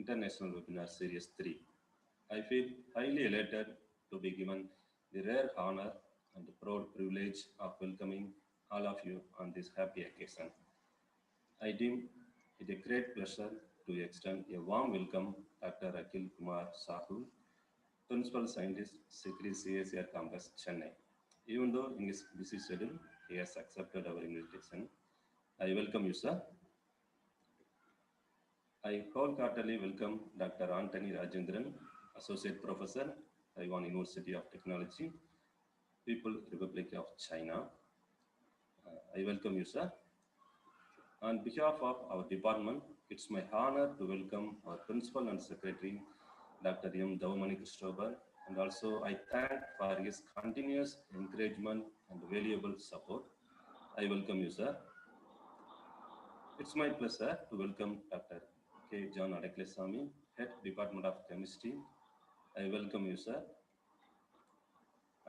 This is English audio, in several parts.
International Webinar Series 3. I feel highly elated to be given the rare honor and the proud privilege of welcoming all of you on this happy occasion. I deem it a great pleasure to extend a warm welcome Dr. Akila Kumar Saku, Principal Scientist, Secretary CSR Campus, Chennai. Even though in his busy schedule, he has accepted our invitation. I welcome you, sir. I wholeheartedly welcome Dr. Anthony Rajendran, Associate Professor, Taiwan University of Technology, People's Republic of China. I welcome you, sir. On behalf of our department, it's my honor to welcome our Principal and Secretary, Dr. M. Davamani Christopher, and also I thank for his continuous encouragement and valuable support. I welcome you, sir. It's my pleasure to welcome Dr. K. John Adekle-Sami, Head Department of Chemistry. I welcome you, sir.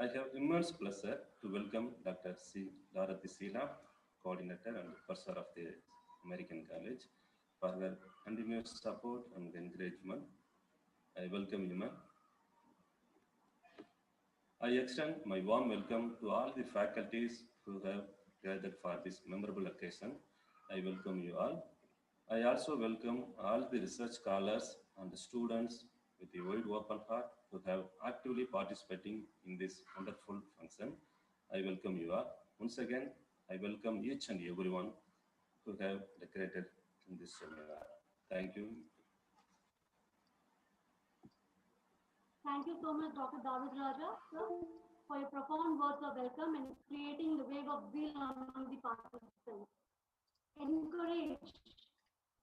I have immense pleasure to welcome Dr. C. Dorothy Sheila, Coordinator and Professor of the American College, for her continuous support and encouragement. I welcome you, ma'am. I extend my warm welcome to all the faculties who have gathered for this memorable occasion. I welcome you all. I also welcome all the research scholars and the students with a wide open heart who have actively participating in this wonderful function. I welcome you all. Once again, I welcome each and everyone who have decorated in this seminar. Thank you. Thank you so much, Dr. David Raja, sir, for your profound words of welcome and creating the wave of zeal among the participants. Encourage,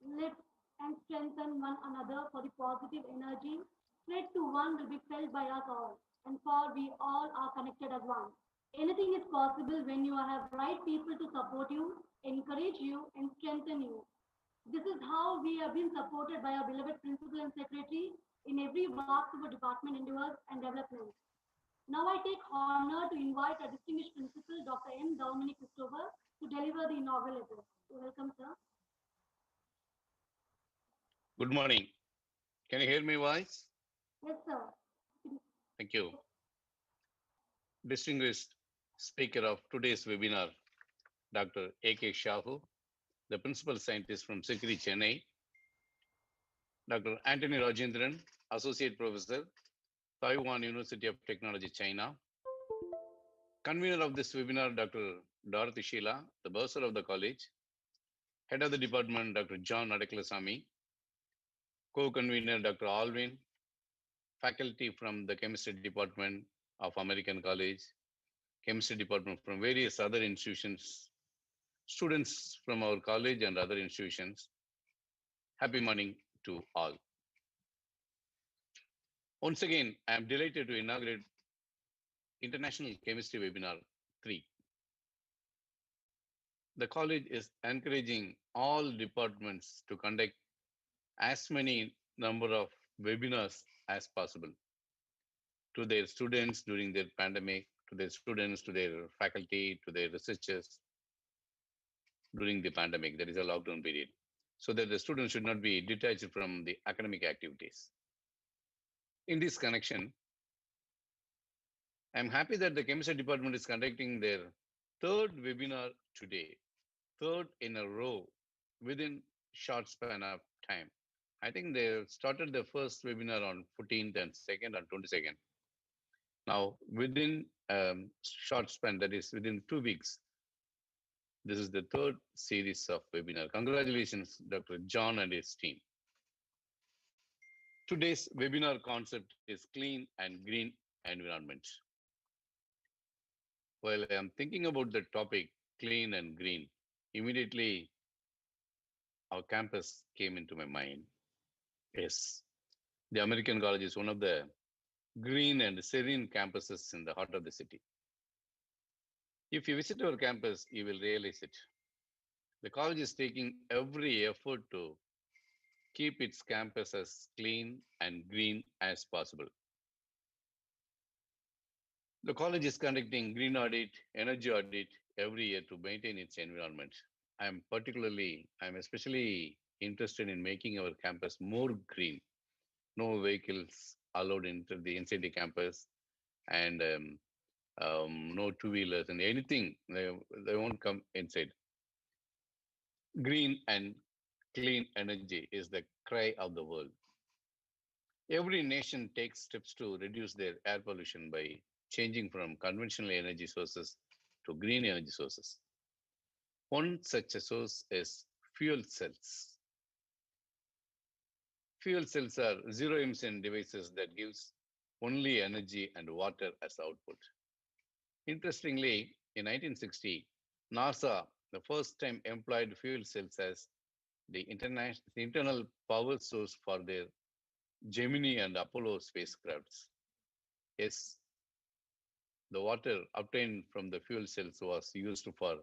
lift, and strengthen one another for the positive energy spread to one will be felt by us all, and for we all are connected as one. Anything is possible when you have right people to support you, encourage you, and strengthen you. This is how we have been supported by our beloved Principal and Secretary in every walk of our department endeavors and development. Now I take honor to invite our distinguished Principal, Dr. M. Davamani Christopher, to deliver the inaugural address. Welcome, sir. Good morning. Can you hear my voice? Yes, sir. Thank you. Distinguished speaker of today's webinar, Dr. A.K. Shahu, the Principal Scientist from Secretary, Chennai, Dr. Anthony Rajendran, Associate Professor, Taiwan University of Technology, China, convener of this webinar, Dr. Dorothy Sheila, the bursar of the college, head of the department, Dr. John Adekle-Sami, co-convener, Dr. Alvin, faculty from the chemistry department of American College, chemistry department from various other institutions, students from our college and other institutions. Happy morning to all. Once again, I am delighted to inaugurate International Chemistry Webinar 3. The college is encouraging all departments to conduct as many number of webinars as possible to their students during their pandemic, to their students, to their faculty, to their researchers during the pandemic, that is a lockdown period, so that the students should not be detached from the academic activities. In this connection, I'm happy that the chemistry department is conducting their third webinar today, third in a row within short span of time. I think they started the first webinar on 14th and 2nd and 22nd. Now, within short span, that is within 2 weeks, this is the third series of webinar. Congratulations, Dr. John and his team. Today's webinar concept is clean and green environment. While I am thinking about the topic, clean and green, immediately our campus came into my mind. Yes, the American College is one of the green and serene campuses in the heart of the city. If you visit our campus, you will realize it. The college is taking every effort to keep its campus as clean and green as possible. The college is conducting green audit, energy audit every year to maintain its environment. I'm especially interested in making our campus more green. No vehicles allowed into the inside the campus, and no two-wheelers and anything. They won't come inside. Green and clean energy is the cry of the world. Every nation takes steps to reduce their air pollution by changing from conventional energy sources to green energy sources. One such a source is fuel cells. Fuel cells are zero emission devices that gives only energy and water as output. Interestingly, in 1960, NASA the first time employed fuel cells as the internal power source for their Gemini and Apollo spacecrafts. Yes, the water obtained from the fuel cells was used for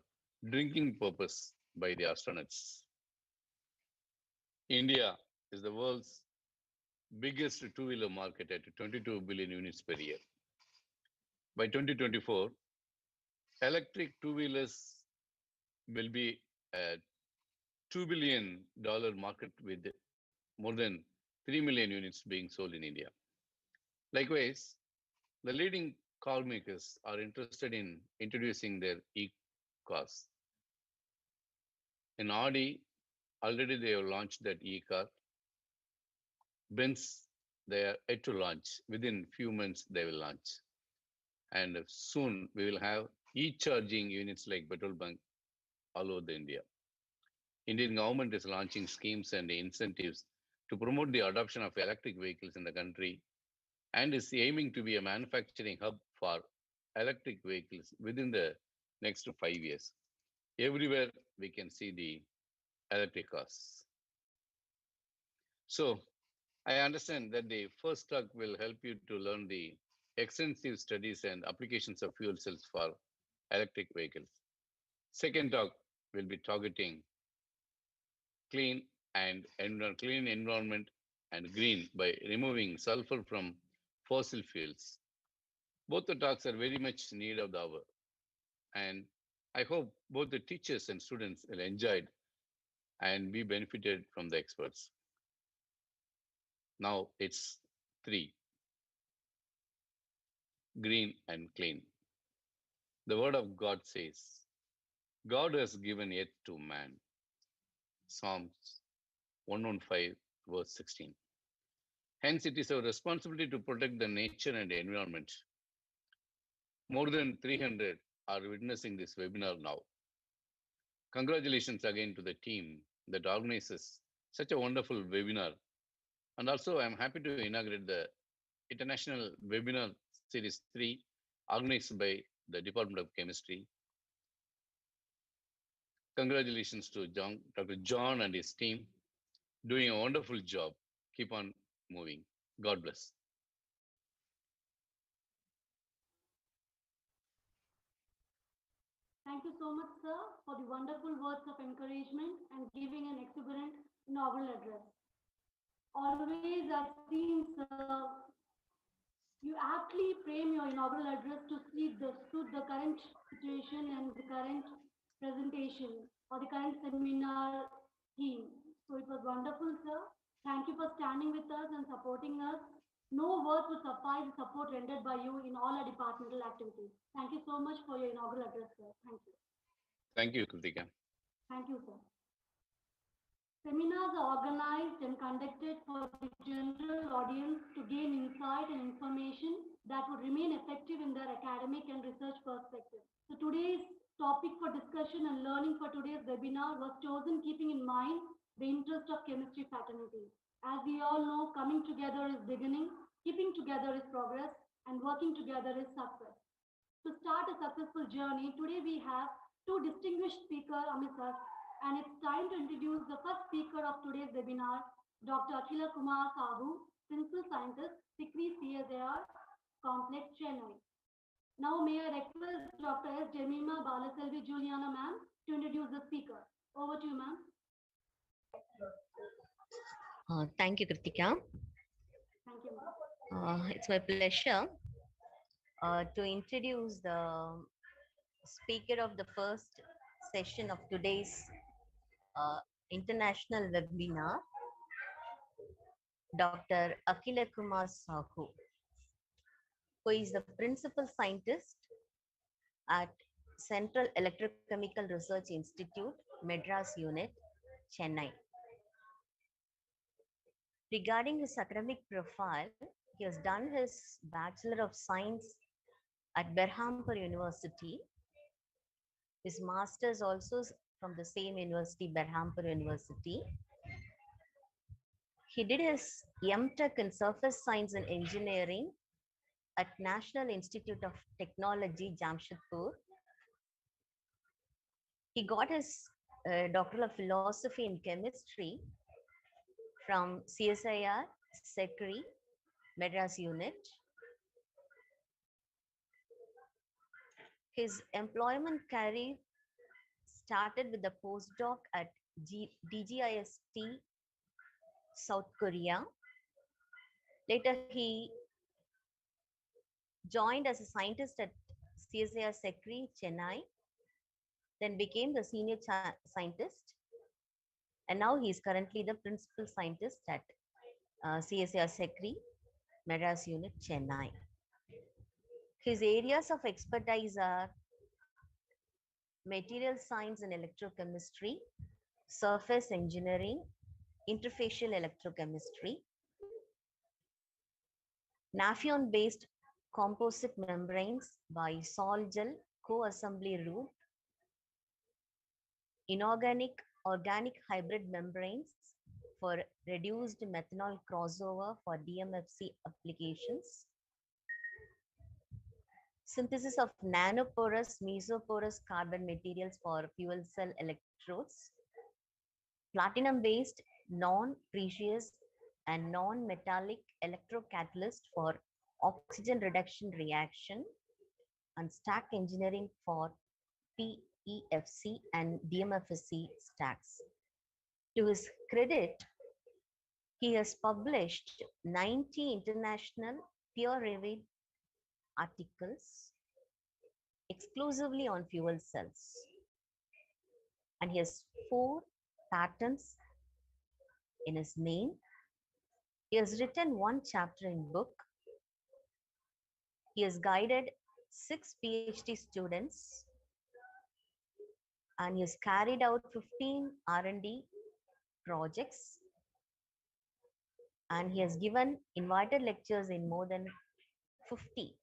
drinking purpose by the astronauts. India is the world's biggest two-wheeler market at 22 billion units per year. By 2024, electric two-wheelers will be a $2 billion market with more than 3 million units being sold in India. Likewise, the leading car makers are interested in introducing their e-cars. In Audi, already they have launched that e-car. Benz, they are yet to launch. Within few months, they will launch. And soon we will have e-charging units like petrol bunk all over the India. Indian government is launching schemes and incentives to promote the adoption of electric vehicles in the country and is aiming to be a manufacturing hub for electric vehicles within the next 5 years. Everywhere we can see the electric cars. So I understand that the first talk will help you to learn the extensive studies and applications of fuel cells for electric vehicles. Second talk will be targeting clean environment and green by removing sulfur from fossil fuels. Both the talks are very much need of the hour, and I hope both the teachers and students will enjoy it and be benefited from the experts. Now it's 3, green and clean. The word of God says, God has given earth to man. Psalms 115, verse 16. Hence, it is our responsibility to protect the nature and the environment. More than 300 are witnessing this webinar now. Congratulations again to the team that organizes such a wonderful webinar. And also, I'm happy to inaugurate the International Webinar Series 3 organized by the Department of Chemistry. Congratulations to Dr. John and his team, doing a wonderful job. Keep on moving. God bless. Thank you so much, sir, for the wonderful words of encouragement and giving an exuberant novel address. Always I've seen, sir, you aptly frame your inaugural address to suit the current situation and the current presentation or the current seminar theme. So it was wonderful, sir. Thank you for standing with us and supporting us. No words would suffice the support rendered by you in all our departmental activities. Thank you so much for your inaugural address, sir. Thank you. Thank you, Kritika. Thank you, sir. Seminars are organized and conducted for the general audience to gain insight and information that would remain effective in their academic and research perspective. So today's topic for discussion and learning for today's webinar was chosen keeping in mind the interest of chemistry fraternity. As we all know, coming together is beginning, keeping together is progress, and working together is success. To start a successful journey, today we have two distinguished speakers amidst us, and it's time to introduce the first speaker of today's webinar, Dr. Akila Kumar Saku, Principal Scientist, SICRI CSIR, Complex, Chennai. Now may I request Dr. S. Jemima Balaselvi Juliana ma'am to introduce the speaker. Over to you, ma'am. Thank you, Kritika. Thank you, ma'am. It's my pleasure to introduce the speaker of the first session of today's international webinar, Dr. Akila Kumar Saku, who is the principal scientist at Central Electrochemical Research Institute, Madras Unit, Chennai. Regarding his academic profile, he has done his Bachelor of Science at Berhampur University, his master's also from the same university, Berhampur University. He did his M.Tech in Surface Science and Engineering at National Institute of Technology, Jamshedpur. He got his Doctoral of Philosophy in Chemistry from CSIR, Secretary, Madras Unit. His employment career started with a postdoc at DGIST, South Korea. Later, he joined as a scientist at CSIR Secretary, Chennai, then became the senior scientist, and now he is currently the principal scientist at CSIR Secretary, Madras Unit, Chennai. His areas of expertise are material science and electrochemistry, surface engineering, interfacial electrochemistry, Naphtha-based composite membranes by sol-gel co-assembly route, inorganic organic hybrid membranes for reduced methanol crossover for DMFC applications, synthesis of nanoporous mesoporous carbon materials for fuel cell electrodes, platinum-based non-precious and non-metallic electrocatalyst for oxygen reduction reaction, and stack engineering for PEFC and DMFC stacks. To his credit, he has published 90 international peer-reviewed articles exclusively on fuel cells. And he has 4 patents in his name. He has written 1 chapter in book. He has guided 6 PhD students, and he has carried out 15 R&D projects, and he has given invited lectures in more than 50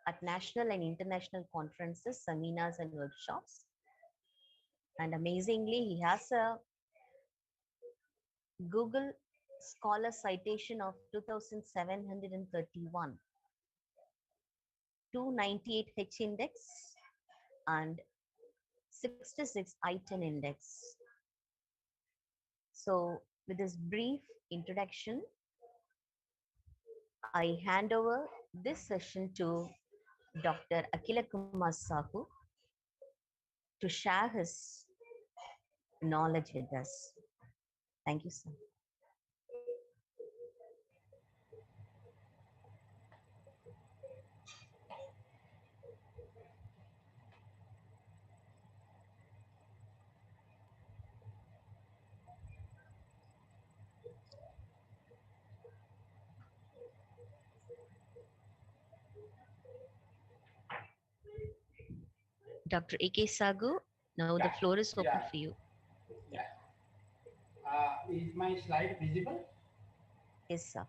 at national and international conferences, seminars, and workshops. And amazingly, he has a Google Scholar citation of 2,731, 298 H index, and 66 I-10 index. So with this brief introduction, I hand over this session to Dr. Akila Kumar Saku to share his knowledge with us. Thank you, sir. Dr. A.K. Sagu, now the floor is open for you. Yeah. Is my slide visible? Yes, sir.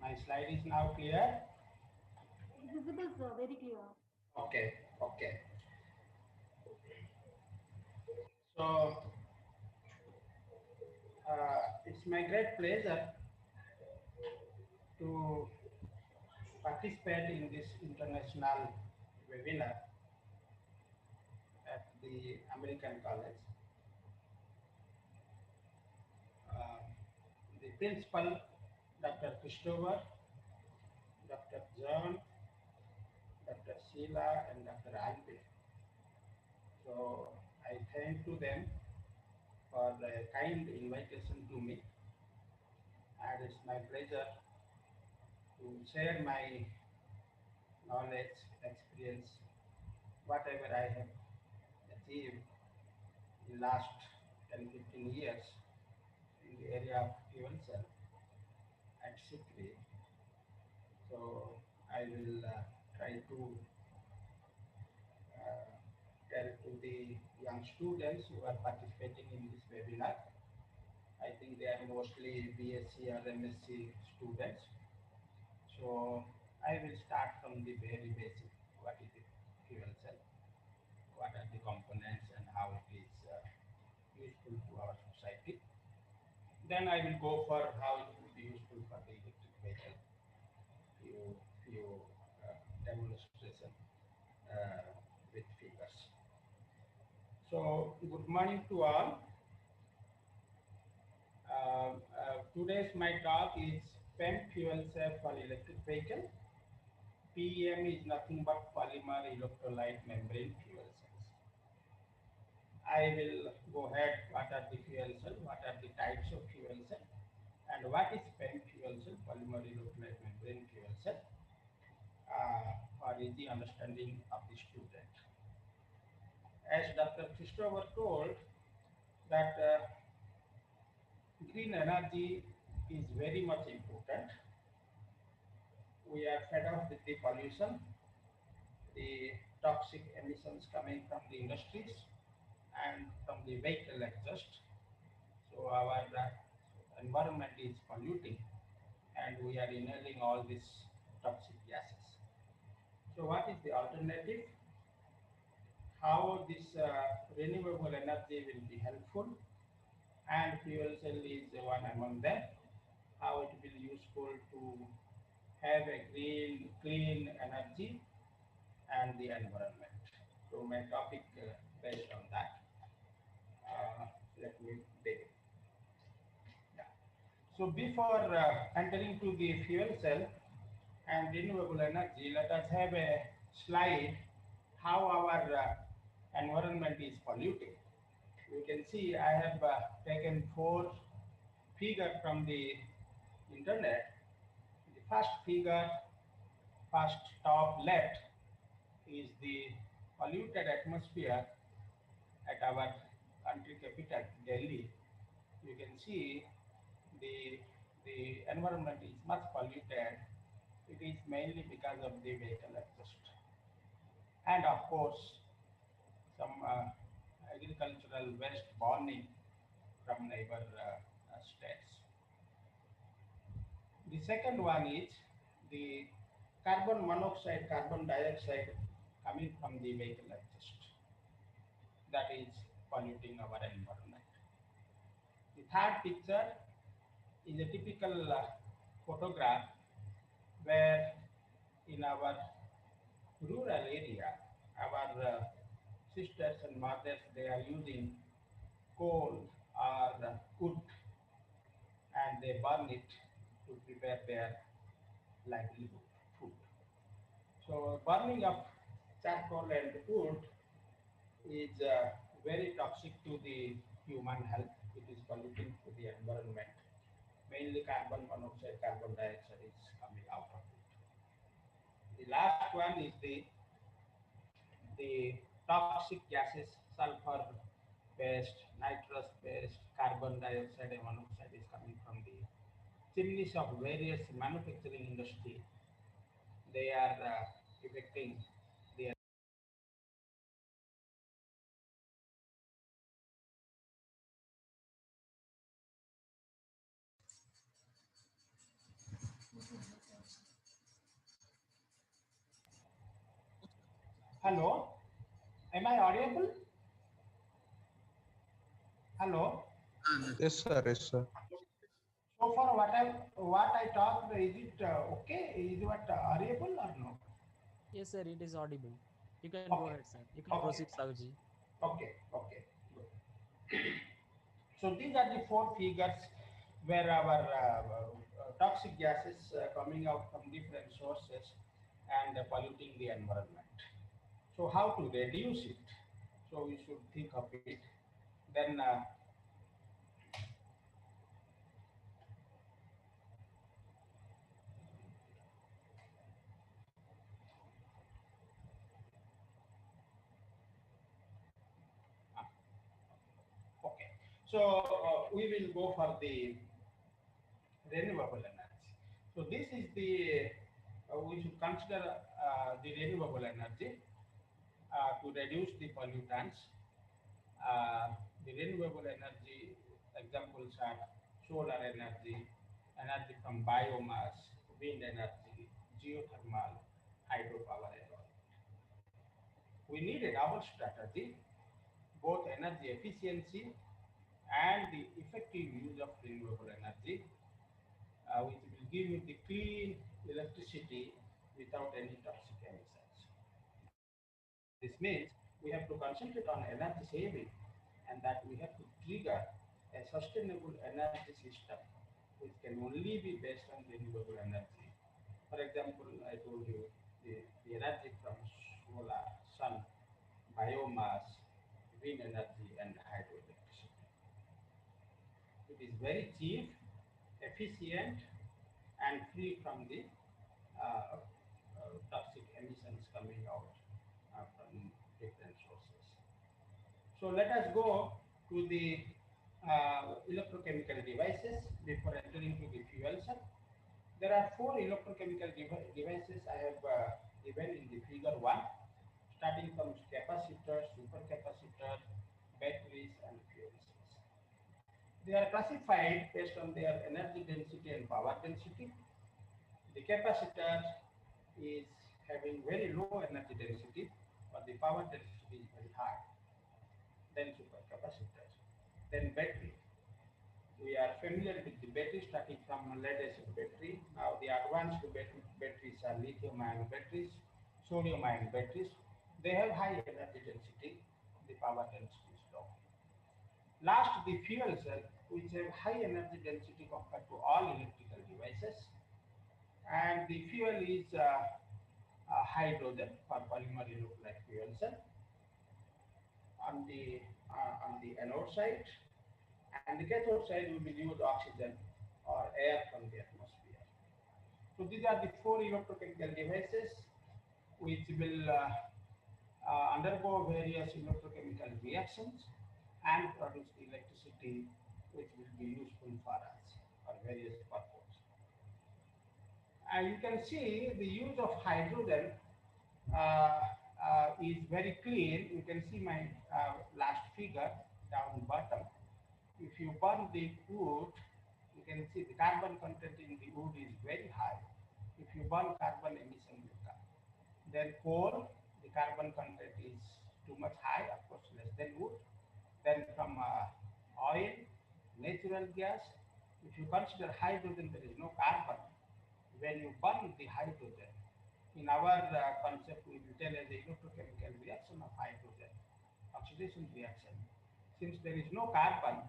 My slide is now clear? Visible, sir, very clear. Okay, okay. So, it's my great pleasure to participate in this international webinar at the American College. The principal, Dr. Christopher, Dr. John, Dr. Sheila, and Dr. Anthony. So I thank to them for the kind invitation to me, and it's my pleasure to share my knowledge, experience, whatever I have achieved in last 10-15 years in the area of fuel cell at SICRI. So I will try to tell to the young students who are participating in this webinar. I think they are mostly BSc or MSc students. So I will start from the very basic. What is the fuel cell? What are the components and how it is useful to our society? Then I will go for how it will be useful for the electric vehicle. Few demonstration with figures. So good morning to all. Today's my talk is PEM fuel cell for electric vehicle. PEM is nothing but polymer electrolyte membrane fuel cells. I will go ahead what are the fuel cell, what are the types of fuel cell, and what is PEM fuel cell, polymer electrolyte membrane fuel cell, for easy understanding of the student. As Dr. Christopher told that green energy is very much important. We are fed up with the pollution, the toxic emissions coming from the industries and from the vehicle exhaust. So our environment is polluting and we are inhaling all these toxic gases. So what is the alternative? How this renewable energy will be helpful, and fuel cell is one among them. How it will be useful to have a green, clean energy and the environment. So my topic based on that. Let me begin. Yeah. So before entering to the fuel cell and renewable energy, let us have a slide how our environment is polluted. You can see I have taken 4 figures from the internet. The first figure, first top left, is the polluted atmosphere at our country capital, Delhi. You can see the environment is much polluted. It is mainly because of the vehicle exhaust. And of course, some agricultural waste burning from neighbor states. The second one is the carbon monoxide, carbon dioxide coming from the vehicle exhaust. That is polluting our environment. The third picture is a typical photograph where in our rural area, our sisters and mothers, they are using coal or wood and they burn it to prepare their livelihood, food. So burning of charcoal and wood is very toxic to the human health. It is polluting to the environment. Mainly carbon monoxide, carbon dioxide is coming out of it. The last one is the toxic gases, sulfur based, nitrous based, carbon dioxide and monoxide is coming from the chimneys of various manufacturing industry. They are affecting the Hello, am I audible? Hello. Yes, sir. Yes, sir. So far, what I talked, is it okay? Is it audible or no? Yes, sir, it is audible. You can go Okay. ahead, sir. You can proceed, Saguji. Okay. Good. So these are the 4 figures where our toxic gases coming out from different sources and polluting the environment. So how to reduce it? So we should think of it. Then So we will go for the renewable energy. So this is the, we should consider the renewable energy to reduce the pollutants. The renewable energy examples are solar energy, energy from biomass, wind energy, geothermal, hydropower and all. We need a double strategy, both energy efficiency and the effective use of renewable energy, which will give you the clean electricity without any toxic emissions. This means we have to concentrate on energy saving, and that we have to trigger a sustainable energy system which can only be based on renewable energy. For example, I told you the energy from solar, sun, biomass, wind energy, and hydroelectricity. It is very cheap, efficient, and free from the toxic emissions coming out from different sources. So let us go to the electrochemical devices before entering to the fuel cell. There are four electrochemical devices I have given in the figure 1, starting from capacitors, supercapacitors, batteries, and fuel cells. They are classified based on their energy density and power density. The capacitor is having very low energy density, but the power density is very high. Then supercapacitor, then battery. We are familiar with the battery starting from lead acid battery. Now the advanced batteries are lithium ion batteries, sodium ion batteries. They have high energy density, the power density is low. Last, the fuel cell, which have high energy density compared to all electrical devices. And the fuel is hydrogen for polymer electrolyte fuel cell on the anode side, and the cathode side we will use oxygen or air from the atmosphere. So these are the four electrochemical devices which will undergo various electrochemical reactions and produce the electricity which will be useful for us for various purposes. And you can see the use of hydrogen is very clean. You can see my last figure down bottom. If you burn the wood, you can see the carbon content in the wood is very high. If you burn, carbon emission will come. Then coal, the carbon content is too much high, of course less than wood. Then from oil, natural gas. If you consider hydrogen, there is no carbon. When you burn the hydrogen, in our concept, we will tell as a electrochemical reaction of hydrogen, oxidation reaction. Since there is no carbon,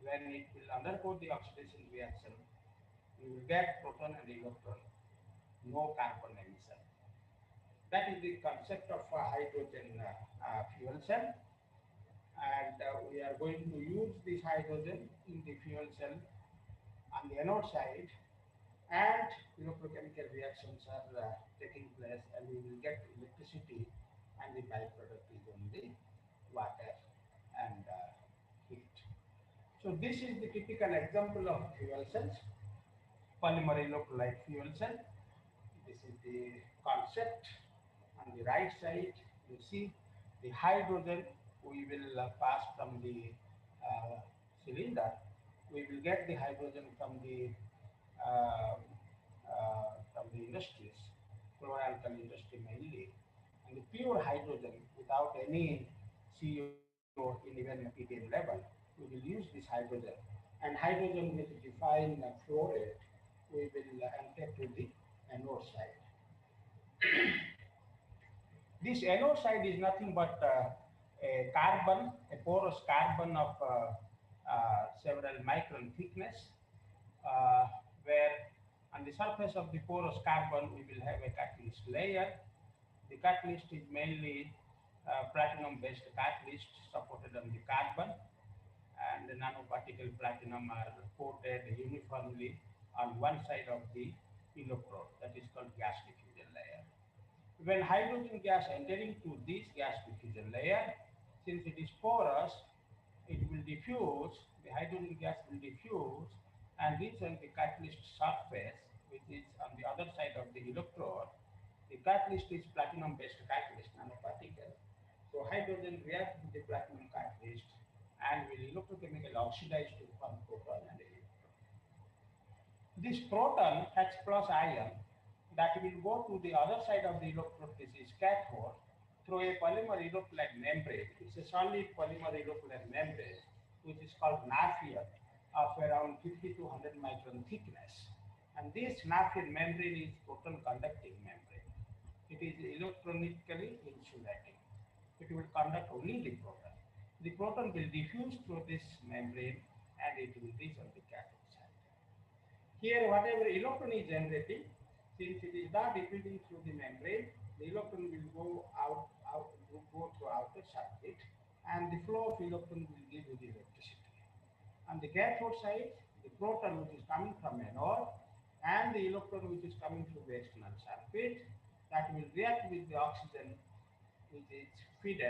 when it will undergo the oxidation reaction, we will get proton and electron, no carbon emission. That is the concept of hydrogen fuel cell. And we are going to use this hydrogen in the fuel cell on the anode side, and electrochemical reactions are taking place, and we will get electricity, and the byproduct is only water and heat. So this is the typical example of fuel cells, polymer electrolyte fuel cell. This is the concept. On the right side, you see the hydrogen we will pass from the cylinder. We will get the hydrogen from the industries, chlor-alkali industry mainly, and the pure hydrogen without any CO in even ppm level. We will use this hydrogen, and hydrogen with defined flow rate we will enter to the anode side. This anode side is nothing but a carbon, a porous carbon of several micron thickness, where on the surface of the porous carbon we will have a catalyst layer. The catalyst is mainly platinum-based catalyst supported on the carbon, and the nanoparticle platinum are coated uniformly on one side of the electrode, that is called gas diffusion layer. When hydrogen gas entering to this gas diffusion layer, since it is porous, it will diffuse, the hydrogen gas will diffuse and reach on the catalyst surface, which is on the other side of the electrode. The catalyst is platinum-based catalyst nanoparticle. So hydrogen reacts with the platinum catalyst and will electrochemically oxidize to form proton and electron. This proton H plus ion that will go to the other side of the electrode, this is cathode, through a polymer electrolyte membrane. It's a solid polymer electrolyte membrane, which is called Naphtha, of around 50 to 100 micron thickness. And this Naphtha membrane is proton conducting membrane. It is electronically insulating. It will conduct only the proton. The proton will diffuse through this membrane and it will reach on the cathode side. Here, whatever electron is generating, since it is not diffusing through the membrane, the electron will go through outer circuit, and the flow of electron will give you the electricity. On the cathode side, the proton which is coming from anode and the electron which is coming through the external circuit, that will react with the oxygen which is fed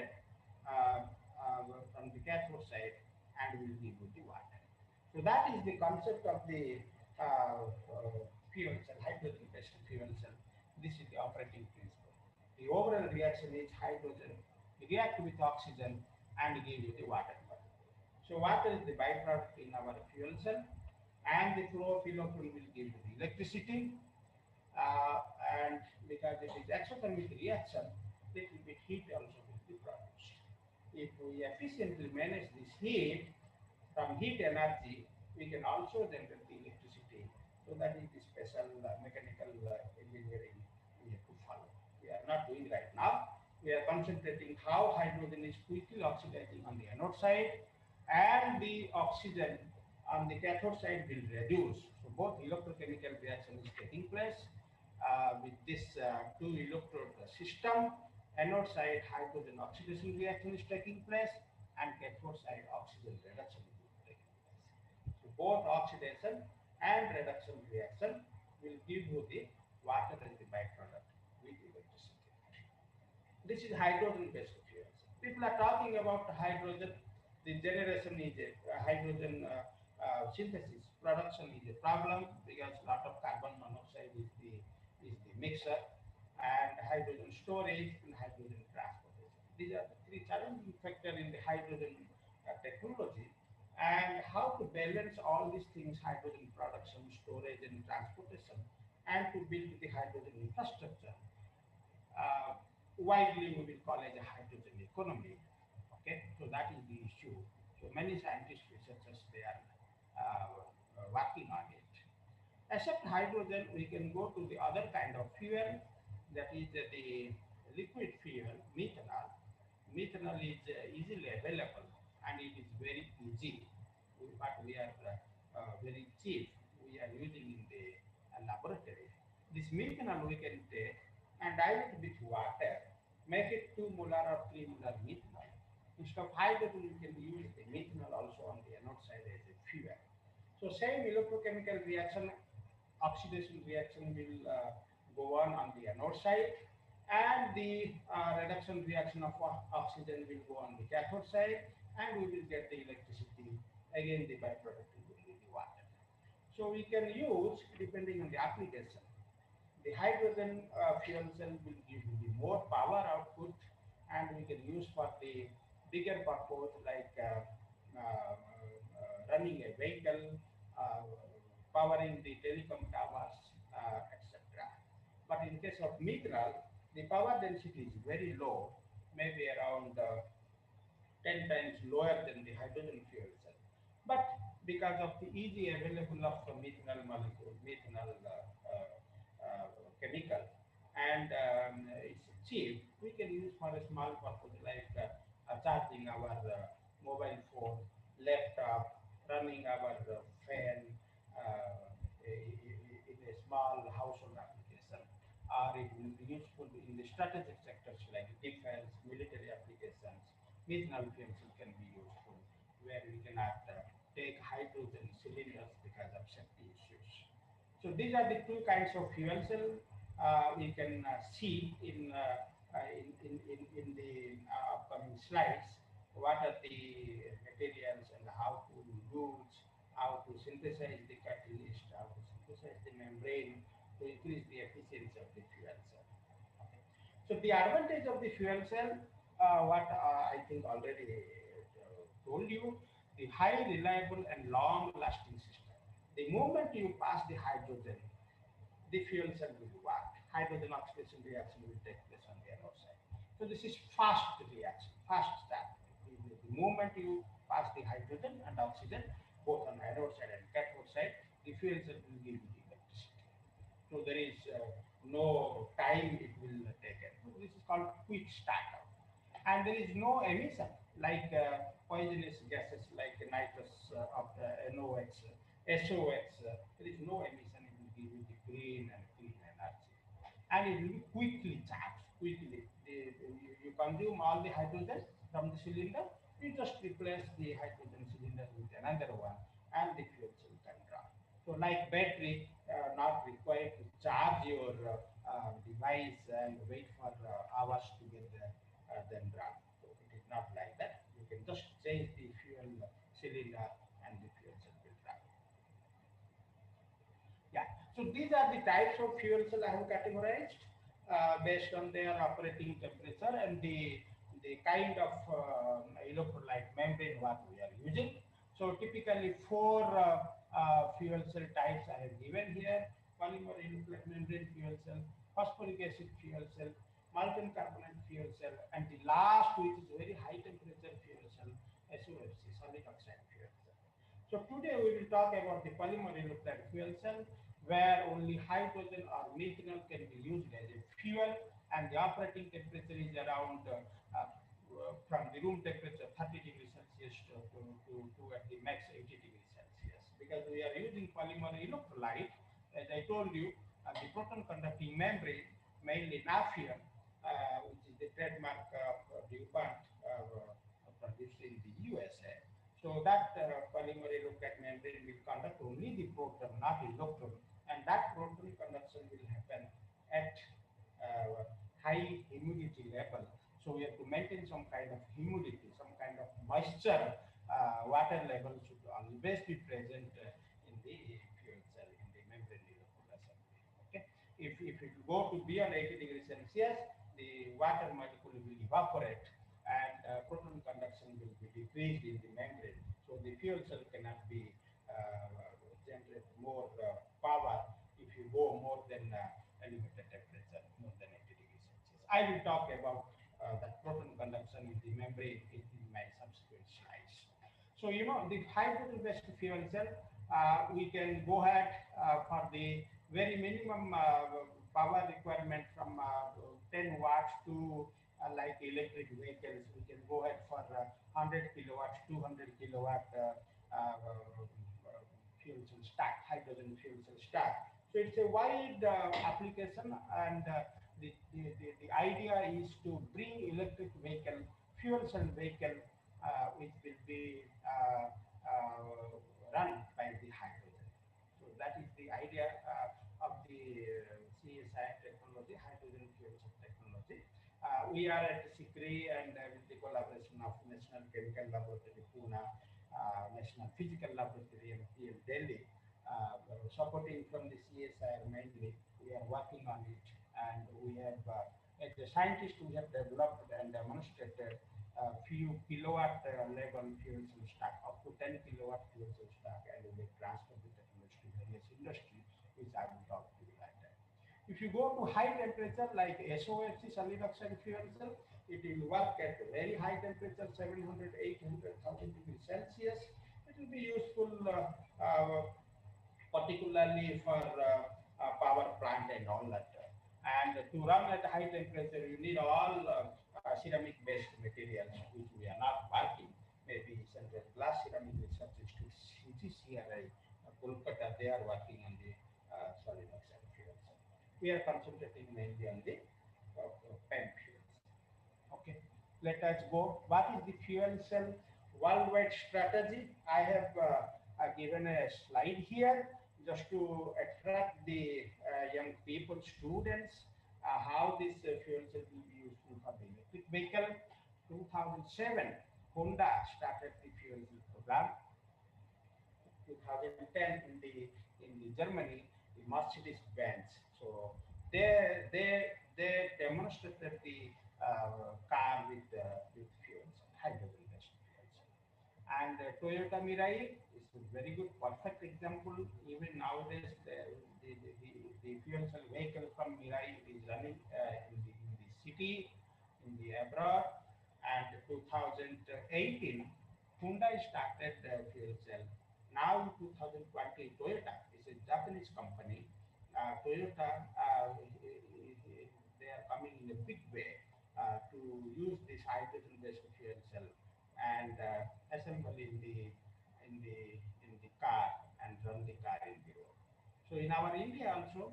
from the cathode side and will give you the water. So that is the concept of the fuel cell, hydrogen-based fuel cell. This is the operating principle. The overall reaction is hydrogen react with oxygen and give you the water. So water is the byproduct in our fuel cell, and the flow of electron will give you the electricity. And because it is exothermic reaction, little bit heat also will be produced. If we efficiently manage this heat, from heat energy, we can also generate the electricity. So that is the special mechanical engineering we have to follow. We are not doing right now. We are concentrating how hydrogen is quickly oxidizing on the anode side, and the oxygen on the cathode side will reduce. So both electrochemical reaction is taking place with this two electrode system. Anode side hydrogen oxidation reaction is taking place, and cathode side oxygen reduction is taking place. So both oxidation and reduction reaction will give you the water as the byproduct with electricity. This is hydrogen-based fuels. People are talking about hydrogen. The generation is a hydrogen synthesis production is a problem because a lot of carbon monoxide is the mixer, and hydrogen storage and hydrogen transportation. These are the three challenging factors in the hydrogen technology, and how to balance all these things: hydrogen production, storage, and transportation, and to build the hydrogen infrastructure. Widely we will call it a hydrogen economy. Okay, so that is the issue. So many scientists, researchers, they are working on it. Except hydrogen, we can go to the other kind of fuel, that is the liquid fuel, methanol. Methanol is easily available and it is very easy, but we are very cheap. We are using in the laboratory. This methanol we can take and dilute with water, make it 2 molar or 3 molar methanol. Instead of hydrogen, you can use the methanol also on the anode side as a fuel. So same electrochemical reaction, oxidation reaction will go on the anode side, and the reduction reaction of oxygen will go on the cathode side, and we will get the electricity. Again, the byproduct will be the water. So we can use, depending on the application, the hydrogen fuel cell will give you the more power output, and we can use for the bigger purpose like running a vehicle, powering the telecom towers, etc. But in case of methanol, the power density is very low, maybe around 10 times lower than the hydrogen fuel cell. But because of the easy available of the methanol molecule, methanol chemical, and it's cheap, we can use for a small purpose like charging our mobile phone, laptop, running our fan in a small household application, or it will be useful in the strategic sectors like defense, military applications. Methanol fuel cell can be useful where we cannot take hydrogen cylinders because of safety issues. So these are the two kinds of fuel cell we can see in the upcoming slides. what are the materials and how to use, how to synthesize the catalyst, how to synthesize the membrane to increase the efficiency of the fuel cell. Okay. So the advantage of the fuel cell, what I think already told you, the high reliable and long lasting system. The moment you pass the hydrogen, the fuel cell will work. Hydrogen oxidation reaction will take place on the anode side. So this is fast reaction, fast start. The moment you pass the hydrogen and oxygen, both on anode side and cathode side, the fuel cell will give you the electricity. So there is no time it will take. So this is called quick startup. And there is no emission like poisonous gases like nitrous of NOx, SOx. There is no emission. It will give you the green and clean energy. And it will be quickly charged, quickly. You consume all the hydrogen from the cylinder, you just replace the hydrogen cylinder with another one, and the fuel cell can run. So like battery, not required to charge your device and wait for hours to get then run. So it is not like that. You can just change the fuel cylinder and the fuel cell will run. Yeah. So these are the types of fuel cell I have categorized based on their operating temperature and the kind of electrolyte membrane what we are using. So typically 4 fuel cell types I have given here: polymer electrolyte membrane fuel cell, phosphoric acid fuel cell, molten carbonate fuel cell, and the last, which is very high temperature fuel cell, SOFC, solid oxide fuel cell. So today we will talk about the polymer electrolyte fuel cell, where only hydrogen or methanol can be used as a fuel, and the operating temperature is around from the room temperature 30 degrees Celsius to at the max 80 degrees Celsius. Because we are using polymer electrolyte, as I told you, the proton conducting membrane, mainly Naphtha, which is the trademark of DuPont produced in the USA. So that polymer electrolyte membrane will conduct only the proton, not electron, and that proton conduction will happen at high humidity level. So we have to maintain some kind of humidity, some kind of moisture. Water level should always be present in the fuel cell, in the membrane electrolyte assembly. Okay. If it go to beyond 80 degrees Celsius, the water molecule will evaporate and proton conduction will be decreased in the membrane. So the fuel cell cannot be generate more power if you go more than elevated temperature, more than 80 degrees Celsius. I will talk about that proton conduction in the membrane in my subsequent slides. So you know, the hydrogen-based fuel cell, we can go ahead for the very minimum power requirement from 10 watts to like electric vehicles. We can go ahead for 100 kilowatts, 200 kilowatt fuel cell stack, hydrogen fuel cell stack. So it's a wide application, and the idea is to bring electric vehicle, fuel cell vehicle, which will be run by the hydrogen. So that is the idea of the CSI technology, hydrogen fuel cell technology. We are at SICRI and with the collaboration of National Chemical Laboratory, Pune, National Physical Laboratory, MPL Delhi, supporting from the CSI mainly. We are working on it, and we have, as a scientist, we have developed and demonstrated a few kilowatt level fuel cell stack, up to 10 kilowatt fuel cell stack, and we will transfer the technology to various industries, which I will talk to you later. If you go to high temperature like SOFC, solid oxide fuel cell, it will work at very high temperature, 700, 800, 1000 degrees Celsius. It will be useful particularly for power plant and all that. And to run at high temperature, you need all ceramic-based materials, which we are not working. Maybe Central Glass Ceramic Research Institute, CCRI, Kolkata, they are working on the solid oxide fuel cell. We are concentrating mainly on the PEM fuels. Okay, let us go. What is the fuel cell worldwide strategy? I have given a slide here just to attract the young people, students, how this fuel cell will be useful for the electric vehicle. 2007, Honda started the fuel cell program. 2010 in the Germany, the Mercedes Benz. So they demonstrated the car with fuel cell, hydrogen based fuel cell. And Toyota Mirai is a very good, perfect example. Even nowadays, the fuel cell vehicle from Mirai is running in the city, in the abroad. And 2018, Hyundai started fuel cell. Now in 2020, Toyota is a Japanese company. Toyota, they are coming in a big way to use this hydrogen-based fuel cell and assemble in the car and run the car in the road. So in our India also,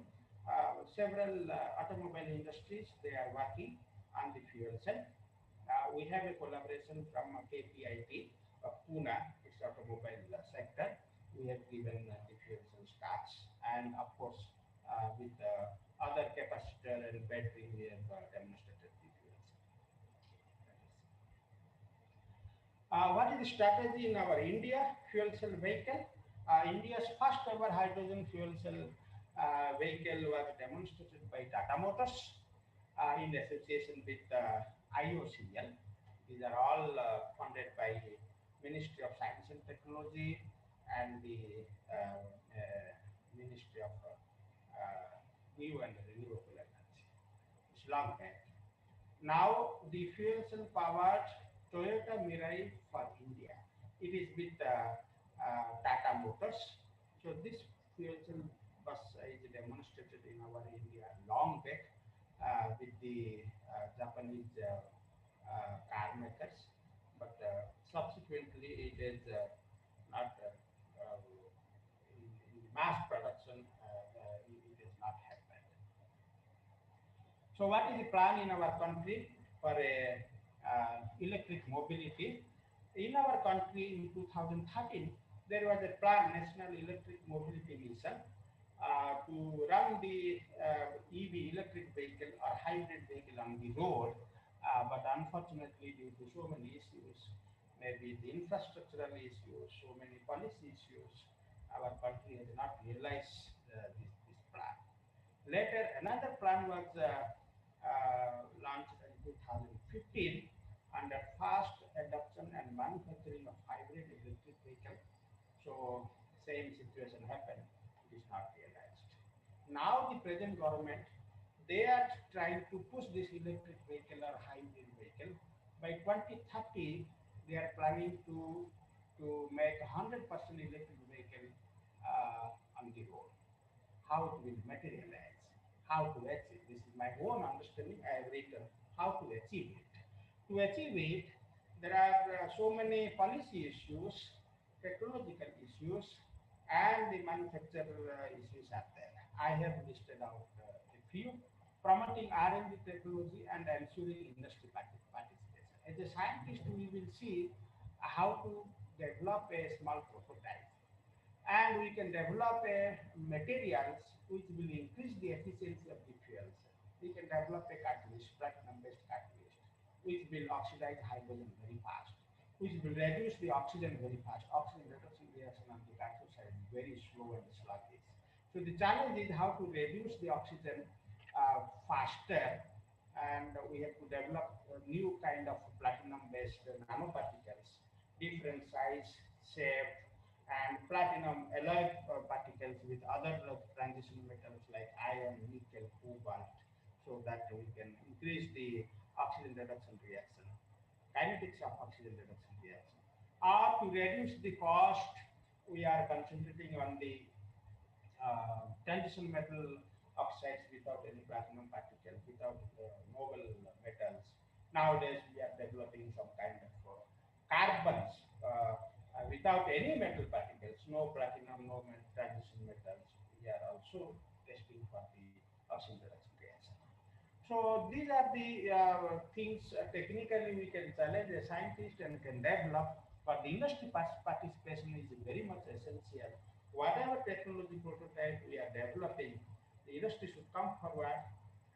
several automobile industries, they are working on the fuel cell. We have a collaboration from KPIT of Pune, its automobile sector. We have given the fuel cell stacks, and of course, with other capacitor and battery, we have demonstrated the fuel cell. What is the strategy in our India fuel cell vehicle? India's first ever hydrogen fuel cell vehicle was demonstrated by Tata Motors in association with IOCL. These are all funded by Ministry of Science and Technology and the Ministry of New and Renewable Energy. It's long back. Now the fuel cell powered Toyota Mirai for India. It is with Tata Motors. So this fuel cell bus is demonstrated in our India long back with the Japanese car makers, but subsequently it is not in mass production. It is not happened. So what is the plan in our country for a electric mobility? In our country in 2013, there was a plan, National Electric Mobility Mission, to run the EV electric vehicle or hybrid vehicle on the road, but unfortunately due to so many issues, maybe the infrastructural issues, so many policy issues, our country has not realized this plan. Later, another plan was launched in 2015 under fast adoption and manufacturing of hybrid electric vehicle. So same situation happened, it is not realized. Now the present government, they are trying to push this electric vehicle or hybrid vehicle. By 2030, they are planning to make 100% electric vehicle on the road. How it will materialize, how to achieve. This is my own understanding. I have written how to achieve it. To achieve it, there are so many policy issues, technological issues, and the manufacturer issues are there. I have listed out a few. Promoting R&D technology and ensuring industry participation. As a scientist, we will see how to develop a small prototype, and we can develop materials which will increase the efficiency of the fuel cell. We can develop a catalyst, platinum-based catalyst, which will oxidize hydrogen very fast, which will reduce the oxygen very fast. Oxygen reduction reaction on the cathode side is very slow and sluggish. So the challenge is how to reduce the oxygen faster, and we have to develop a new kind of platinum-based nanoparticles, different size, shape, and platinum alloy particles with other transition metals like iron, nickel, cobalt, so that we can increase the oxygen reduction reaction, kinetics of oxygen reduction reaction. Or to reduce the cost, we are concentrating on the transition metal oxides without any platinum particle, without noble metals. Nowadays, we are developing some kind of carbons without any metal particles, no platinum, no transition metals. We are also testing for the oxygen reduction reaction. So these are the things technically we can challenge a scientist and can develop, but the industry participation is very much essential. Whatever technology prototype we are developing, the industry should come forward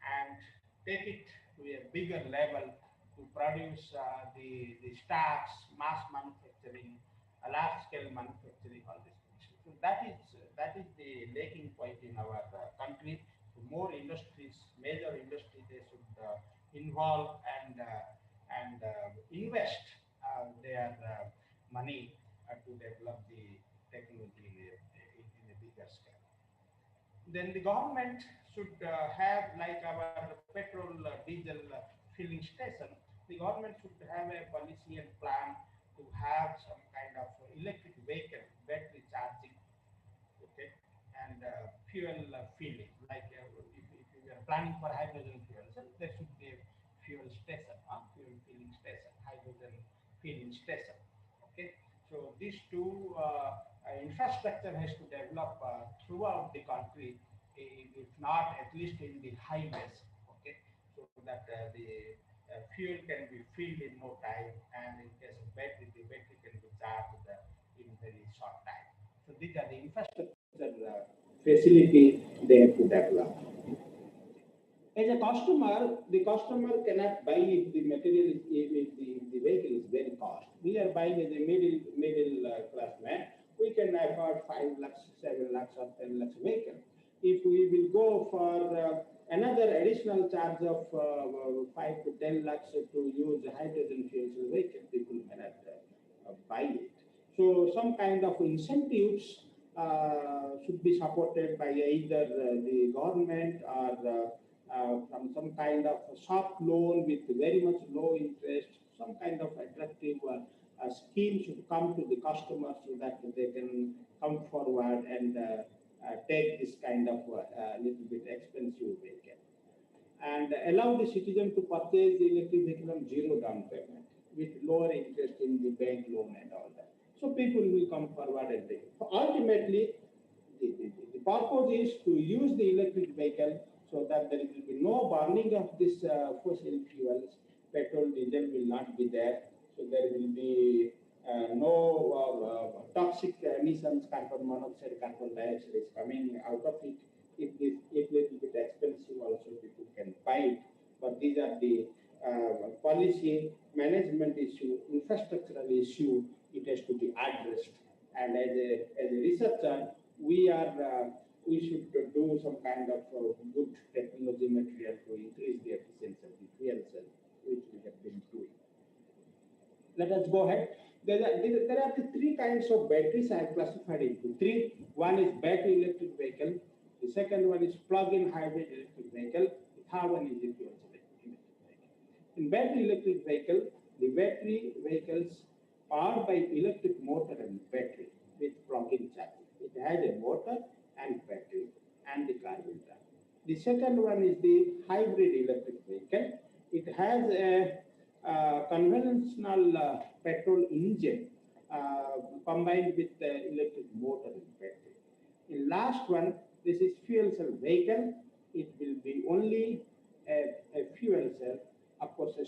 and take it to a bigger level to produce the stacks, mass manufacturing, large-scale manufacturing, all this. So that is the lacking point in our country. So more industries, major industries, they should involve and invest their money to develop the technology in a bigger scale. Then the government should have, like our petrol, diesel filling station, the government should have a policy and plan to have some kind of electric vehicle, battery charging, okay, and fuel filling. Like if you are planning for hydrogen fuel cell, there should be a fuel station, fuel filling station, hydrogen filling station. Okay, so these two infrastructure has to develop throughout the country, if not at least in the highways. Okay, so that fuel can be filled in no time, and in case of battery, the battery can be charged in very short time. So these are the infrastructure facility they have to develop. As a customer, the customer cannot buy if the material is, if the vehicle is very cost. We are buying as a middle class man. We can afford 5 lakhs, 7 lakhs, or 10 lakhs vehicle. If we will go for another additional charge of 5 to 10 lakhs to use hydrogen fuel cell vehicle, people cannot buy it. So some kind of incentives should be supported by either the government or from some kind of soft loan with very much low interest, some kind of attractive scheme should come to the customer so that they can come forward and take this kind of little bit expensive vehicle. And allow the citizen to purchase the electric vehicle on zero down payment with lower interest in the bank loan and all that. So people will come forward and take it. So ultimately, the purpose is to use the electric vehicle so that there will be no burning of this fossil fuels. Petrol, diesel will not be there. So there will be no toxic emissions, carbon monoxide, carbon dioxide is coming out of it. If little bit expensive, also people can buy it. But these are the policy management issue, infrastructural issue. It has to be addressed. And as a researcher, we should do some kind of good technology material to increase the efficiency of the fuel cell, which we have been doing. Let us go ahead. There are the 3 kinds of batteries I have classified into 3. One is battery electric vehicle. The second one is plug-in hybrid electric vehicle. The third one is the fuel cell electric vehicle. In battery electric vehicle, the battery vehicles powered by electric motor and battery with plug-in charging. It has a motor and battery and the car will run. The second one is the hybrid electric vehicle. It has a conventional petrol engine combined with the electric motor and battery. In last one, this is fuel cell vehicle. It will be only a fuel cell. Of course, a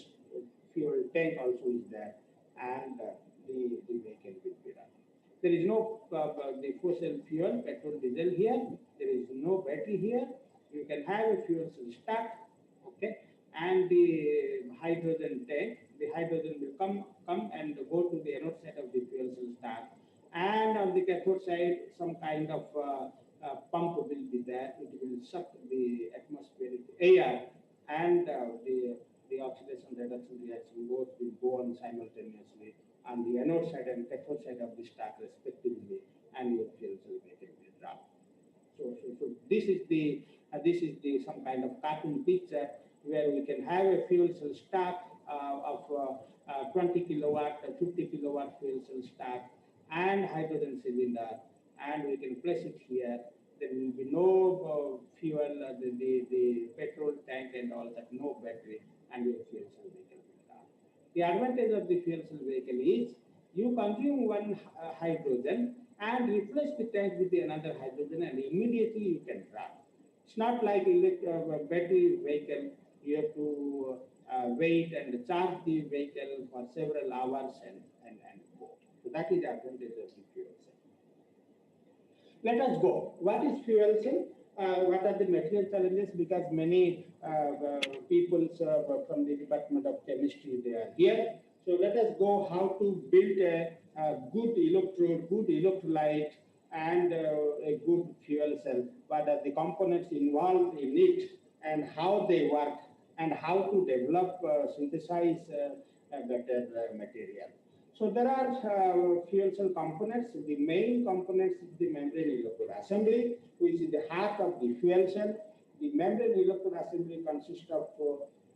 fuel tank also is there, and the vehicle will be running. There is no the fossil fuel, petrol, diesel here. There is no battery here. You can have a fuel cell stack, okay, and the hydrogen tank. The hydrogen will come and go to the anode side of the fuel cell stack, and on the cathode side, some kind of pump will be there. It will suck the atmospheric air, and the oxidation reduction reaction both will go on simultaneously on the anode side and cathode side of the stack respectively, and your fuel cell vehicle will run. So this is the some kind of cartoon picture where we can have a fuel cell stack of 20 kilowatt, 50 kilowatt fuel cell stack and hydrogen cylinder, and we can place it here. There will be no fuel, the petrol tank and all that, no battery, and your fuel cell vehicle will run. The advantage of the fuel cell vehicle is you consume one hydrogen and replace the tank with another hydrogen, and immediately you can run. It's not like battery vehicle. You have to wait and charge the vehicle for several hours and go. So that is the advantage of the fuel cell. Let us go. What is fuel cell? What are the material challenges? Because many people from the Department of Chemistry, they are here. So let us go how to build a good electrode, good electrolyte, and a good fuel cell. What are the components involved in it, and how they work, and how to develop, synthesize a better material. So there are fuel cell components. The main components is the membrane electrode assembly, which is the heart of the fuel cell. The membrane electrode assembly consists of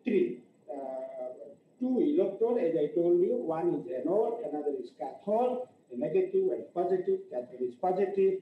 three. Two electrodes, as I told you. One is anode, another is cathode, the negative and positive. Cathode is positive.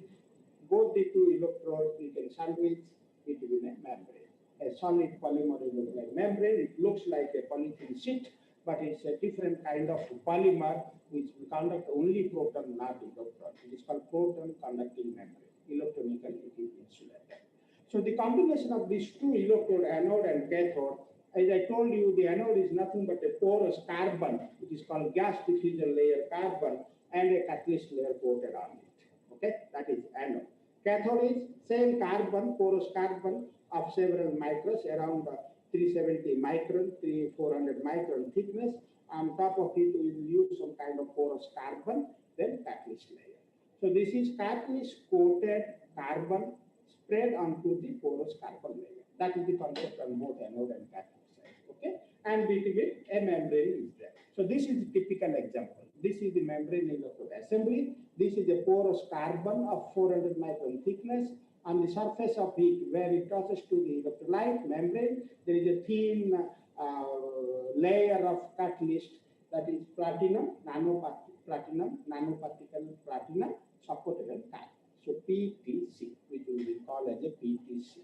Both the two electrodes we can sandwich between a membrane. A solid polymer electrolyte membrane. It looks like a polythene sheet, but it's a different kind of polymer which will conduct only proton, not electron. It is called proton conducting membrane. Electronically, it is insulated. So the combination of these two electrode, anode and cathode, as I told you, the anode is nothing but a porous carbon. It is called gas diffusion layer carbon, and a catalyst layer coated on it. Okay, that is anode. Cathode is same carbon, porous carbon of several microns, around 370 micron, 400 micron thickness. On top of it, we will use some kind of porous carbon, then catalyst layer. So this is catalyst coated carbon spread onto the porous carbon layer. That is the concept on both anode and cathode side. Okay, and between a membrane is there. So this is a typical example. This is the membrane electrode assembly. This is a porous carbon of 400 micron thickness. On the surface of it, where it touches to the electrolyte membrane, there is a thin layer of catalyst, that is platinum, nanoparticle platinum supported on carbon. So PTC, which we will call as a PTC.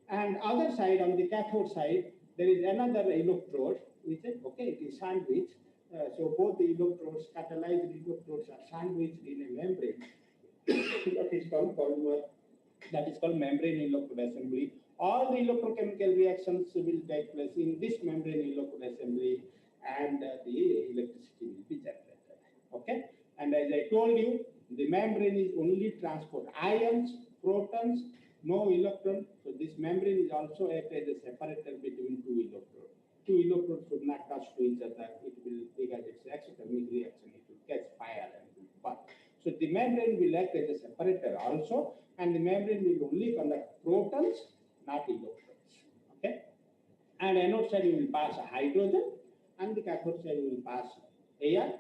And other side, on the cathode side, there is another electrode, which is, okay, it is sandwiched. So both the electrodes, catalyzed electrodes, are sandwiched in a membrane. That is called polymer. That is called membrane electrode assembly. All the electrochemical reactions will take place in this membrane electrode assembly, and the electricity will be generated. Okay? And as I told you, the membrane is only transport ions, protons, no electron. So this membrane is also act as a separator between two electrodes. Two electrodes should not touch to each other. It will, because it's exothermic reaction, it will catch fire and will burn. So the membrane will act as a separator also, and the membrane will only conduct protons, not electrons. Okay? And anode side will pass hydrogen, and the cathode side will pass air,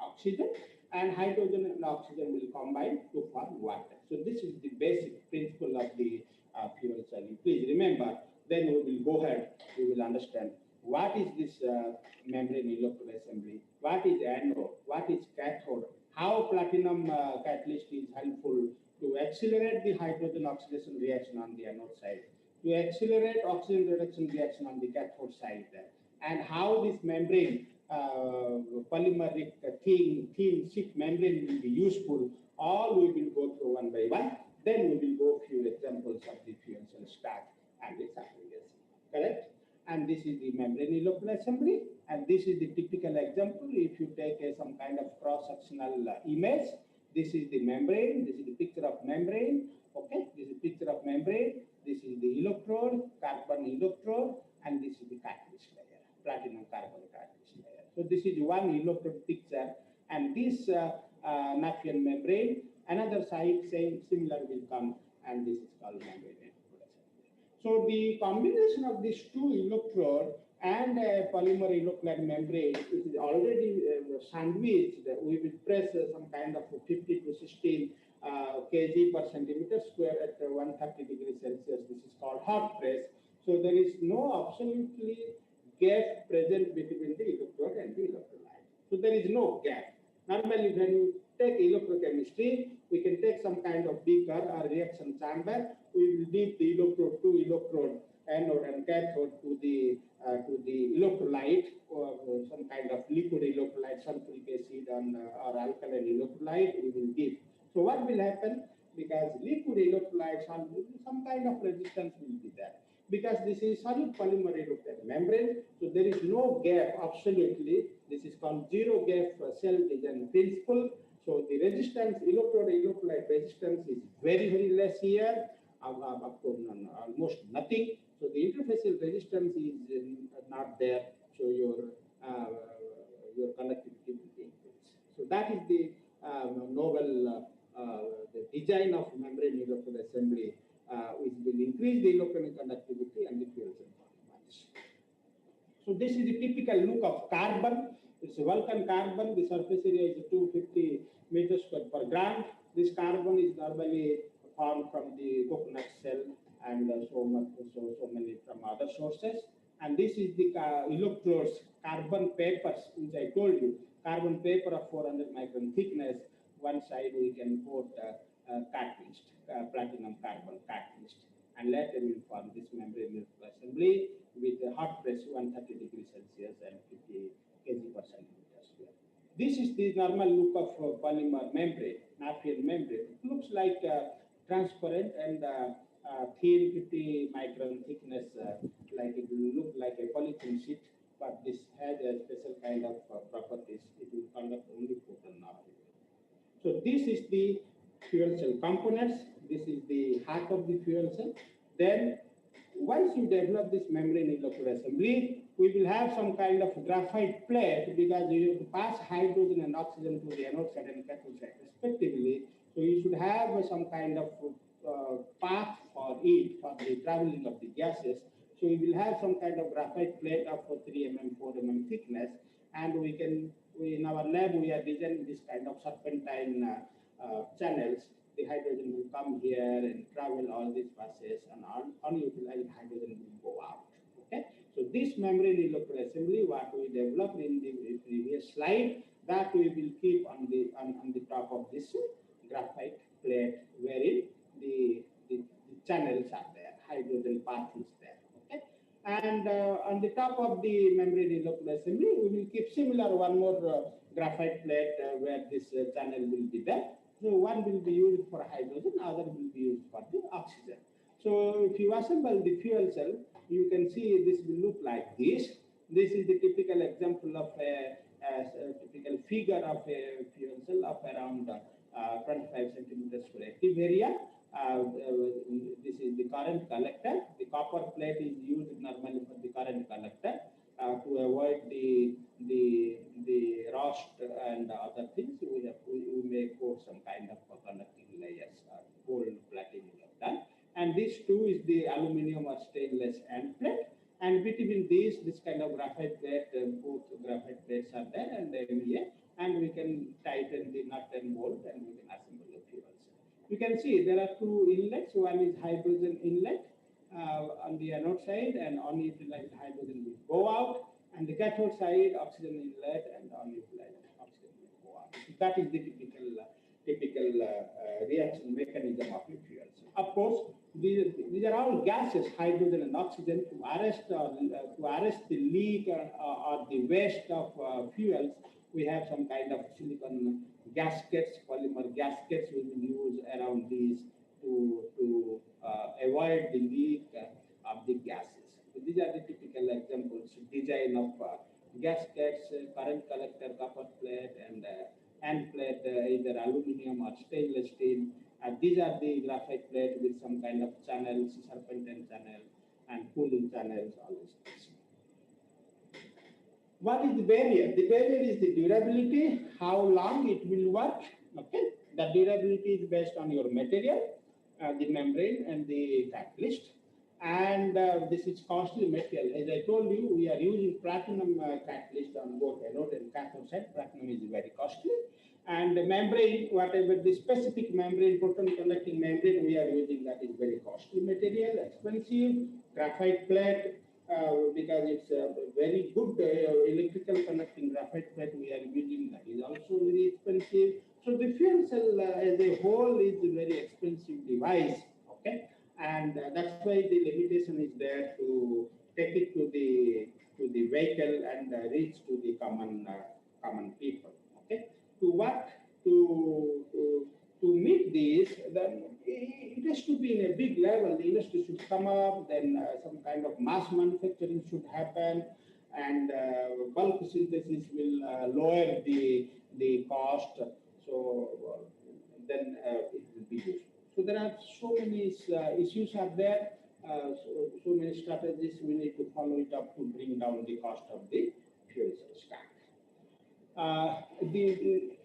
oxygen, and hydrogen and oxygen will combine to form water. So this is the basic principle of the fuel cell. Please remember, then we will go ahead, we will understand what is this membrane electrode assembly, what is anode, what is cathode, how platinum catalyst is helpful to accelerate the hydrogen oxidation reaction on the anode side, to accelerate oxygen reduction reaction on the cathode side, and how this membrane, polymeric thin sheet membrane will be useful. All we will go through one by one. Then we will go few examples of the fuel cell stack and its application. Correct? And this is the membrane electrode assembly, and this is the typical example. If you take some kind of cross-sectional image, this is the membrane, this is the picture of membrane. Okay, this is picture of membrane, this is the electrode, carbon electrode, and this is the catalyst layer, platinum carbon catalyst layer. So this is one electrode picture, and this Naphtha membrane, another side same similar will come, and this is called membrane electrode assembly. So the combination of these two electrode and a polymer electrolyte membrane, which is already sandwiched, we will press some kind of 50 to 16 kg per centimeter square at 130 degrees Celsius. This is called hot press. So there is no absolutely gap present between the electrode and the electrolyte. So there is no gap. Normally, when you take electrochemistry, we can take some kind of beaker or reaction chamber. We will dip the electrode, two electrode, anode and cathode to the electrolyte, or some kind of liquid electrolyte, sulfuric acid or alkaline electrolyte. We will dip. So what will happen? Because liquid electrolytes, some kind of resistance will be there. Because this is solid polymer electrolyte membrane, so there is no gap absolutely. This is called zero gap cell design principle. So the resistance, electrode electrolyte resistance is very, very less here. of course, almost nothing. So the interfacial resistance is not there. So your conductivity will be increased. So that is the novel the design of membrane electrode assembly, which will increase the electronic conductivity and the fuel cell polymers. So this is the typical look of carbon. It's a Vulcan carbon. The surface area is 250 meters square per gram. This carbon is normally formed from the coconut shell and so many from other sources. And this is the electrodes, carbon papers, which I told you, carbon paper of 400 micron thickness. One side we can put catalyst, platinum carbon catalyst, and later we'll form this membrane assembly with a hot press 130 degrees Celsius and 50 kg per centimeter square. This is the normal look of polymer membrane, Naphthenian membrane. It looks like transparent and thin 50 micron thickness, like it will look like a polythene sheet, but this has a special kind of properties. It will conduct only photon now. So this is the fuel cell components. This is the heart of the fuel cell. Then once you develop this membrane electrode assembly, we will have some kind of graphite plate because you have to pass hydrogen and oxygen to the anode side and cathode side respectively. So you should have some kind of path for it, for the traveling of the gases. So we will have some kind of graphite plate of 3 mm, 4 mm thickness, and in our lab we are designing this kind of serpentine channels. The hydrogen will come here and travel all these passes, and unutilized hydrogen will go out. Okay, so this membrane electrode assembly, what we developed in the previous slide, that we will keep on the top of this graphite plate, wherein the channels are there, hydrogen path is there. Okay, and on the top of the membrane electrode assembly, we will keep similar one more graphite plate where this channel will be there. So one will be used for hydrogen, other will be used for the oxygen. So if you assemble the fuel cell, you can see this will look like this. This is the typical example of a typical figure of a fuel cell of around 25 centimeters square active area. This is the current collector. The copper plate is used normally for the current collector to avoid the rust and other things. We may pour some kind of conducting layers, gold plating we have done. And this too is the aluminum or stainless end plate. And between these, this kind of graphite plate, both graphite plates are there and MEA, and we can tighten the nut and bolt and we can assemble the fuel cell. You can see there are two inlets. One is hydrogen inlet on the anode side, and unutilized hydrogen will go out, and the cathode side, oxygen inlet and unutilized oxygen will go out. So that is the typical reaction mechanism of a fuel cell. Of course, these are all gases, hydrogen and oxygen. To arrest the leak or the waste of fuels, we have some kind of silicon gaskets, polymer gaskets we will use around these to avoid the leak of the gases. So these are the typical examples, design of gaskets, current collector, copper plate, and end plate, either aluminum or stainless steel. These are the graphite plate with some kind of channels, serpentine channel and cooling channels, all these things. What is the barrier? The barrier is the durability, how long it will work. Okay, the durability is based on your material, the membrane and the catalyst. And this is costly material. As I told you, we are using platinum catalyst on both anode and cathode side. Platinum is very costly. And the membrane, whatever the specific membrane, proton conducting membrane we are using, that is very costly material, expensive. Graphite plate, because it's a very good electrical conducting graphite plate we are using, that is also very expensive. So the fuel cell as a whole is a very expensive device. Okay. And that's why the limitation is there to take it to the vehicle and reach to the common people. Okay, to meet this, then it has to be in a big level. The industry should come up. Then some kind of mass manufacturing should happen, and bulk synthesis will lower the cost. So then it will be useful. So So there are so many issues are there, so many strategies we need to follow it up to bring down the cost of the fuel cell stack. We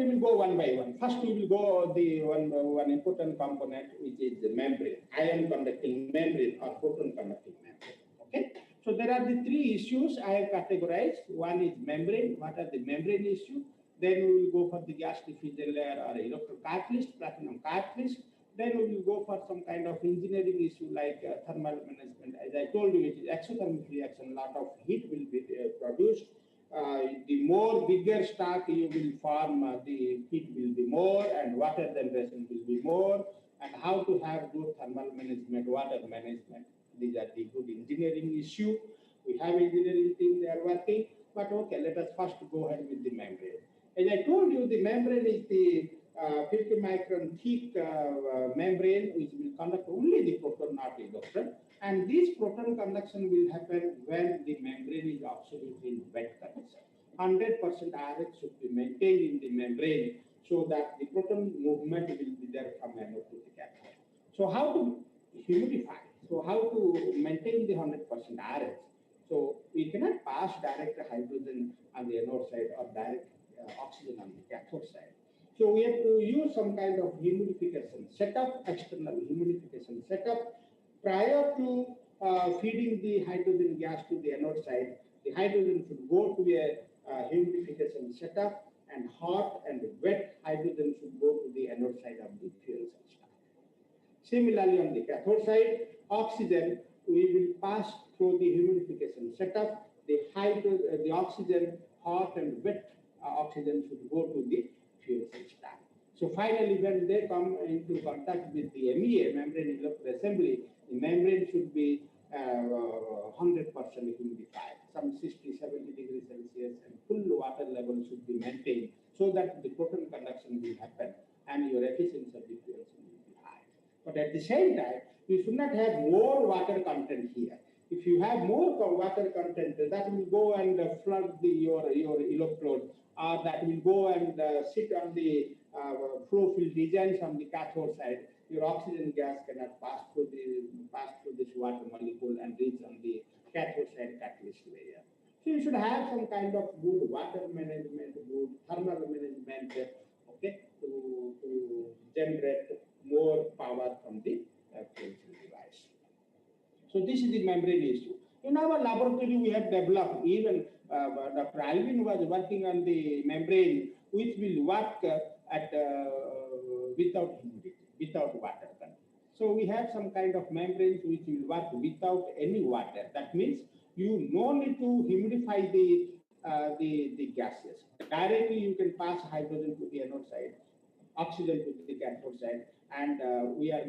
will go one by one. First, we will go the one important component, which is the membrane, ion conducting membrane or proton conducting membrane. Okay. So there are the three issues I have categorized. One is membrane. What are the membrane issue? Then we will go for the gas diffusion layer or electrocatalyst, platinum catalyst. Then we will go for some kind of engineering issue like thermal management. As I told you, it is exothermic reaction. A lot of heat will be produced. The more bigger stack you will form, the heat will be more and water generation will be more. And how to have good thermal management, water management. These are the good engineering issue. We have engineering team, they are working. But okay, let us first go ahead with the membrane. As I told you, the membrane is the 50 micron thick membrane which will conduct only the proton, not electron. And this proton conduction will happen when the membrane is absolutely in wet condition. 100% RH should be maintained in the membrane so that the proton movement will be there from anode to the cathode. So how to humidify? So how to maintain the 100% RH? So we cannot pass direct hydrogen on the anode side or direct oxygen on the cathode side. So we have to use some kind of humidification setup, external humidification setup. Prior to feeding the hydrogen gas to the anode side, the hydrogen should go to a humidification setup, and hot and wet hydrogen should go to the anode side of the fuel cell stack. Similarly, on the cathode side, oxygen, we will pass through the humidification setup. The oxygen, hot and wet oxygen should go to the fuel cell stack. So finally, when they come into contact with the MEA, membrane electrode assembly, the membrane should be 100% humidified, some 60, 70 degrees Celsius, and full water level should be maintained so that the proton conduction will happen and your efficiency of the fuel cell will be high. But at the same time, you should not have more water content here. If you have more water content, that will go and flood your electrode, or that will go and sit on the flow field regions on the cathode side. Your oxygen gas cannot pass through this water molecule and reach on the cathode side catalyst layer. So you should have some kind of good water management, good thermal management, okay, to generate more power from the fuel cell device. So this is the membrane issue. In our laboratory, we have developed, even Dr. Alvin was working on the membrane, which will work without humidity, without water content. So we have some kind of membranes which will work without any water. That means you no need to humidify the gases. Directly you can pass hydrogen to the anode side, oxygen to the cathode side, and we are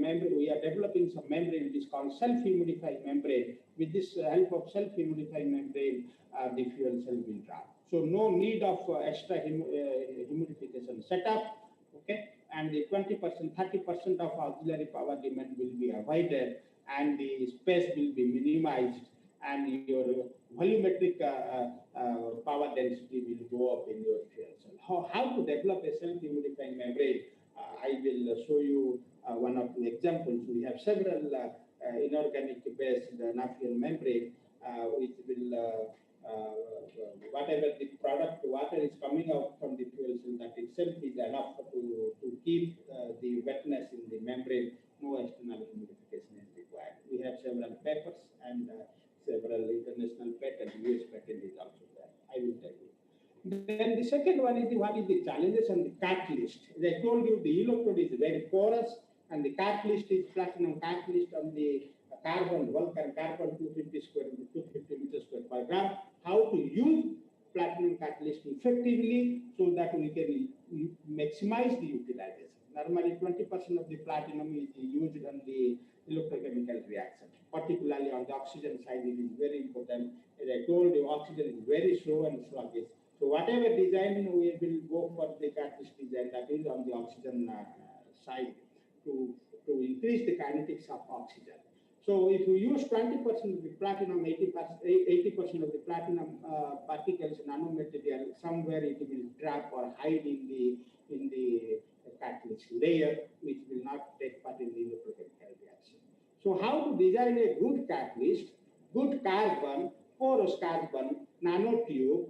developing some membrane which is called self-immunifying membrane. With this help of self-immunifying membrane, the fuel cell will run. So no need of extra humidification setup. Okay, and the 20%, 30% of auxiliary power demand will be avoided, and the space will be minimized, and your volumetric power density will go up in your fuel cell. How to develop a self-humidifying membrane? I will show you one of the examples. We have several inorganic-based Naphtha membrane, which will whatever the product water is coming out from the fuel cell, that itself is enough to keep the wetness in the membrane. No external humidification is required. We have several papers and several international patents. US patent is also there. I will tell you. Then the second one is what is the challenges on the catalyst. As I told you, the electrode is very porous, and the catalyst is platinum catalyst on the carbon, Vulcan carbon 250 meters square per gram. How to use platinum catalyst effectively so that we can maximize the utilization. Normally 20% of the platinum is used on the electrochemical reaction, particularly on the oxygen side. It is very important. As I told you, oxygen is very slow and sluggish. So whatever design we will go for the catalyst design, that is on the oxygen side to increase the kinetics of oxygen. So if you use 20% of the platinum, 80% of the platinum particles, nanomaterial, somewhere it will trap or hide in the catalyst layer, which will not take part in the electrochemical reaction. So how to design a good catalyst, good carbon, porous carbon, nanotube,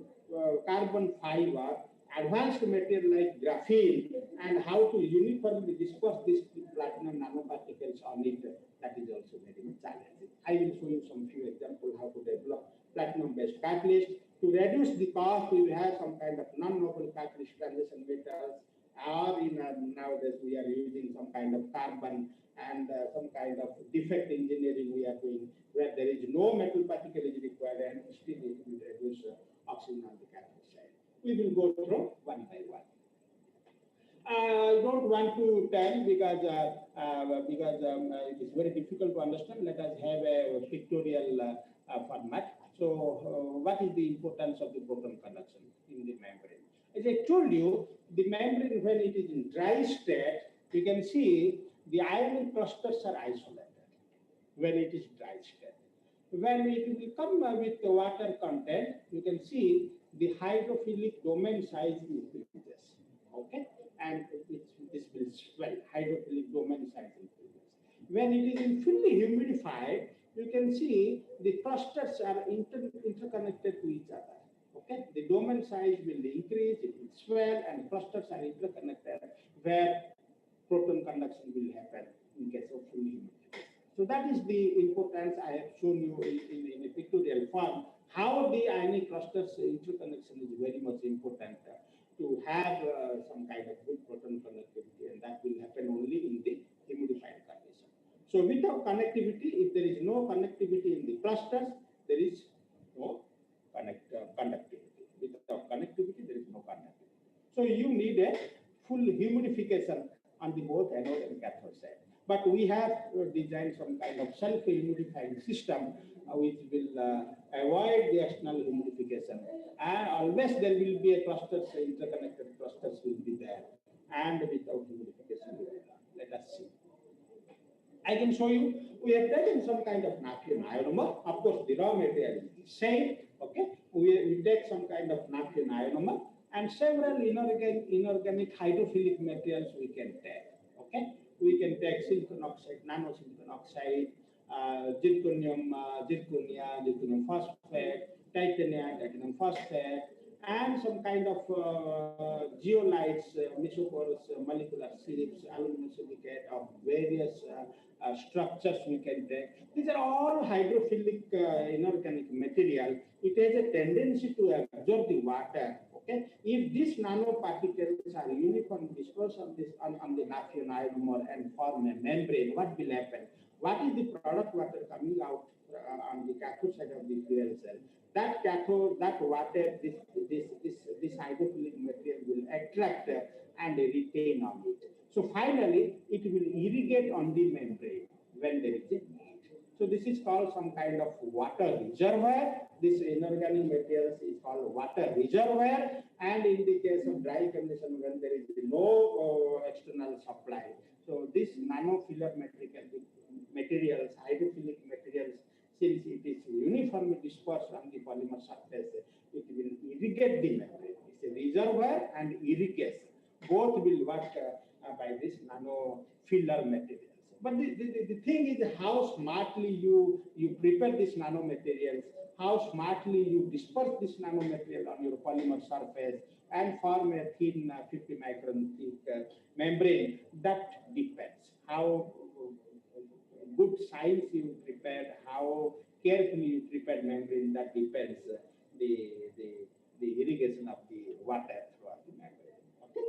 carbon fiber, advanced material like graphene, and how to uniformly disperse these platinum nanoparticles on it, that is also very much challenging. I will show you some few examples how to develop platinum-based catalyst. To reduce the cost, we will have some kind of non-noble catalyst transition metals, or nowadays we are using some kind of carbon and some kind of defect engineering we are doing, where there is no metal particle is required and still it will reduce oxygen on the catalyst side. We will go through one by one. I don't want to tell because it is very difficult to understand. Let us have a pictorial format. So what is the importance of the proton conduction in the membrane? As I told you, the membrane, when it is in dry state, you can see the ionic clusters are isolated when it is dry state. When it will come with the water content, you can see the hydrophilic domain size increases. Okay? And this will swell, hydrophilic domain size increases. When it is in fully humidified, you can see the clusters are interconnected to each other. Okay, the domain size will increase, it will swell, and clusters are interconnected, where proton conduction will happen in case of full humidification. So that is the importance I have shown you in a pictorial form. How the ionic clusters interconnection is very much important to have some kind of good proton connectivity, and that will happen only in the humidified condition. So without connectivity, if there is no connectivity in the clusters, there is no conductivity. Without connectivity, there is no conductivity. So you need a full humidification on the both anode and cathode side. But we have designed some kind of self-immunifying system which will avoid the external humidification. And always there will be a clusters, interconnected clusters will be there. And without humidification, let us see. I can show you, we have taken some kind of naphthalene ionomer. Of course, the raw material is the same. Okay, we take some kind of naphthalene ionomer and several inorganic hydrophilic materials we can take. Okay, we can take silicon oxide, nanosilicon oxide, zirconium, zirconia, zirconium phosphate, titanium phosphate, and some kind of zeolites, mesoporous molecular silics, aluminum silicate of various structures we can take. These are all hydrophilic inorganic material. It has a tendency to absorb the water. Okay, if these nanoparticles are uniformly dispersed on the naphthalene ionomer and form a membrane, what will happen? What is the product water coming out on the cathode side of the fuel cell? That cathode, that water, this hydrophilic material will attract and retain on it. So finally, it will irrigate on the membrane when there is a need. So this is called some kind of water reservoir. This inorganic materials is called water reservoir. And in the case of dry condition, when there is no external supply, so this nanofiller materials, hydrophilic materials, since it is uniformly dispersed on the polymer surface, it will irrigate the membrane. It's a reservoir and irrigation. Both will work by this nanofiller materials. But the thing is how smartly you prepare these nanomaterials, how smartly you disperse this nanomaterial on your polymer surface and form a thin 50 micron thick membrane. That depends. How good science you prepared, how carefully you prepared membrane, that depends the irrigation of the water throughout the membrane. Okay?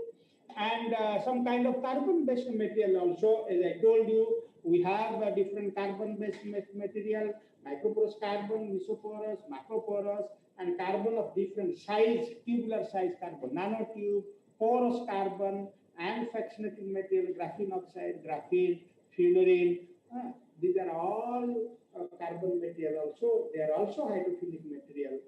And some kind of carbon-based material also, as I told you, we have a different carbon-based material, microporous carbon, mesoporous, macroporous, and carbon of different size, tubular size carbon, nanotube, porous carbon, and fractionating material, graphene oxide, graphene, fullerene. These are all carbon material also. They are also hydrophilic material.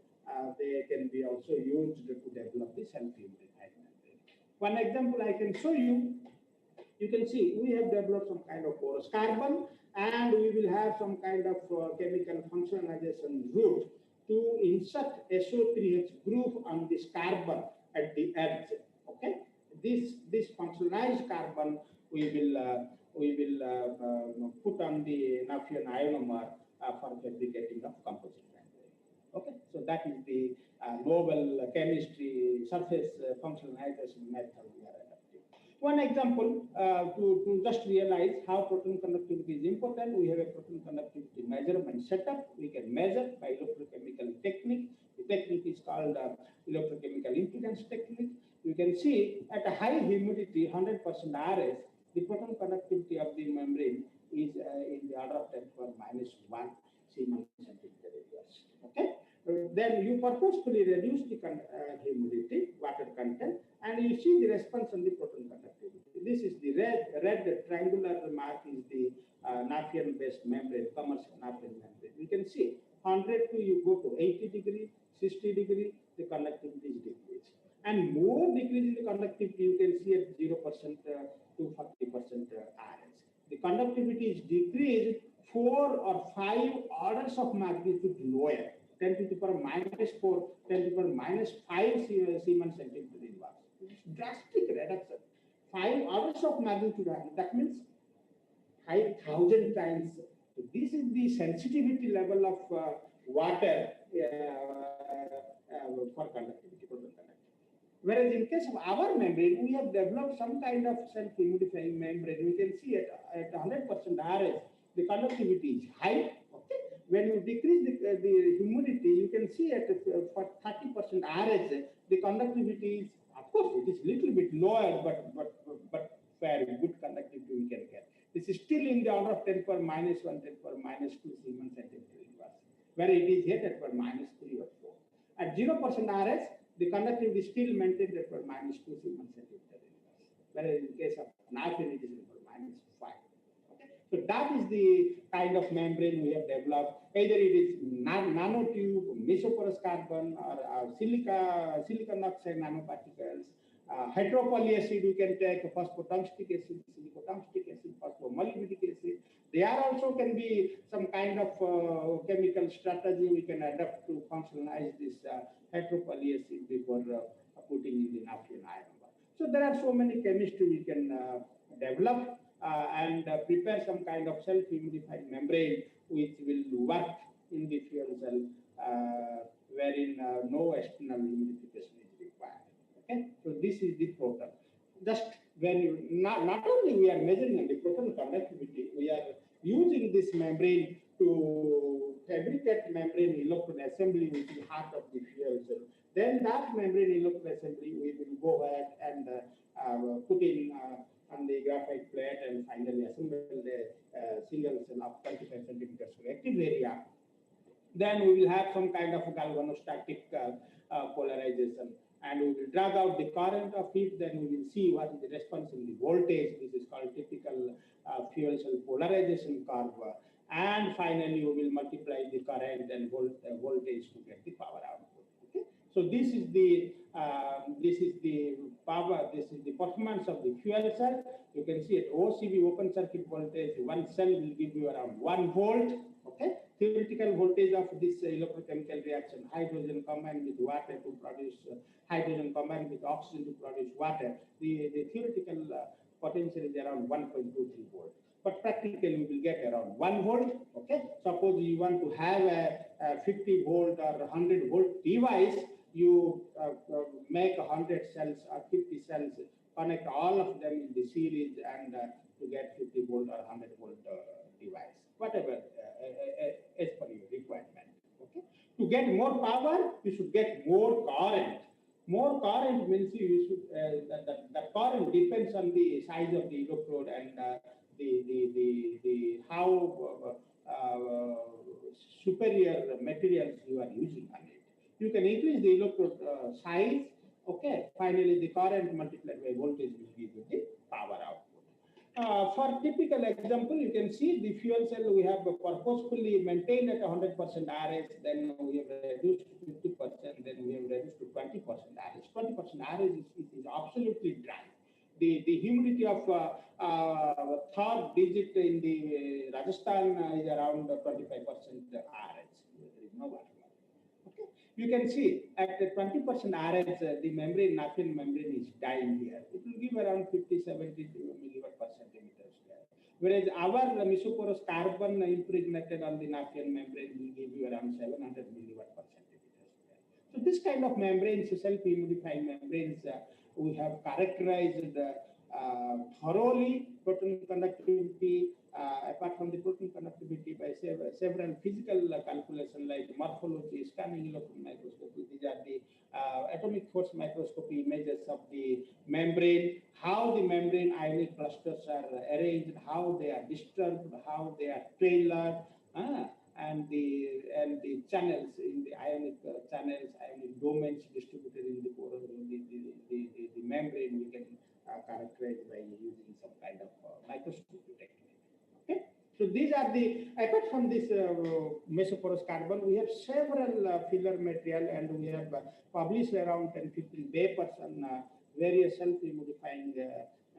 They can be also used to develop the self-immunifying membrane. One example I can show you. You can see we have developed some kind of porous carbon, and we will have some kind of chemical functionalization route to insert SO3H group on this carbon at the edge. Okay, this functionalized carbon we will put on the Naphtha ionomer for fabricating of composite membrane. Okay, so that is the novel chemistry surface functionalization method we are adopting. One example to just realize how proton conductivity is important, we have a proton conductivity measurement setup. We can measure by electrochemical technique. The technique is called electrochemical impedance technique. You can see at a high humidity, 100% RS, the proton conductivity of the membrane is in the order of 10 to the minus 1 Siemens centigrade. Okay. Then you purposefully reduce the humidity, water content, and you see the response on the proton conductivity. This is the red triangular mark is the Naphtha-based membrane, commercial Naphtha membrane. You can see 100 to you go to 80 degree, 60 degree, the conductivity is decreased. And more decrease in the conductivity, you can see at 0% to 40% RS. The conductivity is decreased 4 or 5 orders of magnitude lower. 10 to the power minus 4, 10 to the power minus 5 Siemens centigrade inverse. Drastic reduction. 5 orders of magnitude, that means 5,000 times. So this is the sensitivity level of water for conductivity, proton conductivity. Whereas in case of our membrane, we have developed some kind of self-immunifying membrane. We can see at 100% RS, the conductivity is high. Okay. When you decrease the humidity, you can see at for 30% RS, the conductivity is, of course, it is little bit lower, but very good conductivity we can get. This is still in the order of 10 per minus 1, 10 per minus 2 Siemens centigrade inverse, where it is here at per minus 3 or 4. At 0% RS, the conductivity is still maintained at per minus 2 Siemens centigrade inverse, whereas in case of Naphtha, it is per minus 5. Okay? So that is the kind of membrane we have developed. Either it is nanotube, mesoporous carbon, or silicon oxide nanoparticles. Hydropolyacid, we can take phosphotungstic acid, silicotungstic acid, phosphomolybdic acid. There also can be some kind of chemical strategy we can adapt to functionalize this hydropolyacid before putting in the Naphtha ionomer. So there are so many chemistry we can develop and prepare some kind of self-immunifying membrane which will work in the fuel cell wherein no external humidification is required. Okay, so this is the proton. Just when you not only we are measuring the proton conductivity, we are using this membrane to fabricate membrane electrode assembly which is heart of the fuel cell. Then that membrane electrode assembly we will go ahead and put in on the graphite plate and finally assemble the single cell of 25 centimeters reactive area. Then we will have some kind of galvanostatic polarization, and we will drag out the current of it. Then we will see what is the response in the voltage. This is called typical fuel cell polarization curve. And finally, we will multiply the current and voltage to get the power output. Okay? So this is the power. This is the performance of the fuel cell. You can see at OCV, open circuit voltage, one cell will give you around 1 volt. Okay. Theoretical voltage of this electrochemical reaction, hydrogen combined with water to produce hydrogen combined with oxygen to produce water. The theoretical potential is around 1.23 volts. But practically we will get around 1 volt. Okay. Suppose you want to have a 50 volt or 100 volt device, you make 100 cells or 50 cells, connect all of them in the series and to get 50 volt or 100 volt device, whatever as per your requirement. Okay. To get more power, you should get more current. More current means you should that current depends on the size of the electrode and the how superior materials you are using on it. You can increase the electrode size. Okay. Finally, the current multiplied by voltage will give you the power output. For typical example, you can see the fuel cell we have purposefully maintained at 100% RS, then we have reduced to 50%, then we have reduced to 20% RS. 20% RS is absolutely dry. the humidity of third digit in the Rajasthan is around 25% RH. There is no water. Okay, you can see at 20% RH, the membrane, Naphtha membrane is dying here. It will give around 50, 70 milliwatt per centimeter square. Whereas our mesoporous carbon impregnated on the Naphtha membrane will give you around 700 milliwatt per centimeter square. So this kind of membranes, self-immunifying membranes, we have characterized thoroughly proton conductivity, apart from the proton conductivity by several physical calculations like morphology, scanning electron microscopy. These are the atomic force microscopy images of the membrane, how the membrane ionic clusters are arranged, how they are disturbed, how they are tailored, and the channels in the ionic channels, ionic domains distributed in the membrane. We can characterize by using some kind of microscopy technique. Okay, so these are the, apart from this mesoporous carbon, we have several filler material, and we have published around 10-15 papers on various self-immunifying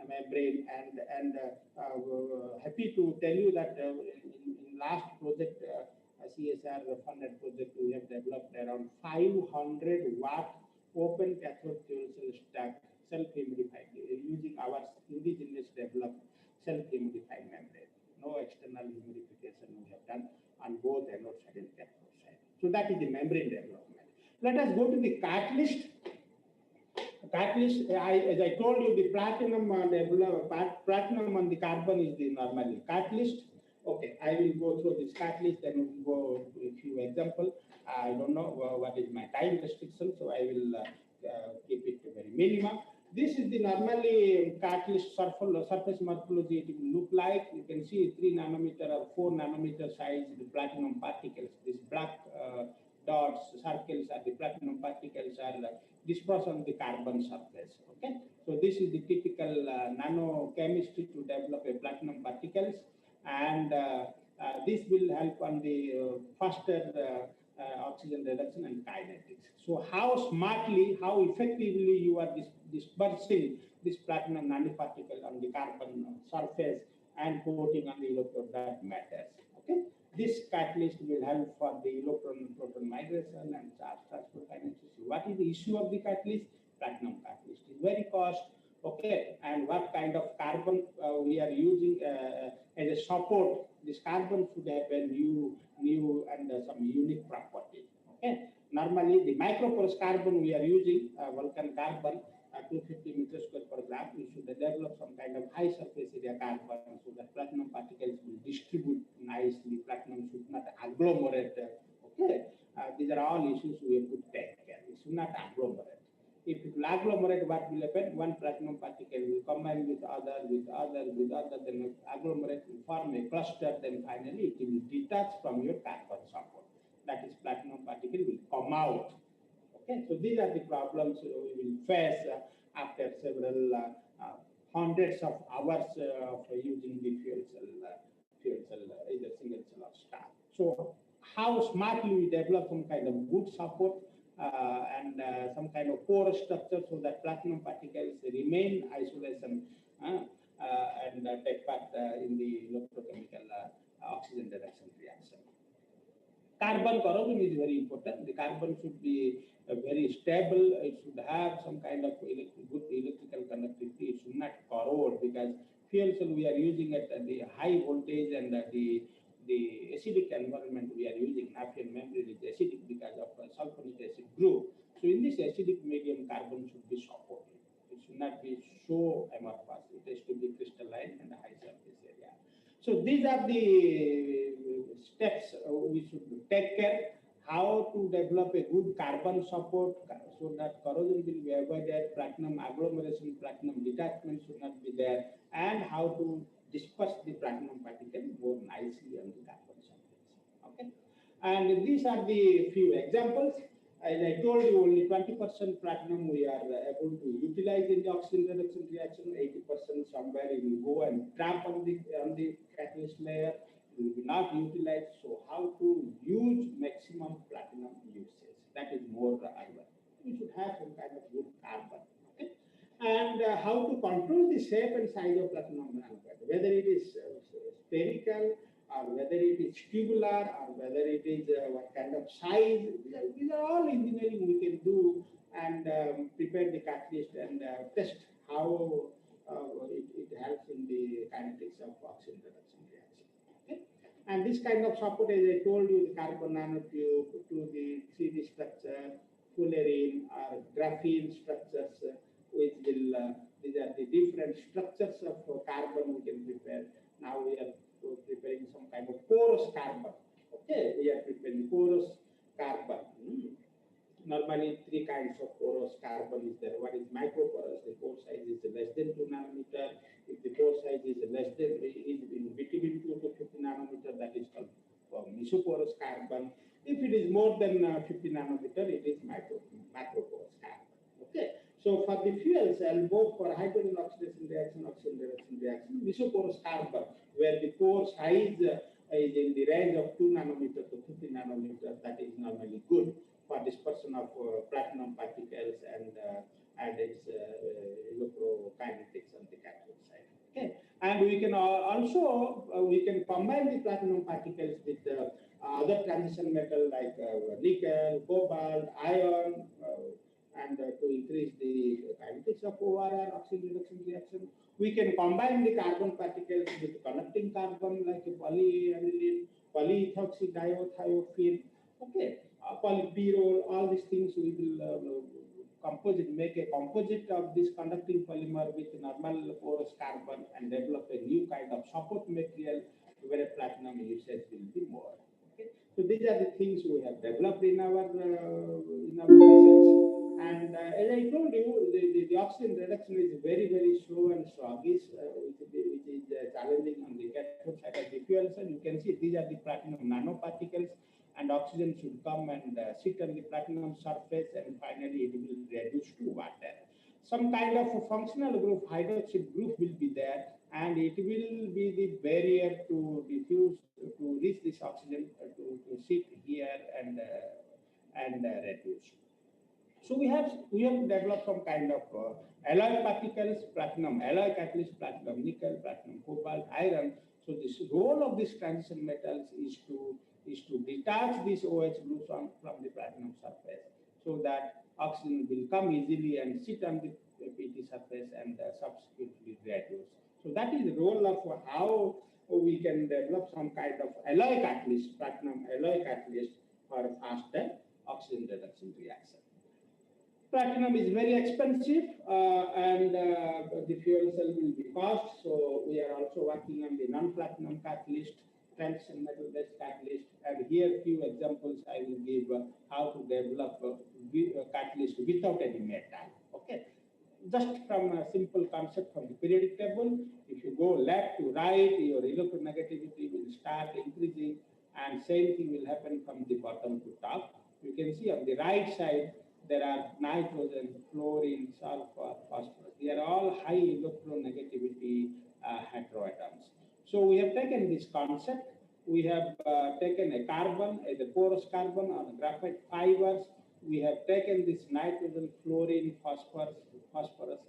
membrane, and happy to tell you that in last project, CSR funded project, we have developed around 500 watt open cathode fuel cell stack self-humidifying using our indigenous developed self-humidifying membrane. No external humidification we have done on both anode side and cathode side. So that is the membrane development. Let us go to the catalyst. Catalyst, as I told you, the platinum on the carbon is the normally catalyst. Okay, I will go through this catalyst, then we will go to a few examples. I don't know what is my time restriction, so I will keep it very minimum. This is the normally catalyst surface morphology. It will look like, you can see 3 nanometer or 4 nanometer size the platinum particles. These black dots, circles are the platinum particles are dispersed on the carbon surface. Okay, so this is the typical nanochemistry to develop a platinum particles, and this will help on the faster oxygen reduction and kinetics. So how smartly, how effectively you are dispersing this platinum nanoparticle on the carbon surface and coating on the electrode, that matters. Okay, this catalyst will help for the electron-proton migration and charge transfer kinetics. What is the issue of the catalyst? Platinum catalyst is very cost. Okay, and what kind of carbon we are using as a support? This carbon should have a new and some unique property. Okay, normally the microporous carbon we are using Vulcan carbon 250 meters square per gram. We should develop some kind of high surface area carbon so that platinum particles will distribute nicely. Platinum should not agglomerate. Okay, these are all issues we have to take care. It should not agglomerate. If it will agglomerate, what will happen? One platinum particle will combine with other, then agglomerate will form a cluster, then finally it will detach from your carbon support. That is, platinum particle will come out. Okay, so these are the problems we will face after several hundreds of hours of using the fuel cell, either single cell or star. So how smartly we develop some kind of good support and some kind of porous structure so that platinum particles remain isolation and take part in the electrochemical oxygen reduction reaction. Carbon corrosion is very important. The carbon should be very stable. It should have some kind of good electrical conductivity. It should not corrode, because fuel cell we are using at the high voltage and the acidic environment we are using. Naphtha membrane is acidic because of sulfonic acid group. So in this acidic medium, carbon should be supportive. It should not be so amorphous. It has to be crystalline and high surface area. So these are the steps we should take care. How to develop a good carbon support so that corrosion will be avoided, platinum agglomeration, platinum detachment should not be there, and how to disperse the platinum particle more nicely on the carbon surface. Okay, and these are the few examples. As I told you, only 20% platinum we are able to utilize in the oxygen reduction reaction. 80% somewhere it will go and trap on the catalyst layer. It will be not utilized. So how to use maximum platinum usage? That is more urgent. We should have some kind of good carbon. Okay, and how to control the shape and size of platinum nanoparticle, whether it is spherical or whether it is tubular or whether it is what kind of size. These are all engineering we can do and prepare the catalyst and test how it helps in the kinetics of oxygen reduction reaction. Okay? And this kind of support, as I told you, the carbon nanotube to the 3D structure, fullerene or graphene structures, which will, these are the different structures of carbon we can prepare. Now we are preparing some kind of porous carbon. Okay, we are preparing porous carbon. Normally, three kinds of porous carbon is there. One is microporous. The pore size is less than 2 nanometer. If the pore size is less than, is in between 2 to 50 nanometer, that is called mesoporous carbon. If it is more than 50 nanometer, it is macroporous carbon. Okay. So for the fuel cell, both for hydrogen oxidation reaction, mesoporous carbon, where the pore size is in the range of 2 nanometer to 50 nanometer, that is normally good for dispersion of platinum particles and its electrokinetics on the cathode side. Okay, and we can also we can combine the platinum particles with other transition metal like nickel, cobalt, iron, and to increase the kinetics of ORR, oxygen reduction reaction. We can combine the carbon particles with conducting carbon like polyaniline, polyethoxydiethiophene. Okay. Polypyrrole, all these things we will make a composite of this conducting polymer with normal porous carbon and develop a new kind of support material where a platinum usage will be more. Okay? So these are the things we have developed in our research. And as I told you, the oxygen reduction is very, very slow and sluggish, which is challenging on the cathode side of the fuel cell. You can see these are the platinum nanoparticles, and oxygen should come and sit on the platinum surface, and finally it will reduce to water. Some kind of a functional group, hydroxide group will be there, and it will be the barrier to diffuse, to reach this oxygen, to sit here and reduce. So we have developed some kind of alloy particles, platinum alloy catalyst, platinum nickel, platinum cobalt, iron. So this role of these transition metals is to detach these OH groups from the platinum surface, so that oxygen will come easily and sit on the PT surface and subsequently reduce. So that is the role of how we can develop some kind of alloy catalyst, platinum alloy catalyst for faster oxygen reduction reaction. Platinum is very expensive and the fuel cell will be cost. So we are also working on the non-platinum catalyst, transition metal-based catalyst. And here few examples I will give how to develop a catalyst without any metal. Okay. Just from a simple concept from the periodic table, if you go left to right, your electronegativity will start increasing, and same thing will happen from the bottom to top. You can see on the right side, there are nitrogen, fluorine, sulfur, phosphorus. They are all high electronegativity heteroatoms. So we have taken this concept. We have taken a carbon, the porous carbon on graphite fibers. We have taken this nitrogen, fluorine, phosphorus,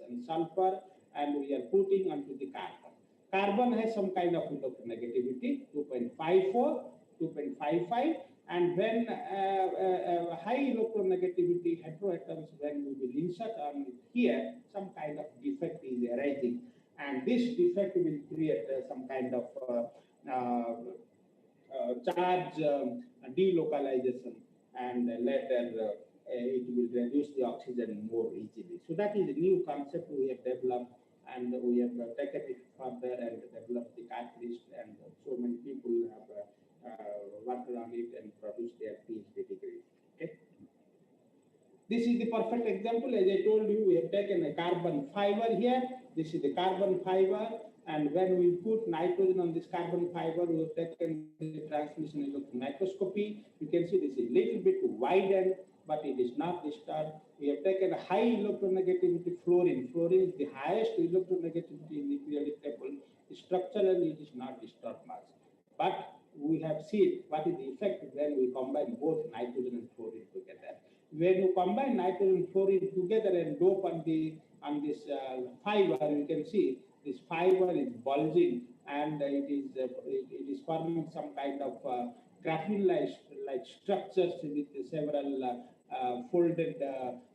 and sulfur, and we are putting onto the carbon. Carbon has some kind of electronegativity, 2.54, 2.55. And when high electronegativity heteroatoms, when we will insert on here, some kind of defect is arising. And this defect will create some kind of charge delocalization, and later it will reduce the oxygen more easily. So that is a new concept we have developed, and we have taken it further and developed the catalyst, and so many people have worked on it and produced their PhD degree. Okay. This is the perfect example. As I told you, we have taken a carbon fiber here. This is the carbon fiber, and when we put nitrogen on this carbon fiber, we have taken the transmission electron microscopy. You can see this is a little bit widened, but it is not disturbed. We have taken a high electronegativity fluorine. Fluorine is the highest electronegativity in the periodic table. Structurally, it is not disturbed much. But we have seen what is the effect when we combine both nitrogen and fluorine together. When you combine nitrogen and fluorine together and dope on the on this fiber, you can see this fiber is bulging, and it is forming some kind of graphene-like structures with several folded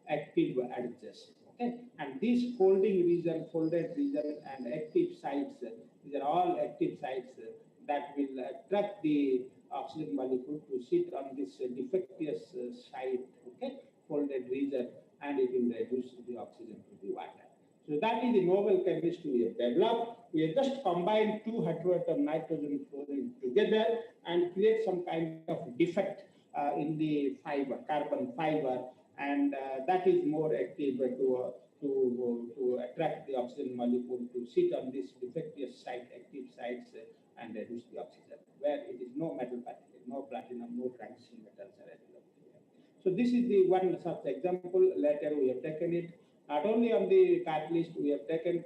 active edges. Okay, and these folded region, and active sites, these are all active sites that will attract the oxygen molecule to sit on this defectious site, okay, folded region, and it will reduce the oxygen to the water. So that is the novel chemistry we have developed. We have just combined two heteroatom nitrogen fluorine together and create some kind of defect in the fiber, carbon fiber, and that is more active to attract the oxygen molecule to sit on this defectious site, active sites, and reduce the oxygen, where it is no metal particle, no platinum, no transition metals are available here. So this is the one such example. Later we have taken it not only on the catalyst, we have taken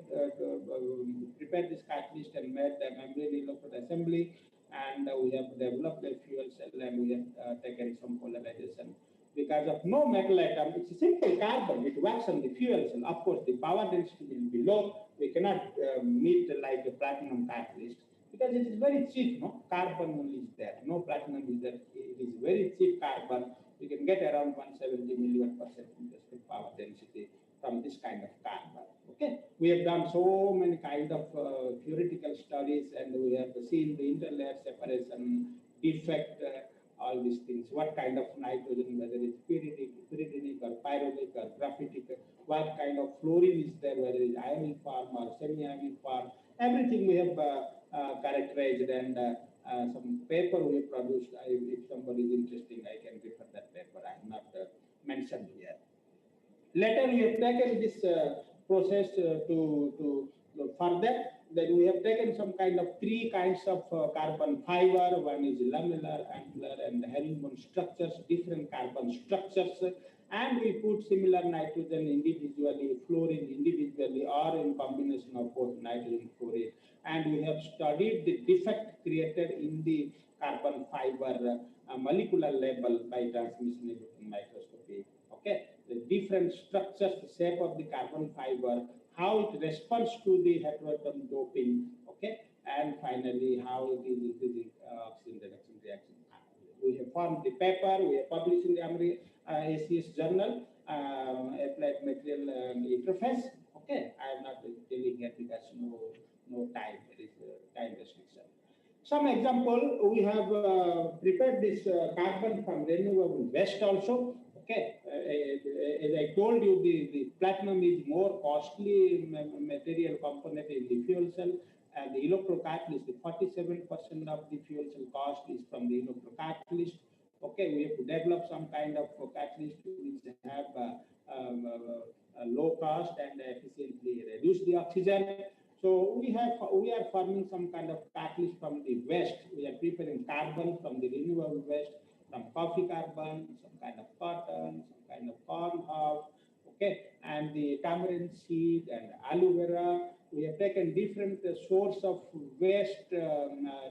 prepared this catalyst and made the membrane electrode assembly, and we have developed a fuel cell, and we have taken some polarization. Because of no metal atom, it's a simple carbon. It works on the fuel cell. Of course, the power density will be low. We cannot meet like a platinum catalyst because it is very cheap. No carbon only is there. No platinum is there. It is very cheap carbon. You can get around 170 milliwatt per second power density from this kind of carbon. Okay, we have done so many kind of theoretical studies, and we have seen the interlayer separation, defect, all these things. What kind of nitrogen, whether it's pyridinic or pyrrolic or graphitic, what kind of fluorine is there, whether it's ionic form or semi-ionic form. Everything we have characterized, and some paper we have produced. If somebody is interested, I can refer that paper. I am not mentioned here. Later, we have taken this process to further. Then we have taken some kind of three kinds of carbon fiber. One is lamellar, angular, and herringbone structures, different carbon structures. And we put similar nitrogen individually, fluorine individually, or in combination of both nitrogen and fluorine. And we have studied the defect created in the carbon fiber molecular level by transmission microscopy. Okay, the different structures, the shape of the carbon fiber, how it responds to the heteroatom doping, okay, and finally how it is the oxygen reduction reaction. We have formed the paper, we have published in the ACS journal, applied material interface. Okay, I am not telling here because no time, there is time restriction. Some example, we have prepared this carbon from renewable waste also. Okay, as I told you, the platinum is more costly material component in the fuel cell, and the electrocatalyst, the 47% of the fuel cell cost is from the electrocatalyst. Okay, we have to develop some kind of catalyst which have a low cost and efficiently reduce the oxygen. So we are forming some kind of catalyst from the waste. We are preparing carbon from the renewable waste, some coffee carbon, some kind of cotton, some kind of corn husk, okay, and the tamarind seed and aloe vera. We have taken different source of waste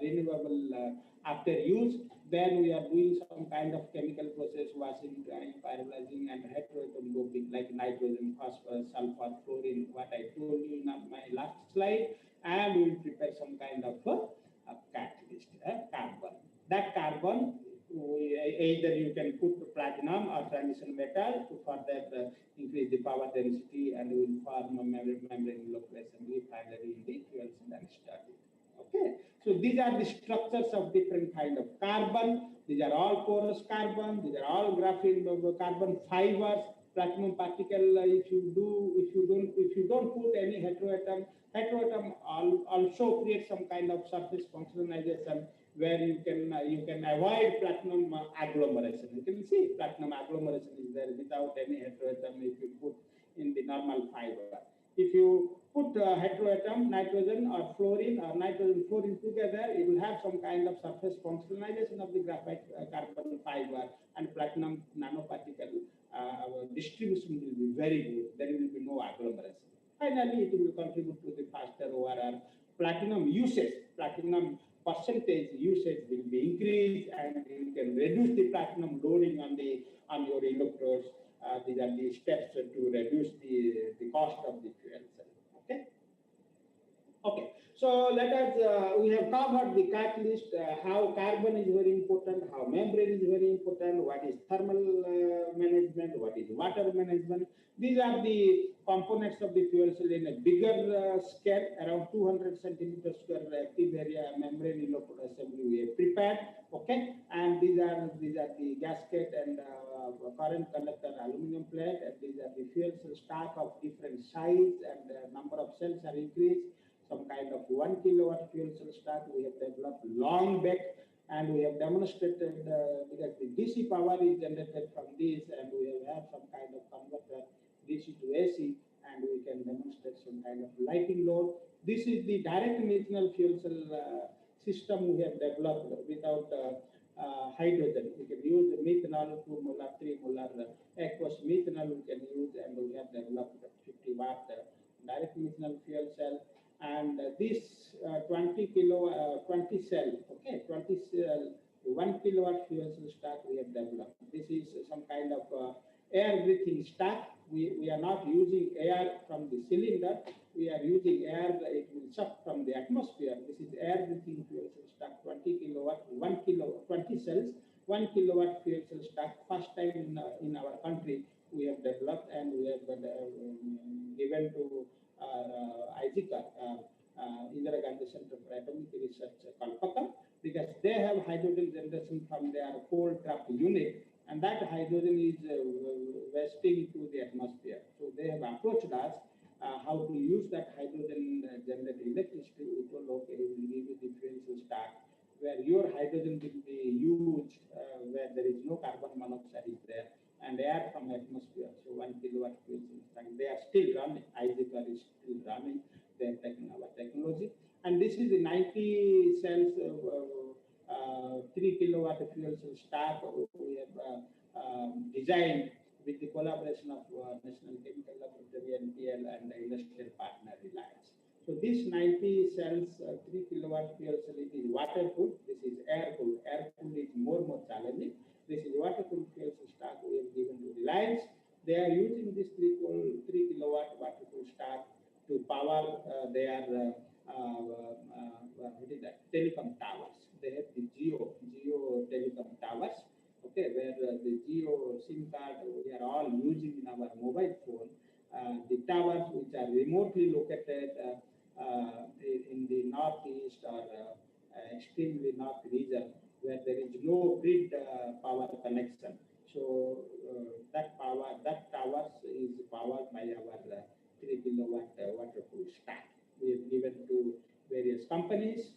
renewable after use. Then we are doing some kind of chemical process, washing, drying, pyrolyzing, and heteroatom doping like nitrogen, phosphorus, sulfur, fluorine, what I told you in my last slide. And we will prepare some kind of catalyst, carbon. That carbon, either you can put platinum or transition metal to further increase the power density, and we will form a membrane local assembly finally in the fuel cell and start it. Okay, so these are the structures of different kind of carbon. These are all porous carbon. These are all graphene carbon fibers. Platinum particle. If you don't put any heteroatom also creates some kind of surface functionalization where you can avoid platinum agglomeration. You can see platinum agglomeration is there without any heteroatom if you put in the normal fiber. If you put heteroatom, nitrogen or fluorine or nitrogen fluorine together, it will have some kind of surface functionalization of the graphite carbon fiber, and platinum nanoparticle distribution will be very good. There will be no agglomeration. Finally, it will contribute to the faster ORR. Platinum usage, platinum percentage usage will be increased, and you can reduce the platinum loading on your electrodes. these are the steps to reduce the cost of the fuel cell. Okay. Okay, so let us, we have covered the catalyst, how carbon is very important, how membrane is very important, what is thermal management, what is water management. These are the components of the fuel cell in a bigger scale, around 200 centimeters square active area membrane electrode assembly we have prepared. Okay, and these are the gasket and current conductor aluminum plate, and these are the fuel cell stack of different size, and number of cells are increased. Some kind of 1 kilowatt fuel cell stack we have developed long back, and we have demonstrated because the DC power is generated from this, and we have some kind of converter DC to AC, and we can demonstrate some kind of lighting load. This is the direct methanol fuel cell system we have developed without hydrogen. We can use the methanol, 2 molar, 3 molar aqueous methanol we can use, and we have developed 50 watt direct methanol fuel cell. And this 20 cell, okay, 20 cell, 1 kilowatt fuel cell stack we have developed. This is some kind of air breathing stack. We are not using air from the cylinder. We are using air, it will suck from the atmosphere. This is air breathing fuel cell stack, 20 kilowatt, 20 cells, 1 kilowatt fuel cell stack. First time in our country we have developed, and we have given to IGCA, Indira Gandhi Center for Atomic Research, Kolkata, because they have hydrogen generation from their coal trap unit, and that hydrogen is wasting to the atmosphere. So they have approached us how to use that hydrogen generated electricity. We told, okay, we will give you the fuel cell stack where your hydrogen will be used, where there is no carbon monoxide is there, and air from atmosphere. So 1 kilowatt fuel cell stack. They are still running. IGCA is still running. They have taken our technology. And this is the 90 cells, 3 kilowatt fuel cell stack we have designed with the collaboration of National Chemical Laboratory, NPL, and the industrial partner Reliance. So this 90 cells, 3 kilowatt fuel cell, it is water cooled. This is air cooled. Air cooled is more challenging. This is water cooled fuel cell stack we have given to Reliance. They are using this 3 kilowatt water cooled stack to power their what is that? Telecom towers. They have the Geo telecom towers. Okay, where the Geo SIM card we are all using in our mobile phone. The towers which are remotely located in the northeast or extremely north region, where there is no grid power connection. So that towers is powered by our 3 kilowatt water cooled stack. We have given to various companies.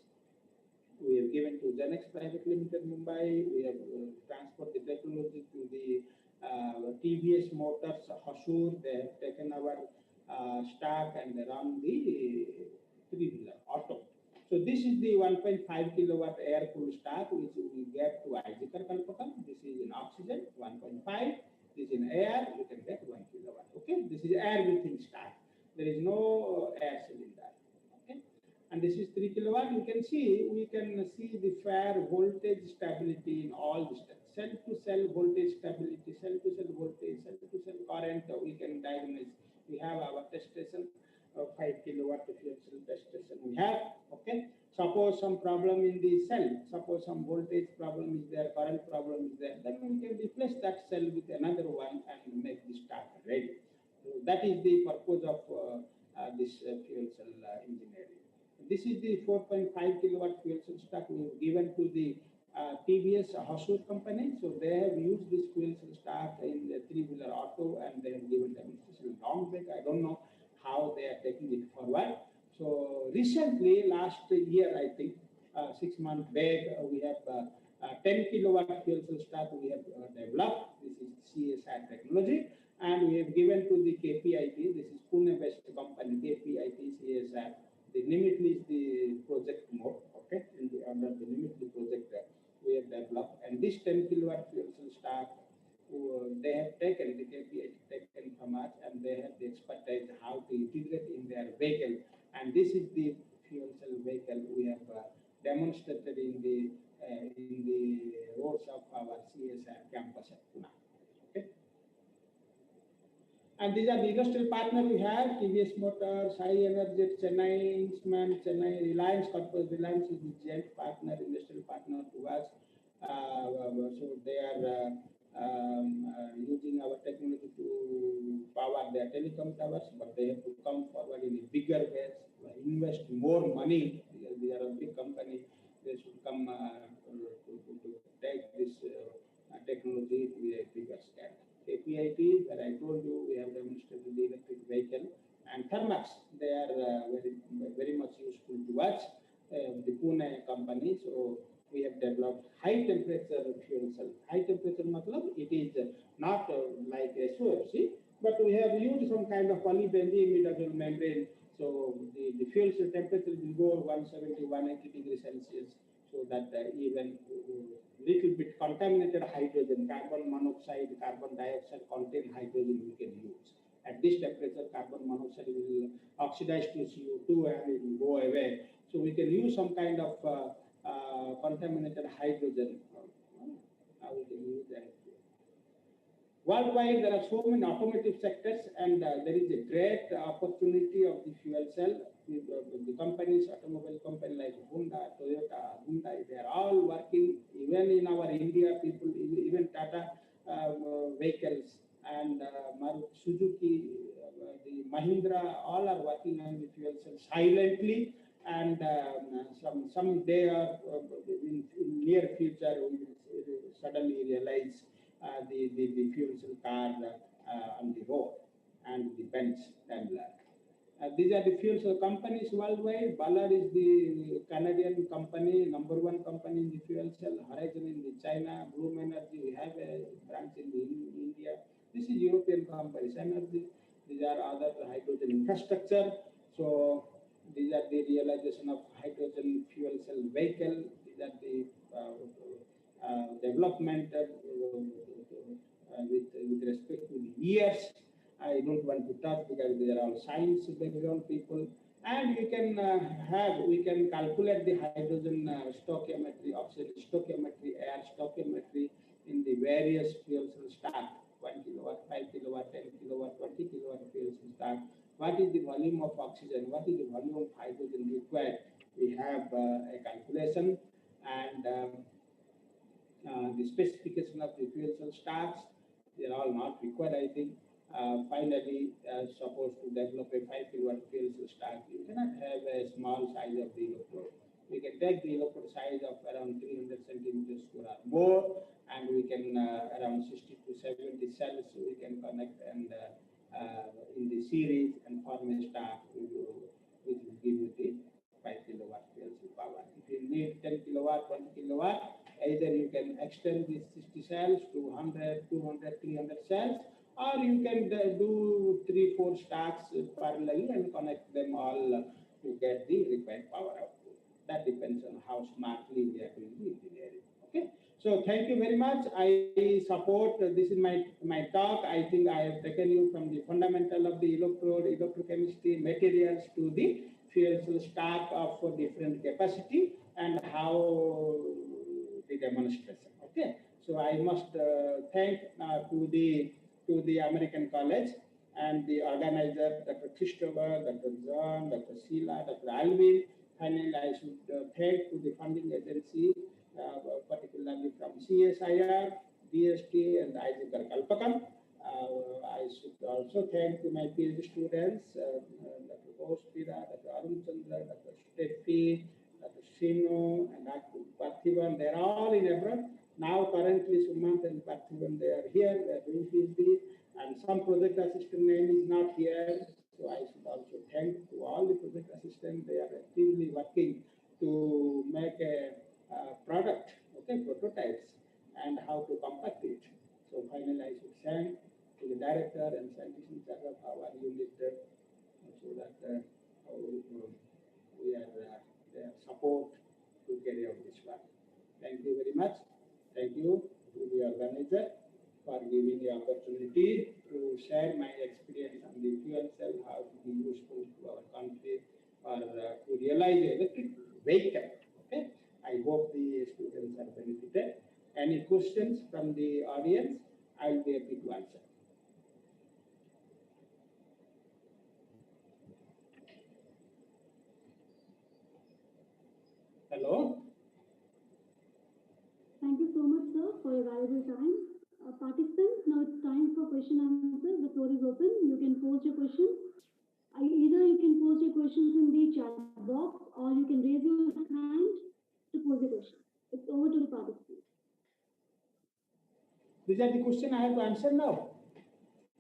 We have given to Genex Private Limited, Mumbai. We have transported the technology to the TVS Motors, Hosur. They have taken our stack and run the three-wheeler auto. So this is the 1.5 kilowatt air cooled stack which we get to IGCA Kolkata. This is in oxygen, 1.5. This is in air, you can get 1 kilowatt. Okay, this is air breathing stack. There is no air cylinder. Okay, and this is 3 kilowatt. We can see the fair voltage stability in all the steps. Cell to cell voltage stability, cell to cell voltage, cell to cell current. We can diagnose. We have our test station. 5 kilowatt fuel cell test station we have. Okay, suppose some problem in the cell, suppose some voltage problem is there, current problem is there, then we can replace that cell with another one and make the stack ready. So that is the purpose of this fuel cell engineering. This is the 4.5 kilowatt fuel cell stack we have given to the TVS Hosur company. So they have used this fuel cell stack in the three-wheeler auto, and they have given demonstration long back. I don't know how they are taking it forward. So recently, last year, I think, 6 months back, we have 10 kilowatt fuel cell stack we have developed. This is CSR technology, and we have given to the KPIT. This is Pune-based company, KPIT CSR. The Nimitli is the project mode. Okay, under the Nimitli project we have developed, and this 10 kilowatt fuel cell stack they have taken, the KPI taken from us, and they have the expertise how to integrate in their vehicle. And this is the fuel cell vehicle we have demonstrated in the roads of our CSR campus at Pune. Okay. And these are the industrial partners we have: TVS Motors, High Energy, Chennai, Inchman, Chennai, Reliance Corporate. Reliance is the joint partner, industrial partner to us. So they are using our technology to power their telecom towers, but they have to come forward in a bigger way, invest more money, because they are a big company. They should come to take this technology to a bigger scale. KPIT, that I told you, we have demonstrated the electric vehicle, and Thermax, they are very much useful to us, the Pune company. So we have developed high temperature fuel cell. High temperature matlab, it is not like SOFC, but we have used some kind of polybenzene double membrane. So the fuel cell temperature will go 170, 180 degrees Celsius, so that even little bit contaminated hydrogen, carbon monoxide, carbon dioxide contain hydrogen we can use. At this temperature, carbon monoxide will oxidize to CO2 and it will go away. So we can use some kind of contaminated hydrogen. We can use that. Worldwide, there are so many automotive sectors, and there is a great opportunity of the fuel cell. The companies, automobile company like Honda, Toyota, Hyundai, they are all working. Even in our India, people, even Tata vehicles and Suzuki, the Mahindra, all are working on the fuel cell silently. And some they are in near future we will suddenly realize the fuel cell car on the road, and the Benz Daimler. These are the fuel cell companies worldwide. Ballard is the Canadian company, #1 company in the fuel cell. Horizon in the China. Bloom Energy, we have a branch in India. This is European companies. Energy. These are other hydrogen infrastructure. So these are the realization of hydrogen fuel cell vehicle. These are the development with respect to the years. I don't want to touch because they are all science background people. And we can calculate the hydrogen stoichiometry, oxygen stoichiometry, air stoichiometry in the various fuel cell stack: 1 kilowatt, 5 kilowatt, 10 kilowatt, 20 kilowatt fuel cell stack. What is the volume of oxygen? What is the volume of hydrogen required? We have a calculation, and the specification of the fuel cell stacks. They are all not required, I think. Finally, supposed to develop a 5 kilowatt fuel cell stack, you cannot have a small size of the electrode. We can take the electrode size of around 300 centimeters square or more, and we can around 60 to 70 cells we can connect and in the series and form a stack which will give you the 5 kilowatt fuel cell power. If you need 10 kilowatt, 20 kilowatt, either you can extend these 60 cells to 100, 200, 300 cells, or you can do 3-4 stacks parallelly and connect them all to get the required power output. That depends on how smartly we are doing the engineering. Okay. So thank you very much. I support, this is my talk. I think I have taken you from the fundamental of the electrode, electrochemistry, materials to the fuel cell stack of different capacity and how the demonstration. Okay. So I must thank to the American College and the organizer, Dr. Christopher, Dr. John, Dr. Sheila, Dr. Alvin. Finally, I should thank to the funding agency, particularly from CSIR, DST, and Isaac Kalpakam. I should also thank to my PhD students, Dr. Gospira, Dr. Arun Chandra, Dr. Steffi, Dr. Shino, and Dr. Parthivan. They're all in abroad. Now, currently, Sumant and Parthivan, they are here, they are doing PhD, and some project assistant name is not here. So I should also thank to all the project assistants. They are actively working to make a product, okay, prototypes, and how to compact it. So finally, I should thank to the director and scientist in charge of our unit, so that we are their support to carry out this work. Thank you very much. Thank you to the organizer for giving the opportunity to share my experience on the fuel cell, how to be useful to our country, or to realize the electric vehicle. Okay. I hope the students are benefited. Any questions from the audience? I will be happy to answer. Hello. Thank you so much, sir, for your valuable time. Participants, now it's time for question and answer. The floor is open. You can post your questions. Either you can post your questions in the chat box or you can raise your hand to pose your question. It's over to the participants. These are the questions I have to answer now.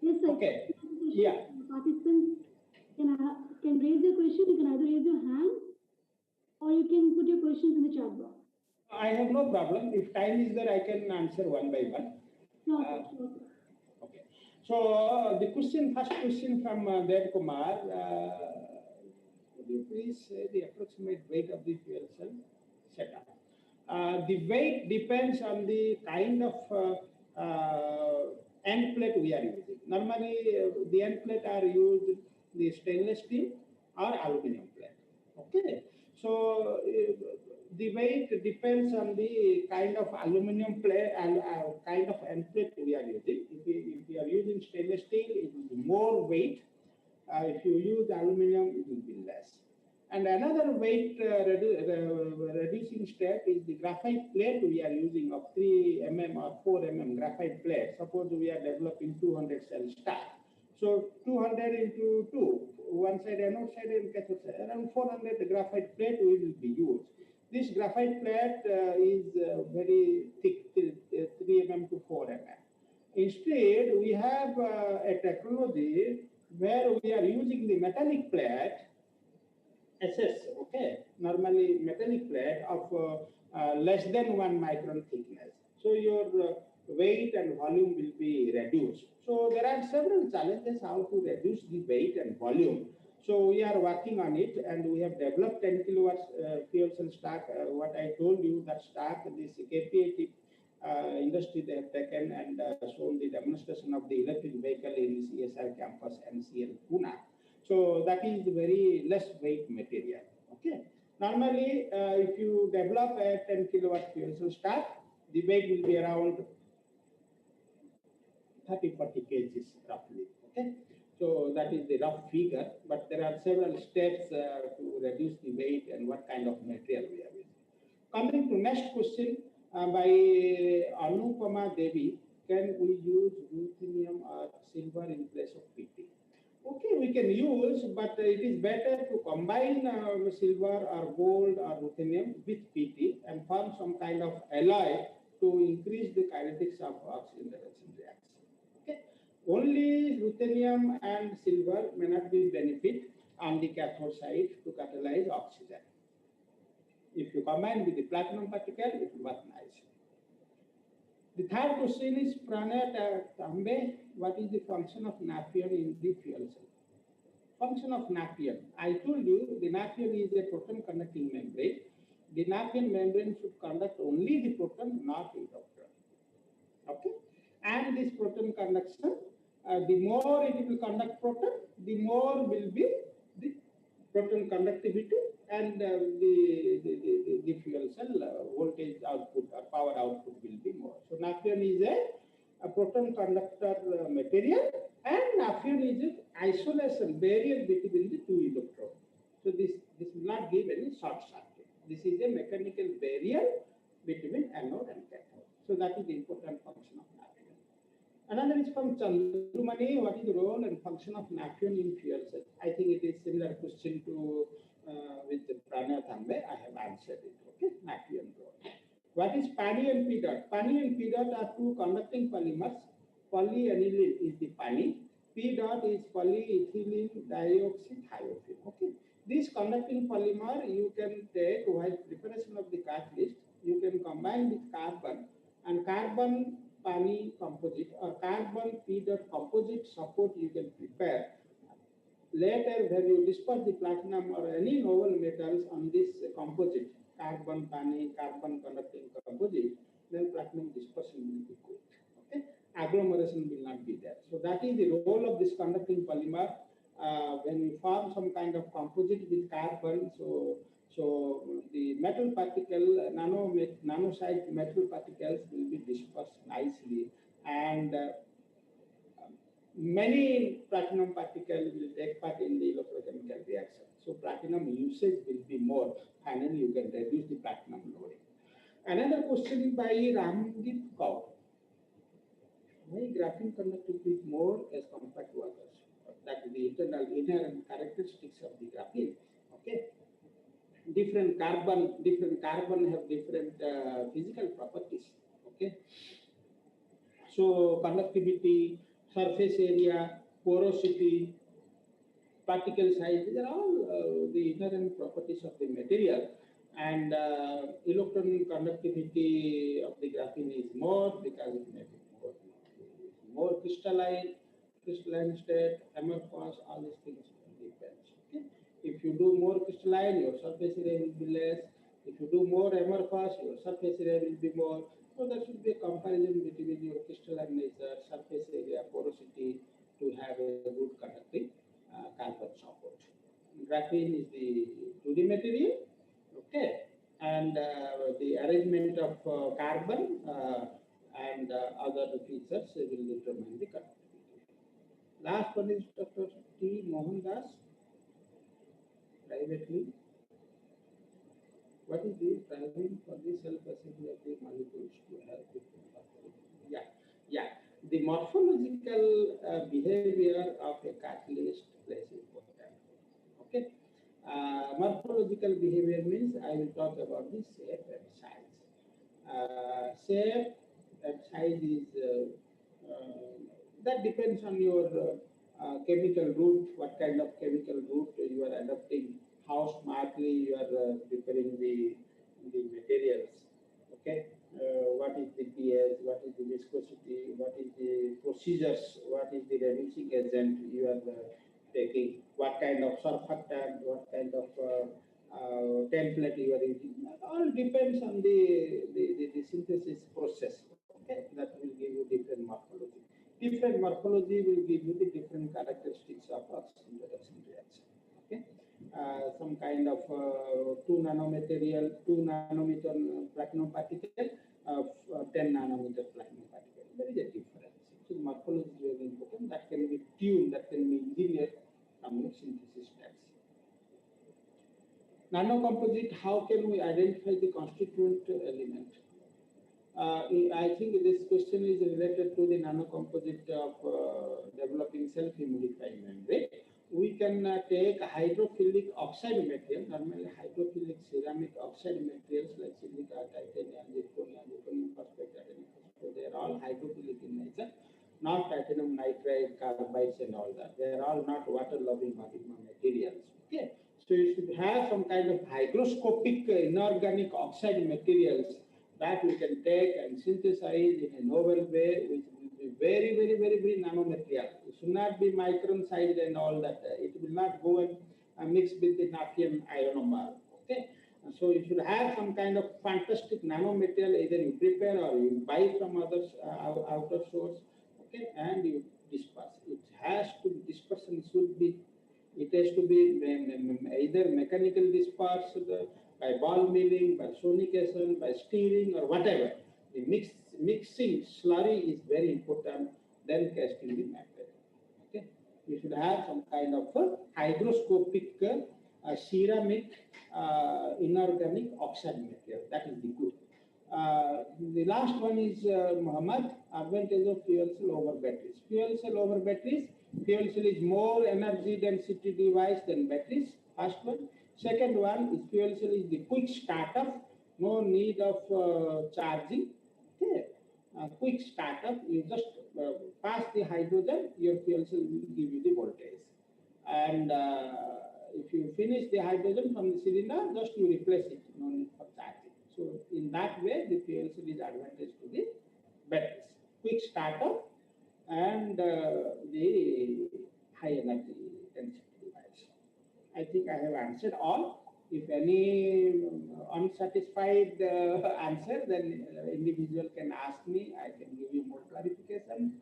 Yes, sir. Okay. Yeah. Participants can raise your question. You can either raise your hand or you can put your questions in the chat box. I have no problem. If time is there, I can answer one by one. Sure, Okay. So the first question from Kumar. Could you please say the approximate weight of the fuel cell setup? The weight depends on the kind of end plate we are using. Normally, the end plate are used the stainless steel or aluminum plate. Okay. So the weight depends on the kind of aluminum plate and kind of end plate we are using. If you are using stainless steel, it will be more weight. If you use aluminum, it will be less. And another weight reducing step is the graphite plate we are using of 3 mm or 4 mm graphite plate. Suppose we are developing 200 cell stack. So 200 into 2, one side and outside and cathode side, around 400 graphite plate will be used. This graphite plate is very thick, 3 mm to 4 mm. Instead, we have a technology where we are using the metallic plate, SS, okay, normally metallic plate of less than 1 micron thickness. So your weight and volume will be reduced. So there are several challenges how to reduce the weight and volume. So we are working on it, and we have developed 10 kilowatts fuel cell stack. What I told you, that stack, this KPIT industry they have taken and shown the demonstration of the electric vehicle in the CSR campus NCL Pune. So that is very less weight material. Okay. Normally, if you develop a 10 kilowatt fuel cell stack, the weight will be around 30-40 kgs roughly. Okay. So that is the rough figure, but there are several steps to reduce the weight and what kind of material we are using. Coming to next question by Anupama Devi, can we use ruthenium or silver in place of PT? Okay, we can use, but it is better to combine silver or gold or ruthenium with PT and form some kind of alloy to increase the kinetics of oxygen reduction reaction. Okay, only ruthenium and silver may not be benefit on the cathode side to catalyze oxygen. If you combine with the platinum particle, it will work nicely. The third question is Pranay Tambe, what is the function of Naphtha in the fuel cell? Function of Naphtha. I told you the Naphtha is a proton conducting membrane. The Naphtha membrane should conduct only the proton, not electron. Okay? And this proton conduction, the more it will conduct proton, the more will be the proton conductivity and the fuel cell voltage output or power output will be more. So naphthalene is a proton conductor material, and naphthalene is an isolation barrier between the two electrodes. So this will not give any short circuit. This is a mechanical barrier between anode and cathode. So that is the important function of naphthalene. Another is from Chandramani, what is the role and function of naphthalene in fuel cell? I think it is similar question to with the Pranay Tambe. I have answered it. Okay, naphthalene role. What is PANI and P dot? PANI and P dot are two conducting polymers. Polyaniline is the PANI. P dot is polyethylene dioxythiophene. Okay, this conducting polymer you can take while preparation of the catalyst. You can combine with carbon, and carbon PANI composite or carbon P dot composite support you can prepare. Later, when you disperse the platinum or any noble metals on this composite, carbon PANI, carbon conducting composite, then platinum dispersion will be good. Okay, agglomeration will not be there. So that is the role of this conducting polymer. When we form some kind of composite with carbon, so the metal particle, nano-sized metal particles will be dispersed nicely, and many platinum particles will take part in the electrochemical reaction. So platinum usage will be more. Finally, you can reduce the platinum loading. Another question by Ramdeep Kaur. Why graphene conductivity is more as compared to others? That is the inherent characteristics of the graphene. Okay. Different carbon have different physical properties. Okay. So conductivity, surface area, porosity, particle size, these are all the inherent properties of the material. And electron conductivity of the graphene is more because it may be more crystalline state, amorphous, all these things depends. Okay? If you do more crystalline, your surface area will be less. If you do more amorphous, your surface area will be more. So there should be a comparison between your crystalline nature, surface area, porosity to have a good conducting carbon support. Graphene is the 2D material, okay, and the arrangement of carbon and other features will determine the conductivity. Last one is Dr. T. Mohandas, privately. What is the driving for the self-assembly of the molecules to have different morphology? Yeah. The morphological behavior of a catalyst plays important. Okay. Morphological behavior means I will talk about the shape and size. Shape and size is that depends on your chemical route, what kind of chemical route you are adopting, how smartly you are preparing the materials. Okay, what is the pH, what is the viscosity, what is the procedures, what is the reducing agent you are taking, what kind of surfactant, what kind of template you are using. That all depends on the synthesis process. Okay, that will give you different morphology. Different morphology will give you the different characteristics of oxygen reduction reaction. Okay, some kind of 2 nanometer platinum particle, 10 nanometer platinum particle. There is a difference. So morphology is very important. That can be tuned, that can be engineered from your synthesis steps. Nanocomposite, how can we identify the constituent element? I think this question is related to the nanocomposite of developing self-immunifying membrane. We can take hydrophilic oxide material, normally hydrophilic ceramic oxide materials like silica, titanium, zirconium phosphate, titanium phosphate. They are all hydrophilic in nature, not titanium nitride, carbides, and all that. They are all not water-loving materials. Okay, so you should have some kind of hygroscopic inorganic oxide materials that we can take and synthesize in a novel way, which will be very, very, very, very nanomaterial. It should not be micron sized and all that. It will not go and mix with the natrium ionomer. Okay, and so you should have some kind of fantastic nanomaterial, either you prepare or you buy from others outer source. Okay, and you disperse. It has to dispersion should be. It has to be either mechanical disperse by ball milling, by sonication, by stirring, or whatever. The mixing slurry is very important, then casting the membrane. Okay, we should have some kind of hygroscopic ceramic inorganic oxide material. That is the good. The last one is Muhammad, advantage of fuel cell over batteries. Fuel cell over batteries. Fuel cell is more energy density device than batteries. First one. Second one is fuel cell is the quick startup, no need of charging. Okay, quick startup. You just pass the hydrogen, your fuel cell will give you the voltage. And if you finish the hydrogen from the cylinder, just you replace it. No need for charging. So in that way, the fuel cell is advantage to the batteries. Quick startup and the high energy density device. I think I have answered all. If any unsatisfied answer, then individual can ask me. I can give you more clarification.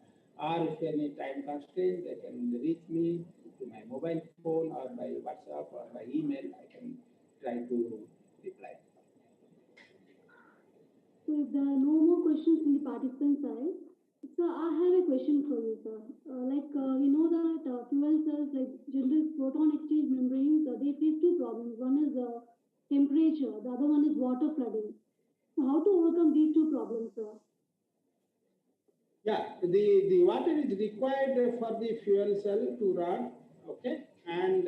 Or if any time constraint, they can reach me to my mobile phone or by WhatsApp or by email. I can try to reply. So if there are no more questions from the participant side, So I have a question for you, sir. We know that fuel cells like generate proton exchange membranes, they face two problems. One is temperature, the other one is water flooding. So how to overcome these two problems, sir? Yeah, the water is required for the fuel cell to run, okay, and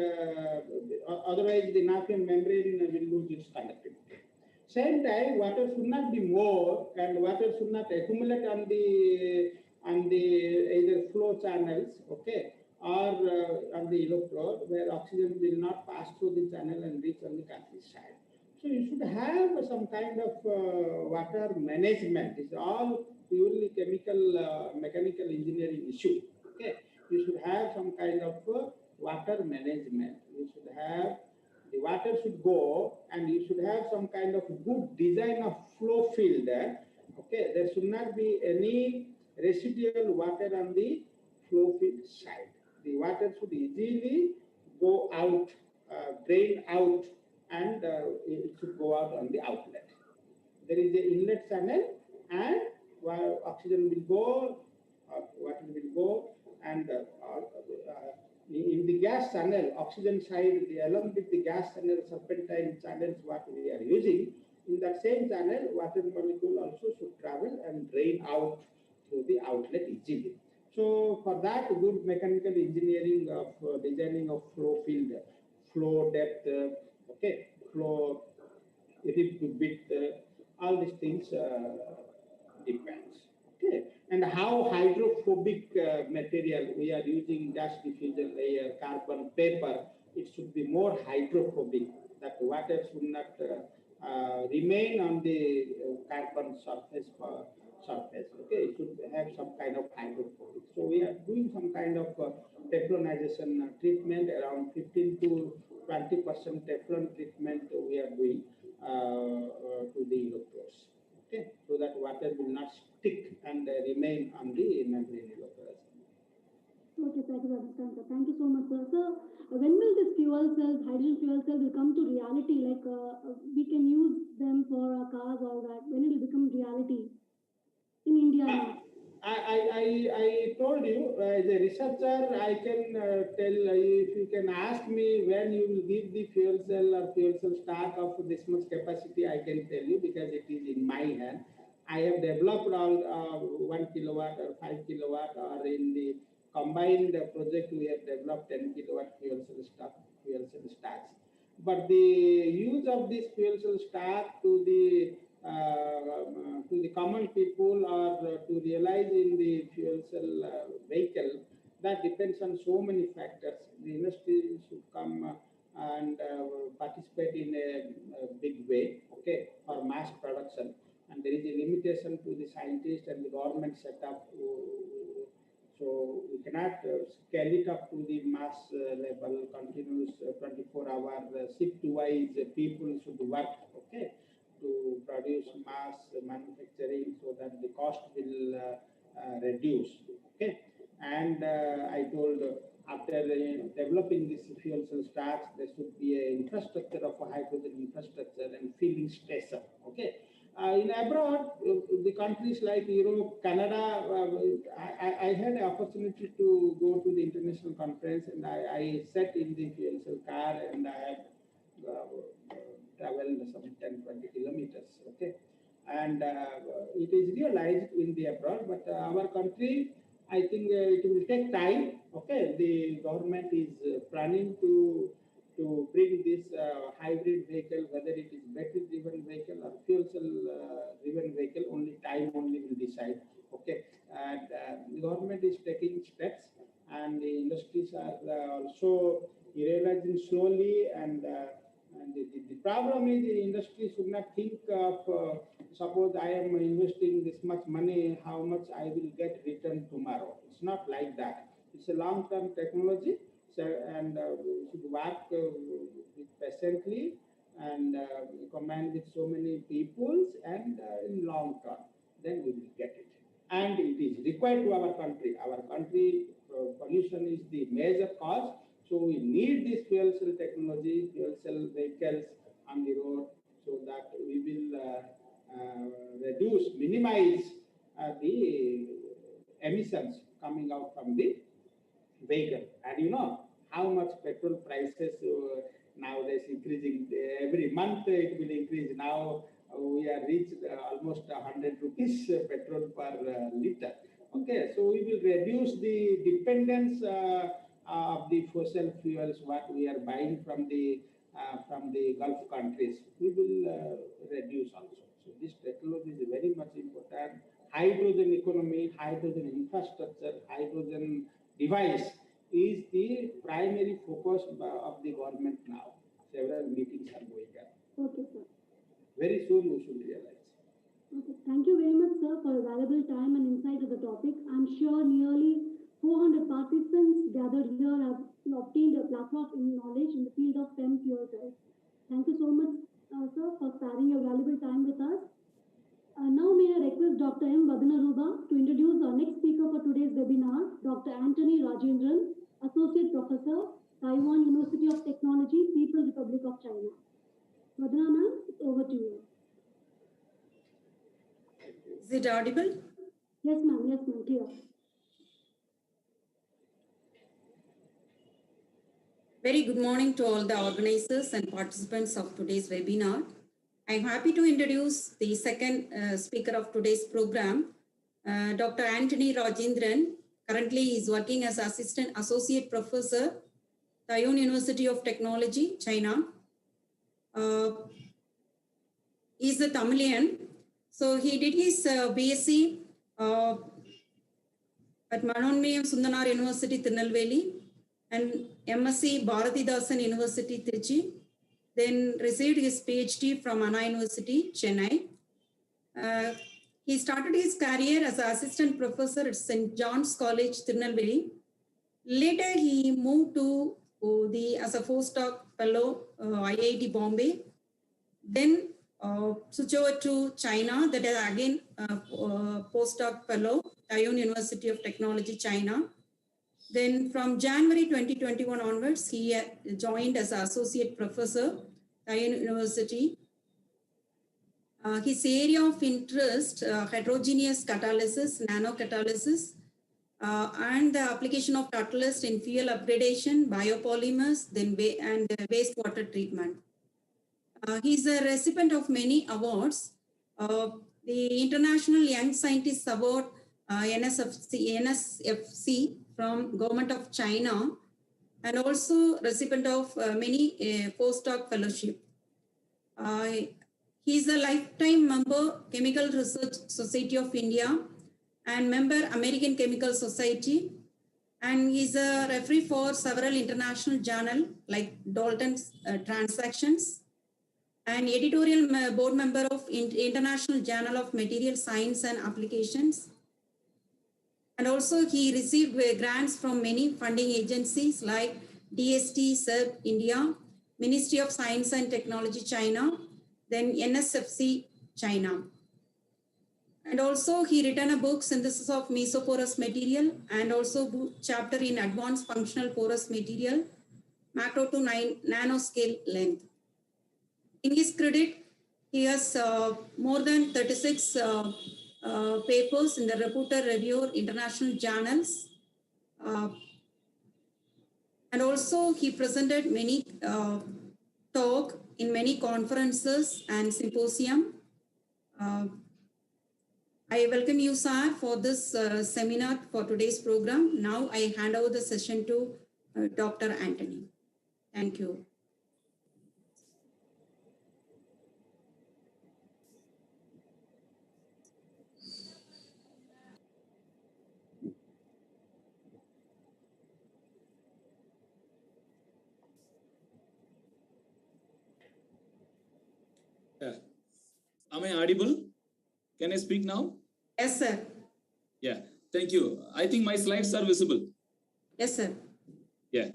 otherwise the Naphtha membrane will lose its conductivity. Same time, water should not be more, and water should not accumulate on the either flow channels, okay, or on the electrode, where oxygen will not pass through the channel and reach on the countryside. So you should have some kind of water management. It's all purely chemical, mechanical engineering issue. Okay, you should have some kind of water management. You should have the water should go, and you should have some kind of good design of flow field there. Okay, there should not be any residual water on the flow field side. The water should easily go out, drain out, and it should go out on the outlet. There is an inlet channel, and oxygen will go, water will go, and in the gas channel, oxygen side, along with the gas channel, serpentine channels, what we are using, in that same channel, water molecule also should travel and drain out through the outlet easily. So for that, good mechanical engineering of designing of flow field, flow depth, okay, flow rib to bit, all these things depends. Okay, and how hydrophobic material we are using, gas diffusion layer, carbon, paper, it should be more hydrophobic. That water should not remain on the carbon surface. Okay, it should have some kind of hydrophobic. So we are doing some kind of Teflonization treatment, around 15 to 20% Teflon treatment we are doing to the electrodes. Okay, so that water will not stick and remain on the membrane electrodes. Okay, sir, I can understand, sir. Thank you so much, sir. So, when will this fuel cells, hydrogen fuel cells, will come to reality? We can use them for our cars, all that. When it will become reality in India now? I told you, as a researcher, I can tell, if you can ask me when you will give the fuel cell or fuel cell stack of this much capacity, I can tell you, because it is in my hand. I have developed all 1 kilowatt or 5 kilowatt, or in the combined project, we have developed 10 kilowatt fuel cell stacks. But the use of this fuel cell stack to the common people, or to realize in the fuel cell vehicle, that depends on so many factors. The industry should come and participate in a big way, okay, for mass production. And there is a limitation to the scientists and the government setup. So we cannot scale it up to the mass level, continuous 24-hour shift-wise people should work, okay, to produce mass manufacturing, so that the cost will reduce, okay. And I told, after developing this fuel cell stacks, there should be an infrastructure of a hydrogen infrastructure and filling station, okay. In abroad, the countries like Europe, Canada, I had an opportunity to go to the international conference, and I sat in the fuel cell car, and I have traveled some 10, 20 kilometers, okay. And it is realized in the abroad, but our country, I think it will take time, okay. The government is planning to bring this hybrid vehicle, whether it is battery-driven vehicle or fuel cell-driven vehicle, only time only will decide, okay. And the government is taking steps, and the industries are also realizing slowly, and the problem is the industry should not think of, suppose I am investing this much money, how much I will get return tomorrow. It's not like that. It's a long-term technology, so, and we should work patiently, and combine with so many peoples, and in long term, then we will get it. And it is required to our country. Our country, pollution is the major cause. So we need this fuel cell technology, fuel cell vehicles on the road, so that we will minimize the emissions coming out from the vehicle. And you know how much petrol prices nowadays increasing. Every month it will increase. Now we are reached almost 100 rupees petrol per liter. Okay, so we will reduce the dependence of the fossil fuels what we are buying from the Gulf countries. We will reduce also. So this technology is very much important. Hydrogen economy, hydrogen infrastructure, hydrogen device is the primary focus of the government now. Several meetings are going on. Okay, sir. Very soon we should realize. Okay. Thank you very much, sir, for your valuable time and insight to the topic. I'm sure nearly 400 participants gathered here have obtained a plethora of knowledge in the field of PEM fuel cells. Thank you so much, sir, for sparing your valuable time with us. Now may I request Dr. M. Vadanaruba to introduce our next speaker for today's webinar, Dr. Anthony Rajendran, Associate Professor, Taiwan University of Technology, People's Republic of China. Vadana ma'am, it's over to you. Is it audible? Yes ma'am, clear. Very good morning to all the organizers and participants of today's webinar. I'm happy to introduce the second speaker of today's program, Dr. Anthony Rajendran. Currently, he is working as Assistant Associate Professor, Taiwan University of Technology, China. He's a Tamilian. So he did his BSc at Manonmiyam Sundanar University, Tirunelveli, and MSc Bharatidasan University, Trichy. Then received his PhD from Anna University, Chennai. He started his career as an assistant professor at St. John's College, Tirunelveli. Later, he moved to as a postdoc fellow, IIT Bombay. Then switch over to China, that is again postdoc fellow, Taiwan University of Technology, China. Then from January 2021 onwards, he joined as an associate professor, Taiwan University. His area of interest, heterogeneous catalysis, nanocatalysis, and the application of catalyst in fuel upgradation, biopolymers, then and wastewater treatment. He's a recipient of many awards. The International Young Scientist Award, NSFC from Government of China, and also recipient of many postdoc fellowship. He's a lifetime member, Chemical Research Society of India, and member American Chemical Society. And he's a referee for several international journals like Dalton's Transactions, and editorial board member of International Journal of Material Science and Applications. And also he received grants from many funding agencies like DST, SERB, India, Ministry of Science and Technology, China, then NSFC, China. And also he written a book, Synthesis of Mesoporous Material, and also book chapter in Advanced Functional Porous Material, Macro to Nanoscale Length. In his credit, he has more than 36 papers in the reputed reviewed international journals. And also he presented many talk in many conferences and symposium. I welcome you, sir, for this seminar for today's program. Now I hand over the session to Dr. Anthony. Thank you. Am I audible? Can I speak now? Yes, sir. Yeah, thank you. I think my slides are visible. Yes, sir. Yeah,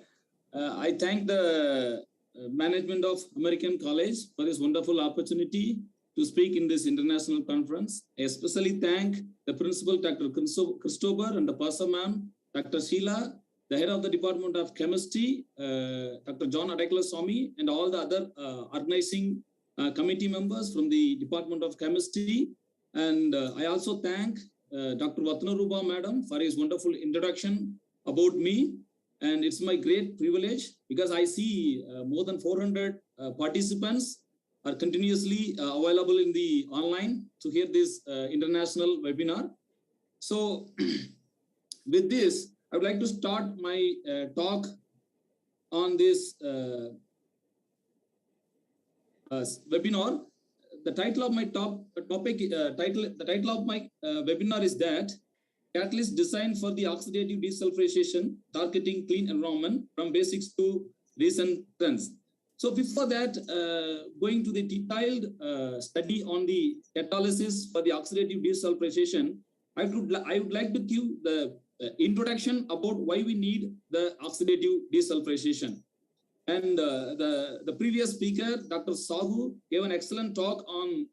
I thank the management of American College for this wonderful opportunity to speak in this international conference. I especially thank the principal, Dr. Christopher, and the Pasa ma'am, Dr. Sheila, the head of the Department of Chemistry, Dr. John Akila Swami, and all the other organizing committee members from the Department of Chemistry. And I also thank Dr. Vatnaruba Madam for his wonderful introduction about me. And it's my great privilege because I see more than 400 participants are continuously available in the online to hear this international webinar. So with this, I would like to start my talk on this webinar. The title of my webinar is that Catalyst designed for the oxidative desulfurization, targeting clean environment from basics to recent trends. So before that, going to the detailed study on the catalysis for the oxidative desulfurization, I would like to give the introduction about why we need the oxidative desulfurization. And the previous speaker, Dr. Saku, gave an excellent talk on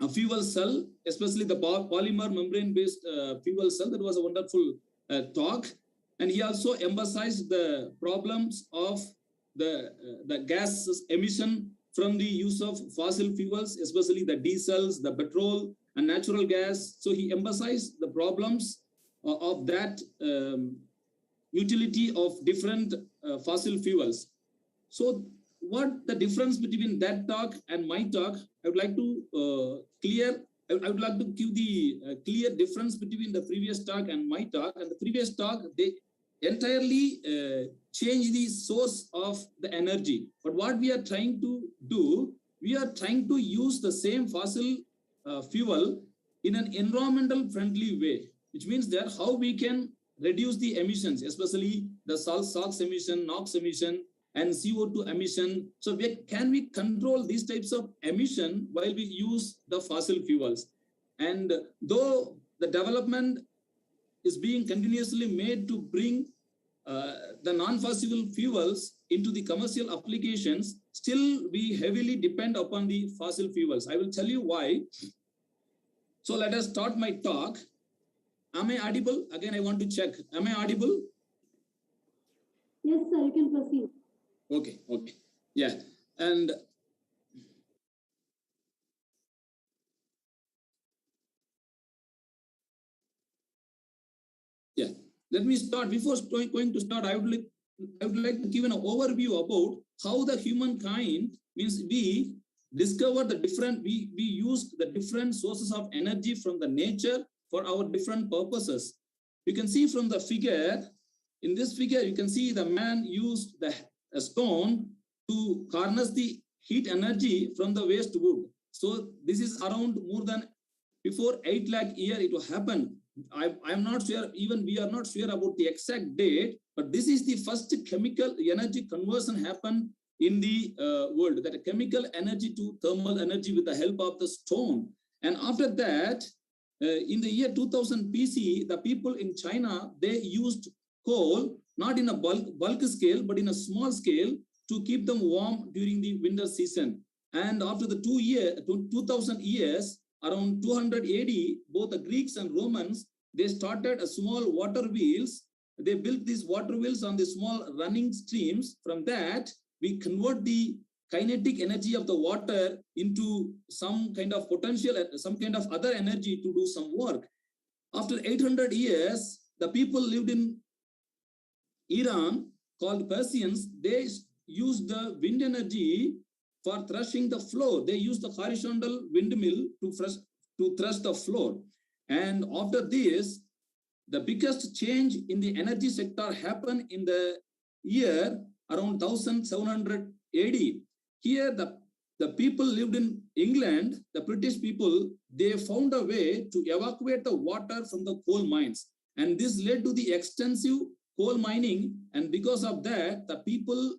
a fuel cell, especially the polymer membrane-based fuel cell. That was a wonderful talk. And he also emphasized the problems of the gas emission from the use of fossil fuels, especially the diesels, the petrol, and natural gas. So he emphasized the problems of that utility of different fossil fuels. So what the difference between that talk and my talk, I would like to I would like to give the clear difference between the previous talk and my talk. And the previous talk, they entirely change the source of the energy. But what we are trying to do, we are trying to use the same fossil fuel in an environmental friendly way, which means that how we can reduce the emissions, especially the SOx emission, NOx emission, and CO2 emission. So can we control these types of emission while we use the fossil fuels? And though the development is being continuously made to bring the non-fossil fuels into the commercial applications, still we heavily depend upon the fossil fuels. I will tell you why. So let us start my talk. Am I audible? Again, I want to check. Am I audible? Yes, sir, you can proceed. Okay. Yeah. And yeah, let me start. Before going to start, I would like to give an overview about how the humankind means we discovered the different, we used the different sources of energy from the nature for our different purposes. You can see from the figure, in this figure, you can see the man used a stone to harness the heat energy from the waste wood. So this is around more than before 8 lakh year it will happen. I'm not sure, even we are not sure about the exact date, but this is the first chemical energy conversion happened in the world, that chemical energy to thermal energy with the help of the stone. And after that, in the year 2000 BC, the people in China, they used coal, not in a bulk scale, but in a small scale to keep them warm during the winter season. And after the 2000 years, around 200 AD, both the Greeks and Romans, they started a small water wheels. They built these water wheels on the small running streams. From that, we convert the kinetic energy of the water into some kind of potential, some kind of other energy to do some work. After 800 years, the people lived in Iran called Persians. They used the wind energy for thrusting the floor. They used the horizontal windmill to thrust the floor. And after this, the biggest change in the energy sector happened in the year around 1700 AD. Here, the people lived in England, the British people, they found a way to evacuate the water from the coal mines. And this led to the extensive coal mining. And because of that, the people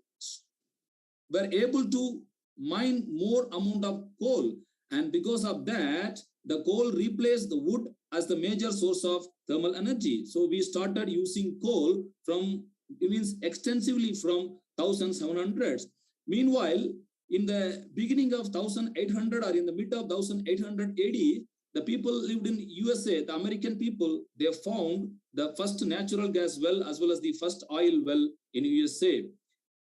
were able to mine more amount of coal. And because of that, the coal replaced the wood as the major source of thermal energy. So we started using coal from, it means extensively from 1700s. Meanwhile, in the beginning of 1800 or in the mid of 1800 AD, the people lived in USA, the American people, they found the first natural gas well as well as the first oil well in USA.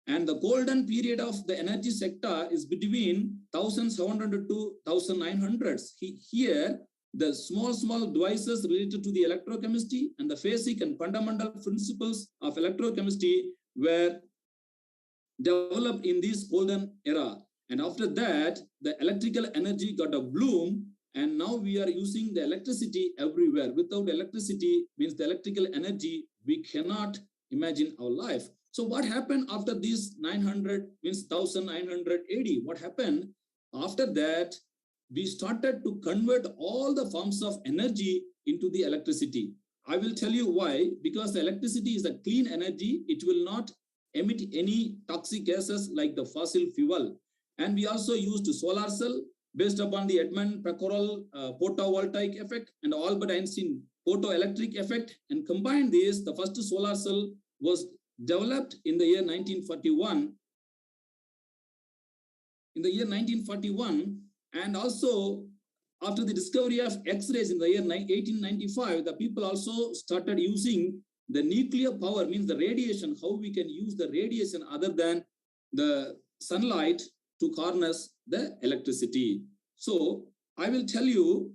And the golden period of the energy sector is between 1700 to 1900s. Here, the small devices related to the electrochemistry and the basic and fundamental principles of electrochemistry were developed in this golden era. And after that, the electrical energy got a bloom, and now we are using the electricity everywhere. Without electricity means the electrical energy, we cannot imagine our life. So what happened after this 1980? What happened after that? We started to convert all the forms of energy into the electricity. I will tell you why. Because the electricity is a clean energy. It will not emit any toxic gases like the fossil fuel. And we also used solar cell based upon the Edmund Pecquerel photovoltaic effect and Albert Einstein photoelectric effect. And combined this, the first solar cell was developed in the year 1941. And also after the discovery of X-rays in the year 1895, the people also started using the nuclear power, means the radiation, how we can use the radiation other than the sunlight to harness the electricity. So I will tell you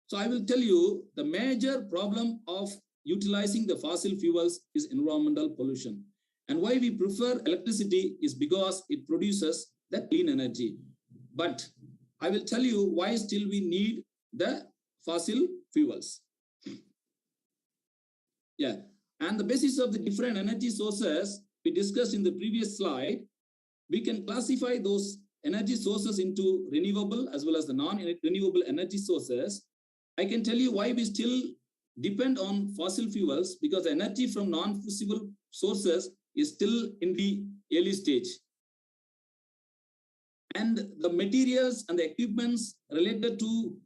the major problem of utilizing the fossil fuels is environmental pollution. And why we prefer electricity is because it produces the clean energy. But I will tell you why still we need the fossil fuels. Yeah, and the basis of the different energy sources we discussed in the previous slide, we can classify those energy sources into renewable as well as the non-renewable energy sources. I can tell you why we still depend on fossil fuels, because the energy from non-fossil sources is still in the early stage. And the materials and the equipments related to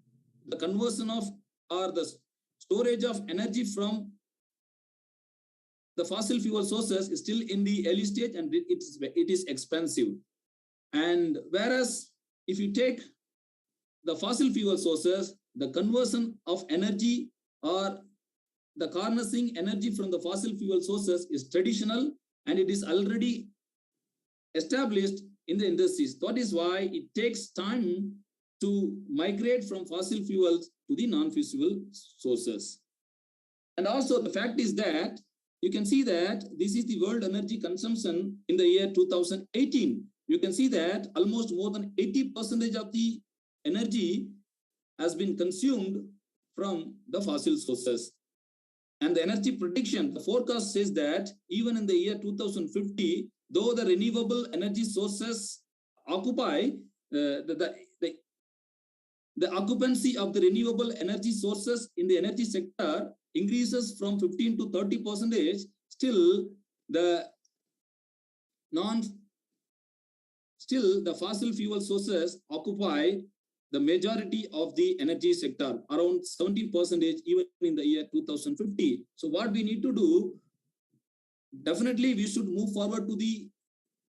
the conversion of or the storage of energy from the fossil fuel sources is still in the early stage, and it is expensive. And whereas if you take the fossil fuel sources, the conversion of energy or the harnessing energy from the fossil fuel sources is traditional, and it is already established in the industries. That is why it takes time to migrate from fossil fuels to the non-fossil sources. And also the fact is that you can see that this is the world energy consumption in the year 2018. You can see that almost more than 80% of the energy has been consumed from the fossil sources. And the energy prediction, the forecast says that even in the year 2050, though the renewable energy sources occupy, the occupancy of the renewable energy sources in the energy sector increases from 15 to 30%, still the fossil fuel sources occupy the majority of the energy sector, around 70% even in the year 2050. So what we need to do, definitely we should move forward to the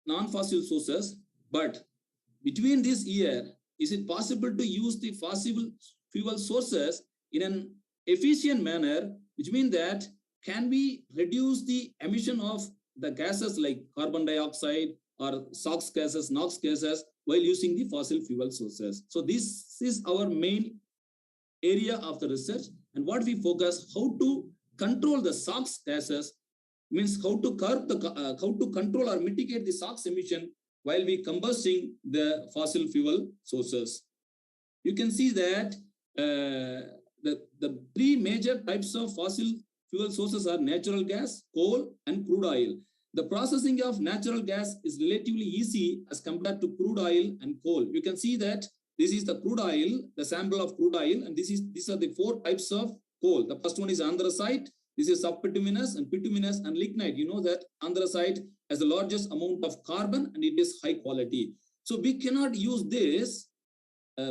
non-fossil sources, but between this year, is it possible to use the fossil fuel sources in an efficient manner, which means that can we reduce the emission of the gases like carbon dioxide or SOx gases, NOx gases while using the fossil fuel sources. So this is our main area of the research, and what we focus, how to control the SOx gases, means how to curb the how to control or mitigate the SOx emission while we combusting the fossil fuel sources. You can see that the three major types of fossil fuel sources are natural gas, coal, and crude oil. The processing of natural gas is relatively easy as compared to crude oil and coal. You can see that this is the crude oil, the sample of crude oil, and these are the four types of coal. The first one is anthracite. This is subbituminous and bituminous and lignite. You know that anthracite has the largest amount of carbon and it is high quality. So we cannot use this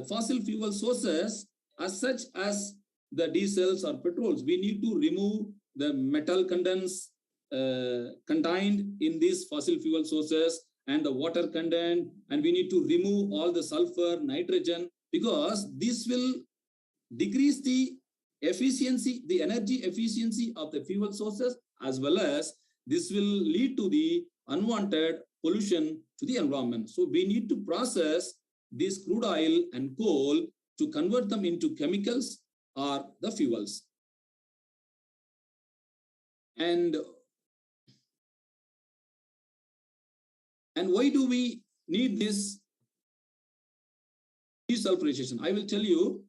fossil fuel sources as such as the diesels or petrols. We need to remove the metal contents contained in these fossil fuel sources and the water content, and we need to remove all the sulfur, nitrogen, because this will decrease the efficiency, the energy efficiency of the fuel sources, as well as this will lead to the unwanted pollution to the environment. So we need to process this crude oil and coal to convert them into chemicals or the fuels. And why do we need this desulphurization? I will tell you,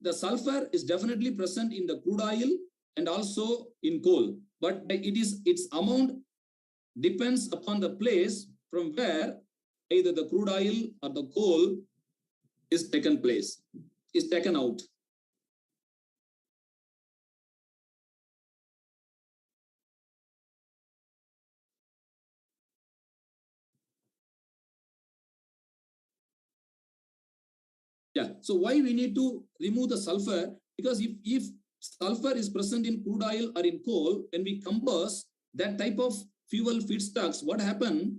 the sulfur is definitely present in the crude oil and also in coal, but its amount depends upon the place from where either the crude oil or the coal is taken out. Yeah, so why we need to remove the sulfur? Because if sulfur is present in crude oil or in coal, when we combust that type of fuel feedstocks, what happens?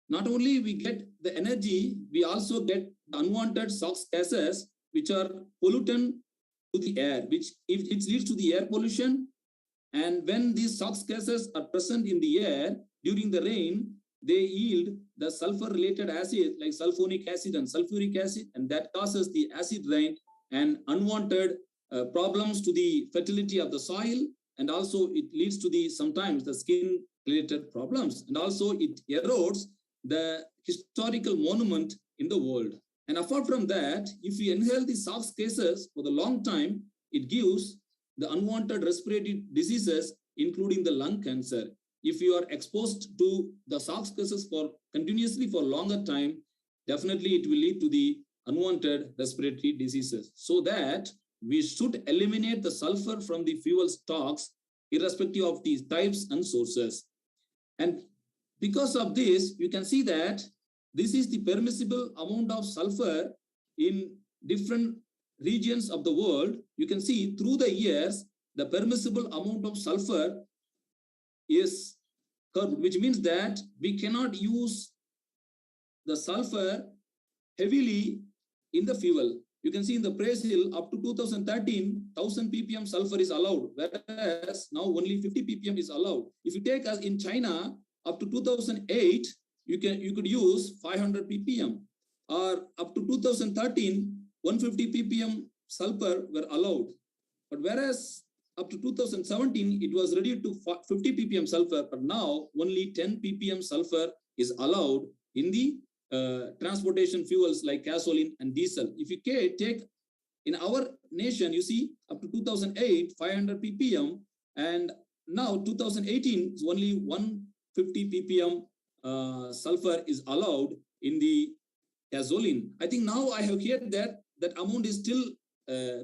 Not only we get the energy, we also get unwanted SOx gases, which are pollutant to the air, which it leads to the air pollution. And when these SOx gases are present in the air during the rain, they yield the sulfur-related acid like sulfonic acid and sulfuric acid, and that causes the acid rain and unwanted problems to the fertility of the soil, and also it leads to sometimes the skin-related problems, and also it erodes the historical monument in the world. And apart from that, if we inhale the SOx gases for the long time, it gives the unwanted respiratory diseases, including the lung cancer. If you are exposed to the SOx gases continuously for longer time, definitely it will lead to the unwanted respiratory diseases. So that we should eliminate the sulfur from the fuel stocks, irrespective of the types and sources. And because of this, you can see that this is the permissible amount of sulfur in different regions of the world. You can see through the years, the permissible amount of sulfur is curbed, which means that we cannot use the sulfur heavily in the fuel. You can see in the Brazil, up to 2013, 1000 ppm sulfur is allowed, whereas now only 50 ppm is allowed. If you take us in China, up to 2008, you could use 500 ppm, or up to 2013, 150 ppm sulfur were allowed. But whereas up to 2017, it was reduced to 50 ppm sulfur, but now only 10 ppm sulfur is allowed in the transportation fuels like gasoline and diesel. If you take in our nation, you see up to 2008, 500 ppm, and now 2018 is only 150 ppm sulfur is allowed in the gasoline. I think now I have heard that amount is still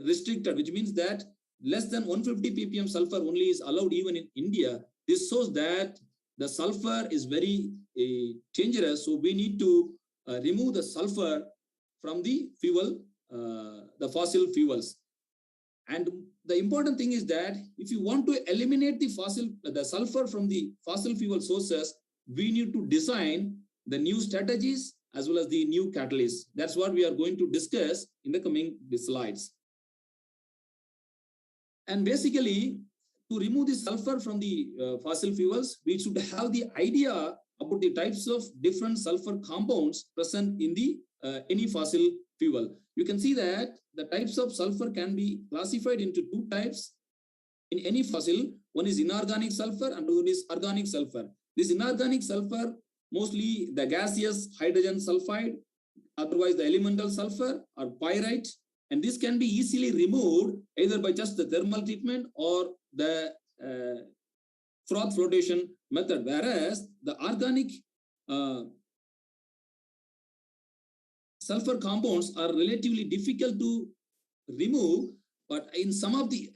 restricted, which means that less than 150 ppm sulfur only is allowed even in India. This shows that the sulfur is very dangerous. So we need to remove the sulfur from the fuel, the fossil fuels. And the important thing is that if you want to eliminate the sulfur from the fossil fuel sources, we need to design the new strategies as well as the new catalysts. That's what we are going to discuss in the coming slides. And basically, to remove the sulfur from the fossil fuels, we should have the idea about the types of different sulfur compounds present in the any fossil fuel. You can see that the types of sulfur can be classified into two types in any fossil. One is inorganic sulfur and one is organic sulfur. This inorganic sulfur, mostly the gaseous hydrogen sulfide, otherwise the elemental sulfur or pyrite, and this can be easily removed either by just the thermal treatment or the froth flotation method, whereas the organic sulfur compounds are relatively difficult to remove, but in some of the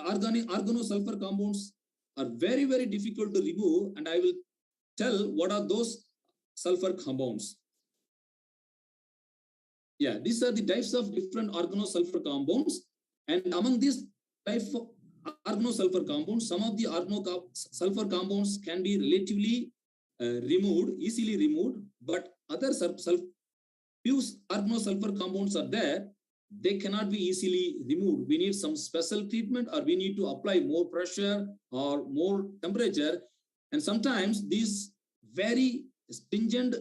organic organosulfur compounds are very, very difficult to remove, and I will tell what are those sulfur compounds. Yeah, these are the types of different organosulfur compounds, and among these type of organosulfur compounds, some of the organosulfur compounds can be relatively easily removed, but other few organosulfur compounds are there, they cannot be easily removed. We need some special treatment, or we need to apply more pressure or more temperature, and sometimes these very stringent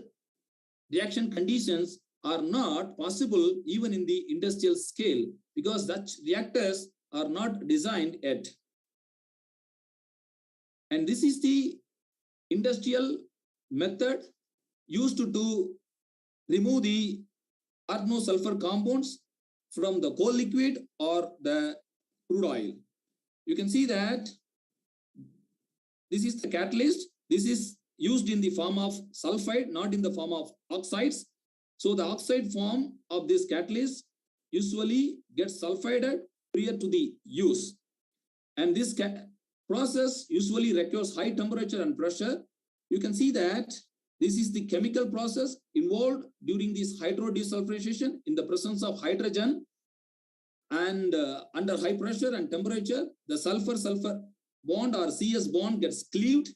reaction conditions are not possible even in the industrial scale because such reactors are not designed yet. And this is the industrial method used to remove the organosulfur compounds from the coal liquid or the crude oil. You can see that this is the catalyst. This is used in the form of sulfide, not in the form of oxides. So the oxide form of this catalyst usually gets sulfided prior to the use. And this process usually requires high temperature and pressure. You can see that this is the chemical process involved during this hydrodesulfurization in the presence of hydrogen. And under high pressure and temperature, the sulfur-sulfur bond or CS bond gets cleaved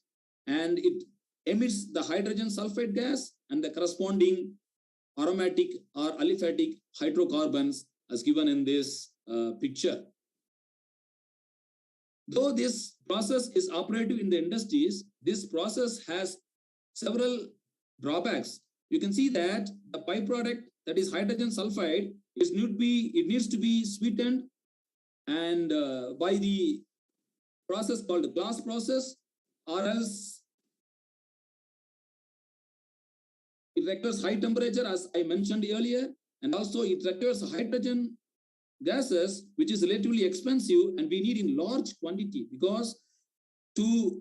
and it emits the hydrogen sulfide gas and the corresponding aromatic or aliphatic hydrocarbons as given in this picture. Though this process is operative in the industries, this process has several drawbacks. You can see that the byproduct, that is hydrogen sulfide, it needs to be sweetened and by the process called the glass process, or else it requires high temperature as I mentioned earlier, and also it requires hydrogen gases, which is relatively expensive and we need in large quantity, because to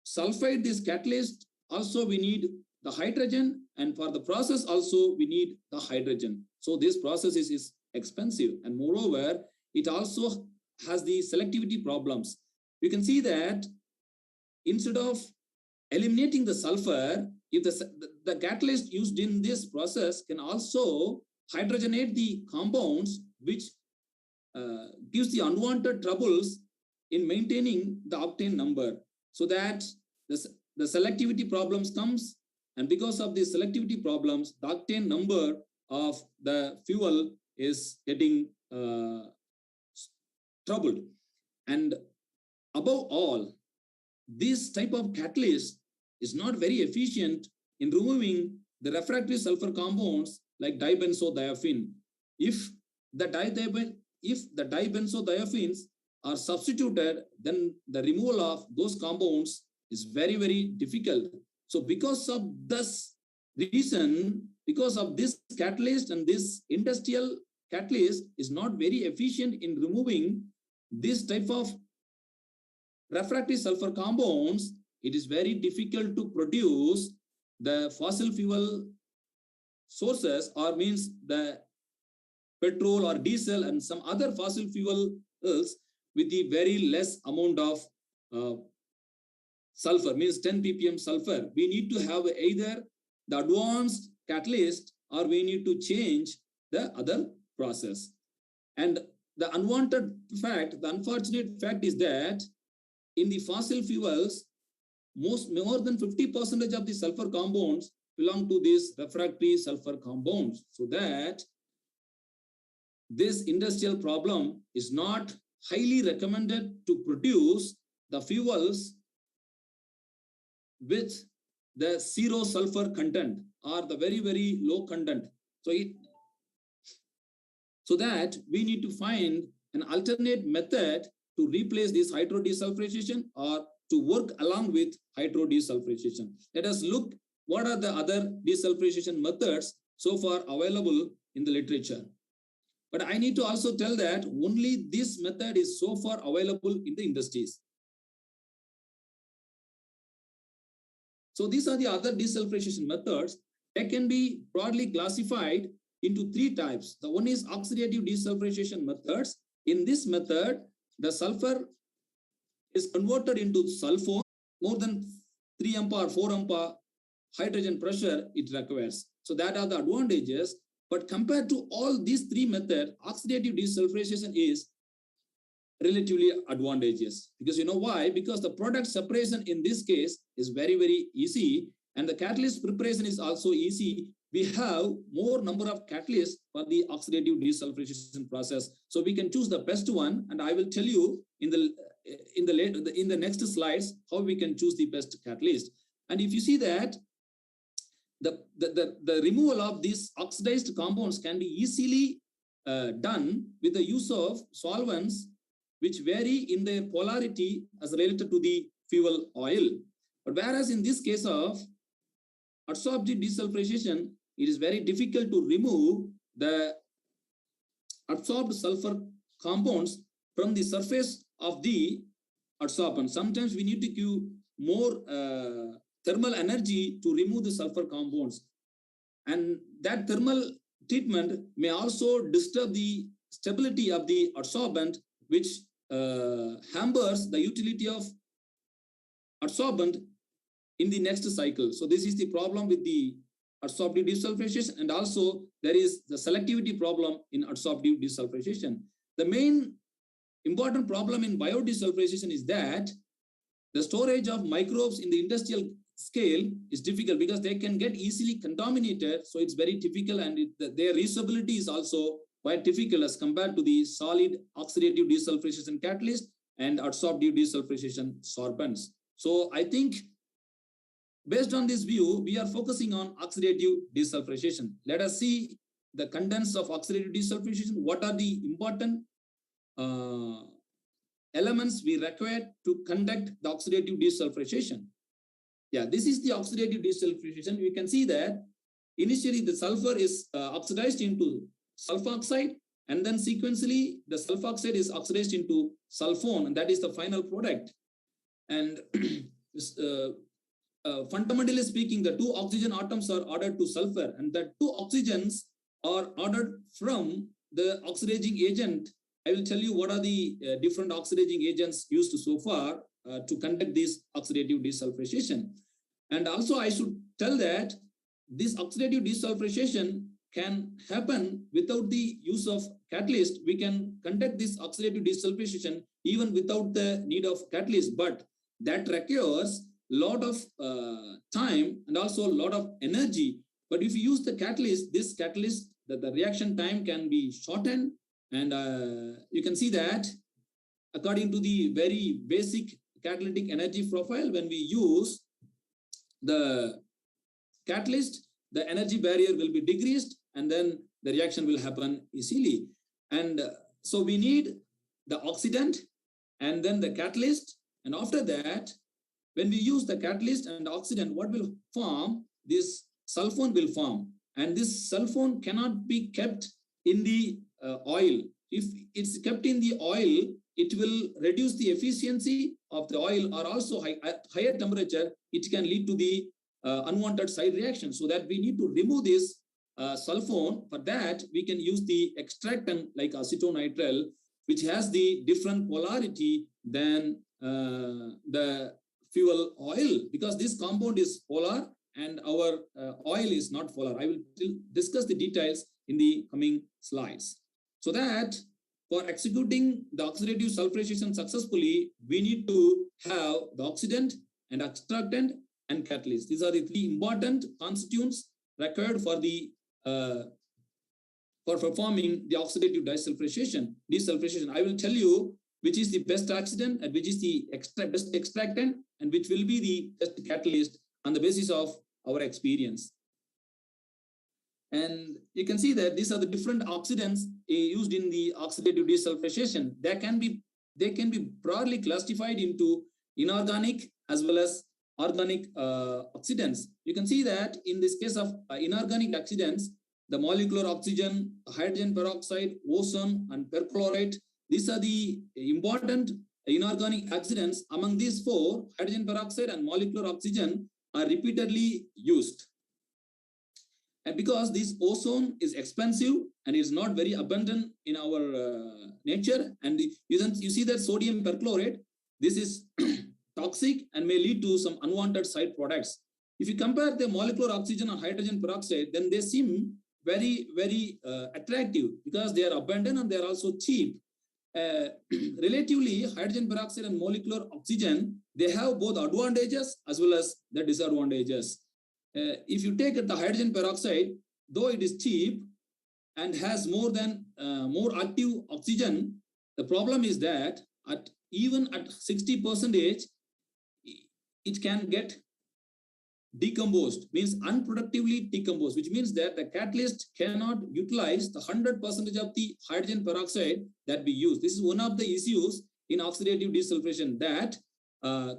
sulfide this catalyst also we need the hydrogen, and for the process also we need the hydrogen. So this process is expensive, and moreover it also has the selectivity problems. You can see that instead of eliminating the sulfur, if the catalyst used in this process can also hydrogenate the compounds, which gives the unwanted troubles in maintaining the octane number, so that the selectivity problems comes, and because of the selectivity problems, the octane number of the fuel is getting troubled. And above all, this type of catalyst is not very efficient in removing the refractory sulfur compounds like dibenzodiazepine. If the dibenzodiazepines are substituted, then the removal of those compounds is very, very difficult. So because of this reason, because of this catalyst and this industrial catalyst is not very efficient in removing this type of refractory sulfur compounds, it is very difficult to produce the fossil fuel sources, or means the petrol or diesel and some other fossil fuels with the very less amount of sulfur, means 10 ppm sulfur. We need to have either the advanced catalyst or we need to change the other process. And the unwanted fact, the unfortunate fact is that in the fossil fuels, more than 50% of the sulfur compounds belong to these refractory sulfur compounds. So that this industrial problem is not highly recommended to produce the fuels with the zero sulfur content or the very, very low content. So that we need to find an alternate method to replace this hydrodesulfurization or to work along with hydrodesulfurization. Let us look what are the other desulfurization methods so far available in the literature. But I need to also tell that only this method is so far available in the industries. So these are the other desulfurization methods that can be broadly classified into three types. The one is oxidative desulfurization methods. In this method, the sulfur is converted into sulfone. More than 3 ampere or 4 ampere hydrogen pressure it requires. So that are the advantages. But compared to all these three methods, oxidative desulfurization is relatively advantageous. Because you know why? Because the product separation in this case is very, very easy, and the catalyst preparation is also easy. We have more number of catalysts for the oxidative desulfurization process. So we can choose the best one, and I will tell you in the next slides how we can choose the best catalyst. And if you see that the removal of these oxidized compounds can be easily done with the use of solvents which vary in their polarity as related to the fuel oil. But whereas in this case of adsorptive desulfurization, it is very difficult to remove the adsorbed sulfur compounds from the surface of the adsorbent. Sometimes we need to give more thermal energy to remove the sulfur compounds. And that thermal treatment may also disturb the stability of the adsorbent, which hampers the utility of adsorbent in the next cycle. So this is the problem with the adsorptive desulfurization, and also there is the selectivity problem in adsorptive desulfurization. The main important problem in biodesulfurization is that the storage of microbes in the industrial scale is difficult because they can get easily contaminated. So it's very difficult, and their reusability is also quite difficult as compared to the solid oxidative desulfurization catalyst and adsorptive desulfurization sorbents. So I think based on this view, we are focusing on oxidative desulfurization. Let us see the contents of oxidative desulfurization. What are the important elements we require to conduct the oxidative desulfurization? Yeah, this is the oxidative desulfurization. You can see that initially the sulfur is oxidized into sulfoxide, and then sequentially the sulfoxide is oxidized into sulfone, and that is the final product. And fundamentally speaking, the two oxygen atoms are ordered to sulfur, and the two oxygens are ordered from the oxidizing agent. I will tell you what are the different oxidizing agents used so far to conduct this oxidative desulfurization. And also I should tell that this oxidative desulfurization can happen without the use of catalyst. We can conduct this oxidative desulfurization even without the need of catalyst, but that requires a lot of time and also a lot of energy. But if you use the catalyst, this catalyst, the reaction time can be shortened. And you can see that according to the very basic catalytic energy profile, when we use the catalyst, the energy barrier will be decreased, and then the reaction will happen easily. And so we need the oxidant and then the catalyst. And after that, when we use the catalyst and the oxidant, what will form? This sulfone will form. And this sulfone cannot be kept in the oil. If it's kept in the oil, it will reduce the efficiency of the oil, or also at higher temperature, it can lead to the unwanted side reaction. So that we need to remove this sulfone. For that, we can use the extractant like acetonitrile, which has the different polarity than the fuel oil, because this compound is polar and our oil is not polar. I will discuss the details in the coming slides. So that for executing the oxidative sulfurization successfully, we need to have the oxidant and extractant and catalyst. These are the three important constituents required for the for performing the oxidative desulfurization. I will tell you which is the best oxidant and which is the best extractant and which will be the best catalyst on the basis of our experience. And you can see that these are the different oxidants used in the oxidative desulfurization. They can be broadly classified into inorganic as well as organic oxidants. You can see that in this case of inorganic oxidants, the molecular oxygen, hydrogen peroxide, ozone, and perchlorate, these are the important inorganic oxidants. Among these four, hydrogen peroxide and molecular oxygen are repeatedly used. And because this ozone is expensive and is not very abundant in our nature, and you see that sodium perchlorate, this is toxic and may lead to some unwanted side products. If you compare the molecular oxygen and hydrogen peroxide, then they seem very, very attractive because they are abundant and they are also cheap. Relatively, hydrogen peroxide and molecular oxygen, they have both advantages as well as the disadvantages. If you take the hydrogen peroxide, though it is cheap and has more active oxygen, the problem is that even at 60%, it can get decomposed, means unproductively decomposed, which means that the catalyst cannot utilize the 100% of the hydrogen peroxide that we use. This is one of the issues in oxidative desulfurization, that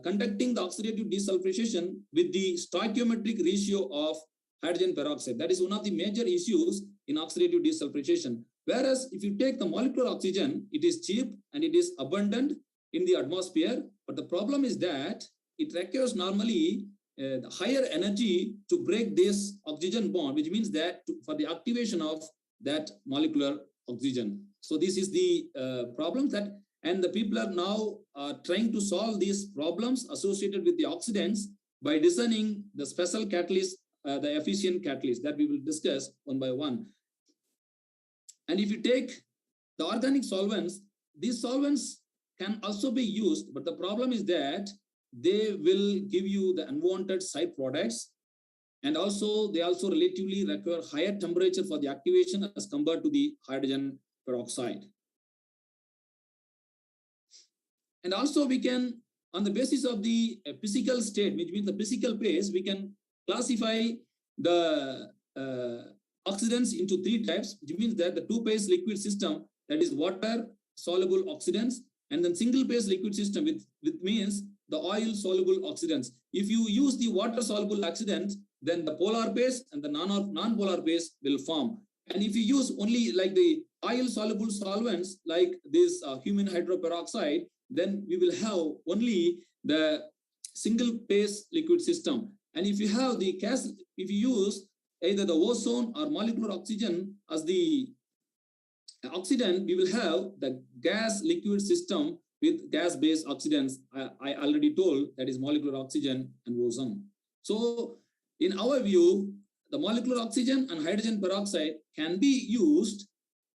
conducting the oxidative desulfurization with the stoichiometric ratio of hydrogen peroxide. That is one of the major issues in oxidative desulfurization. Whereas if you take the molecular oxygen, it is cheap and it is abundant in the atmosphere. But the problem is that it requires normally the higher energy to break this oxygen bond, which means that for the activation of that molecular oxygen. So this is the problem that, and the people are now trying to solve these problems associated with the oxidants by designing the special catalyst, the efficient catalyst that we will discuss one by one. And if you take the organic solvents, these solvents can also be used, but the problem is that they will give you the unwanted side products, and also they also relatively require higher temperature for the activation as compared to the hydrogen peroxide. And also we can, on the basis of the physical state, which means the physical phase, we can classify the oxidants into three types, which means that the two-phase liquid system, that is water soluble oxidants, and then single phase liquid system, with means the oil soluble oxidants. If you use the water soluble oxidants, then the polar phase and the non-polar phase will form. And if you use only like the oil soluble solvents like this human hydroperoxide, then we will have only the single phase liquid system. And if you have the gas, if you use either the ozone or molecular oxygen as the oxidant, we will have the gas liquid system with gas-based oxidants. I already told that is molecular oxygen and ozone. So in our view, the molecular oxygen and hydrogen peroxide can be used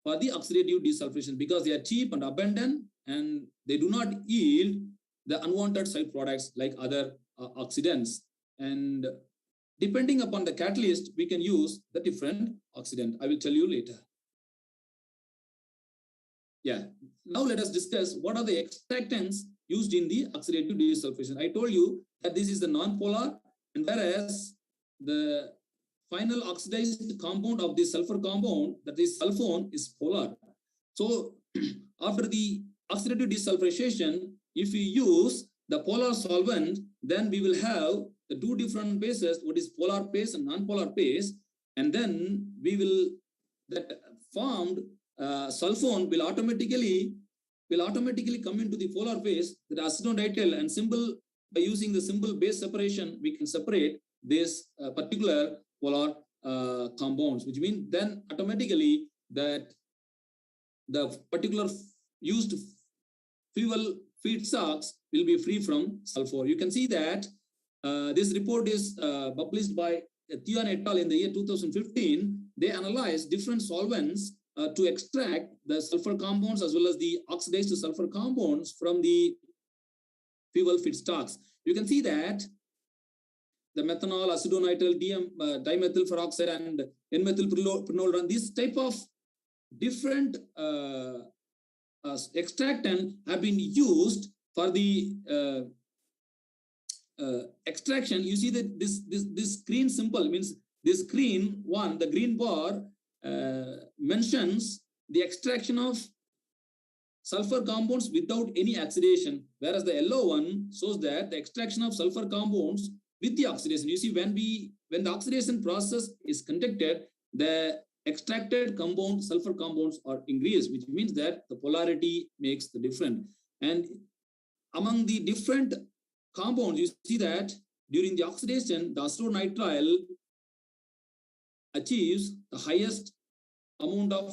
for the oxidative desulfurization because they are cheap and abundant, and they do not yield the unwanted side products like other oxidants. And depending upon the catalyst, we can use the different oxidant. I will tell you later. Yeah. Now let us discuss what are the extractants used in the oxidative desulfurization. I told you that this is the non-polar, and whereas the final oxidized compound of the sulfur compound, that is sulfone, is polar. So after the oxidative desulfurization, if we use the polar solvent, then we will have the two different phases, what is polar phase and non-polar phase, and then we will, that formed sulfone will automatically come into the polar phase, the acetonidyl, and symbol, by using the symbol base separation, we can separate this particular polar compounds, which means then automatically that the particular used fuel feedstocks will be free from sulfur. You can see that this report is published by Thion et al. In the year 2015. They analyzed different solvents to extract the sulfur compounds as well as the oxidized sulfur compounds from the fuel feedstocks. You can see that the methanol, acetonidyl, dimethyl peroxide, and N-methylphenol, this type of different extractant have been used for the extraction. You see that this green symbol means this green one, the green bar mentions the extraction of sulfur compounds without any oxidation, whereas the yellow one shows that the extraction of sulfur compounds with the oxidation. You see, when the oxidation process is conducted, the extracted compounds, sulfur compounds, are increased, which means that the polarity makes the difference. And among the different compounds, you see that during the oxidation, the acetonitrile achieves the highest amount of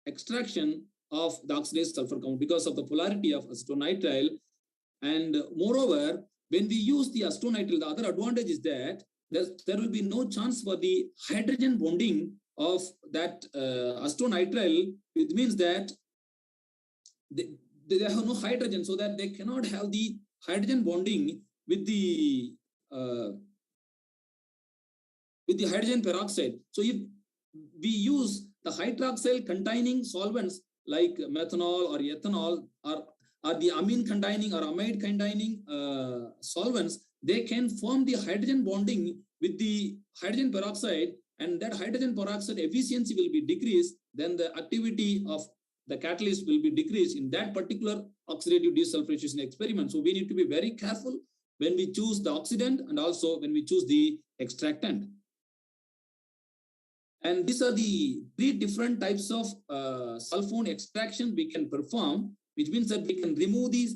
extraction of the oxidized sulfur compound because of the polarity of acetonitrile. And moreover, when we use the acetonitrile, the other advantage is that there will be no chance for the hydrogen bonding of that acetonitrile. It means that they have no hydrogen, so that they cannot have the hydrogen bonding with the hydrogen peroxide. So if we use the hydroxyl containing solvents like methanol or ethanol, or the amine containing or amide containing solvents, they can form the hydrogen bonding with the hydrogen peroxide, and that hydrogen peroxide efficiency will be decreased, then the activity of the catalyst will be decreased in that particular oxidative desulfurization experiment. So we need to be very careful when we choose the oxidant and also when we choose the extractant. And these are the 3 different types of sulfone extraction we can perform, which means that we can remove these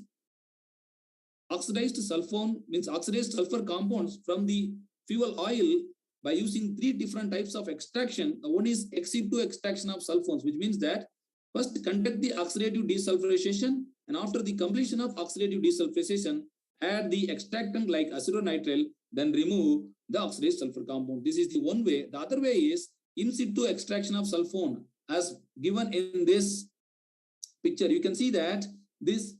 oxidized sulfone, means oxidized sulfur compounds from the fuel oil by using 3 different types of extraction. One is ex situ extraction of sulfones, which means that first conduct the oxidative desulfurization, and after the completion of oxidative desulfurization, add the extractant like acetonitrile, then remove the oxidized sulfur compound. This is the one way. The other way is in situ extraction of sulfone, as given in this picture. You can see that this,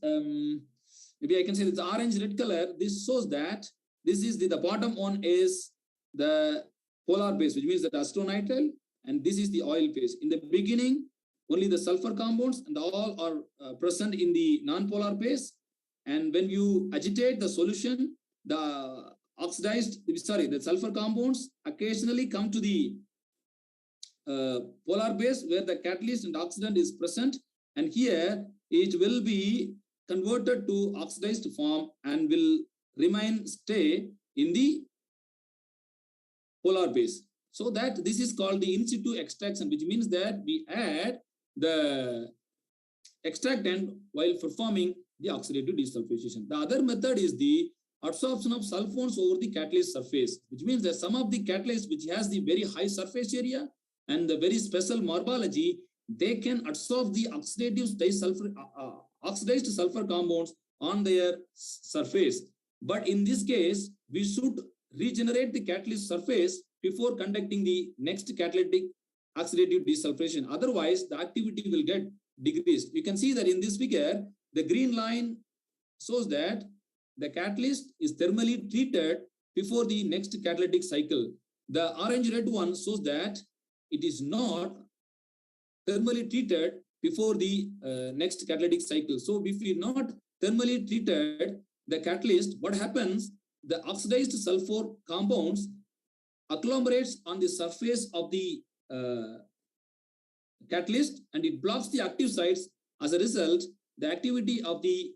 maybe I can say it's orange red color. This shows that this is the bottom one is the polar base, which means that acetonitrile, and this is the oil phase. In the beginning, only the sulfur compounds and all are present in the non-polar phase. And when you agitate the solution, the the sulfur compounds occasionally come to the polar base where the catalyst and oxidant is present. And here it will be converted to oxidized form and will stay in the polar base. So that this is called the in situ extraction, which means that we add the extractant while performing the oxidative desulfurization. The other method is the absorption of sulfones over the catalyst surface, which means that some of the catalysts which has the very high surface area and the very special morphology, they can absorb the oxidized sulfur compounds on their surface. But in this case, we should regenerate the catalyst surface before conducting the next catalytic oxidative desulfurization. Otherwise, the activity will get decreased. You can see that in this figure, the green line shows that the catalyst is thermally treated before the next catalytic cycle. The orange-red one shows that it is not thermally treated before the next catalytic cycle. So if we not thermally treated the catalyst, what happens? The oxidized sulfur compounds agglomerates on the surface of the catalyst and it blocks the active sites. As a result, the activity of the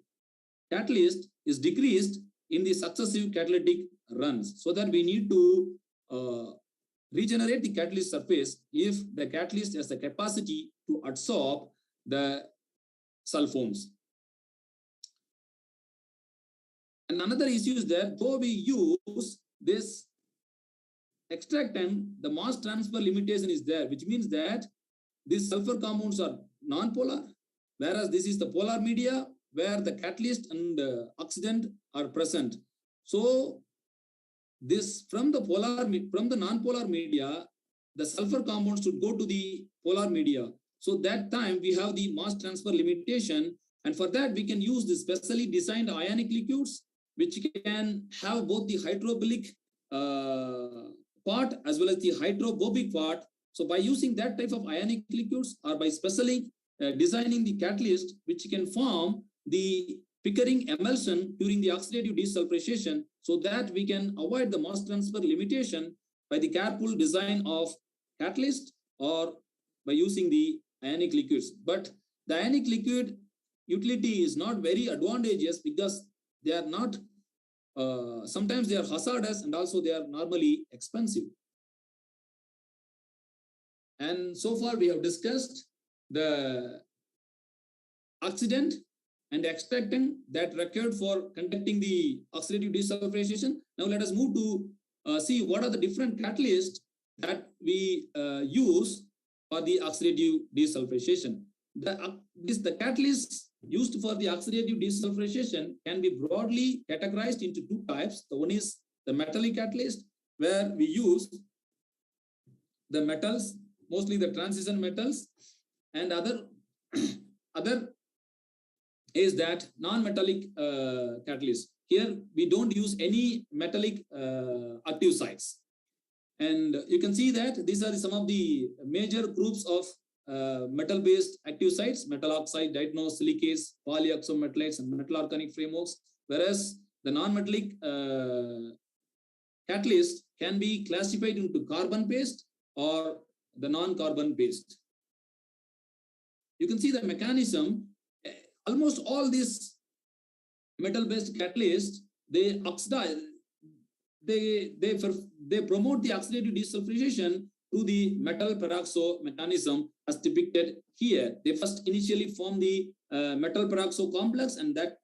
catalyst is decreased in the successive catalytic runs. So that we need to regenerate the catalyst surface if the catalyst has the capacity to absorb the sulfones. And another issue is that though we use this extractant, the mass transfer limitation is there, which means that these sulfur compounds are non-polar, whereas this is the polar media where the catalyst and oxidant are present. So this from the non-polar media, the sulfur compounds should go to the polar media. So that time we have the mass transfer limitation, and for that we can use the specially designed ionic liquids, which can have both the hydrophilic part as well as the hydrophobic part. So by using that type of ionic liquids or by specially designing the catalyst, which can form the Pickering emulsion during the oxidative desulfurization, so that we can avoid the mass transfer limitation by the careful design of catalyst or by using the ionic liquids. But the ionic liquid utility is not very advantageous because they are not, sometimes they are hazardous and also they are normally expensive. And so far we have discussed the oxidant and extractant that required for conducting the oxidative desulfurization. Now let us move to see what are the different catalysts that we use for the oxidative desulfurization. The catalysts used for the oxidative desulfurization can be broadly categorized into 2 types. The one is the metallic catalyst, where we use the metals, mostly the transition metals, and other is that non-metallic catalyst. Here we don't use any metallic active sites. And you can see that these are some of the major groups of metal-based active sites: metal oxide, diagnose, silicase, polyoxometalates, and metal organic frameworks. Whereas the non-metallic catalyst can be classified into carbon-based or the non-carbon based. You can see the mechanism. Almost all these metal-based catalysts, they oxidize, they promote the oxidative desulphurization to the metal peroxo mechanism as depicted here. They first initially form the metal peroxo complex, and that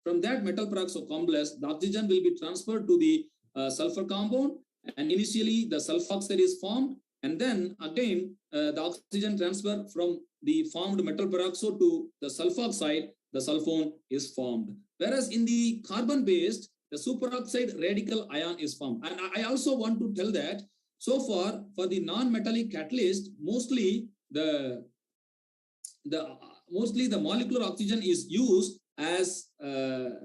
from that metal peroxo complex, the oxygen will be transferred to the sulfur compound, and initially the sulfoxide is formed, and then again the oxygen transfer from the formed metal peroxo to the sulfoxide, the sulfone is formed. Whereas in the carbon-based, the superoxide radical ion is formed. And I also want to tell that so far for the non-metallic catalyst, mostly the molecular oxygen is used as the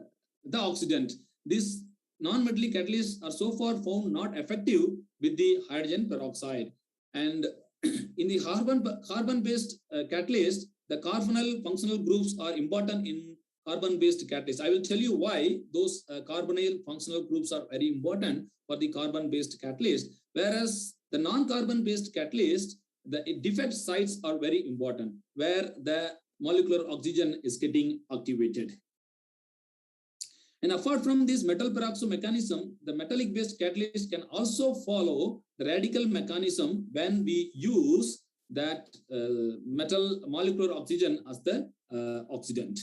oxidant. These non-metallic catalysts are so far found not effective with the hydrogen peroxide. And in the carbon-based catalyst, the carbonyl functional groups are important in carbon-based catalyst. I will tell you why those carbonyl functional groups are very important for the carbon-based catalyst. Whereas the non-carbon-based catalyst, the defect sites are very important, where the molecular oxygen is getting activated. And apart from this metal peroxo mechanism, the metallic-based catalyst can also follow the radical mechanism when we use that metal molecular oxygen as the oxidant.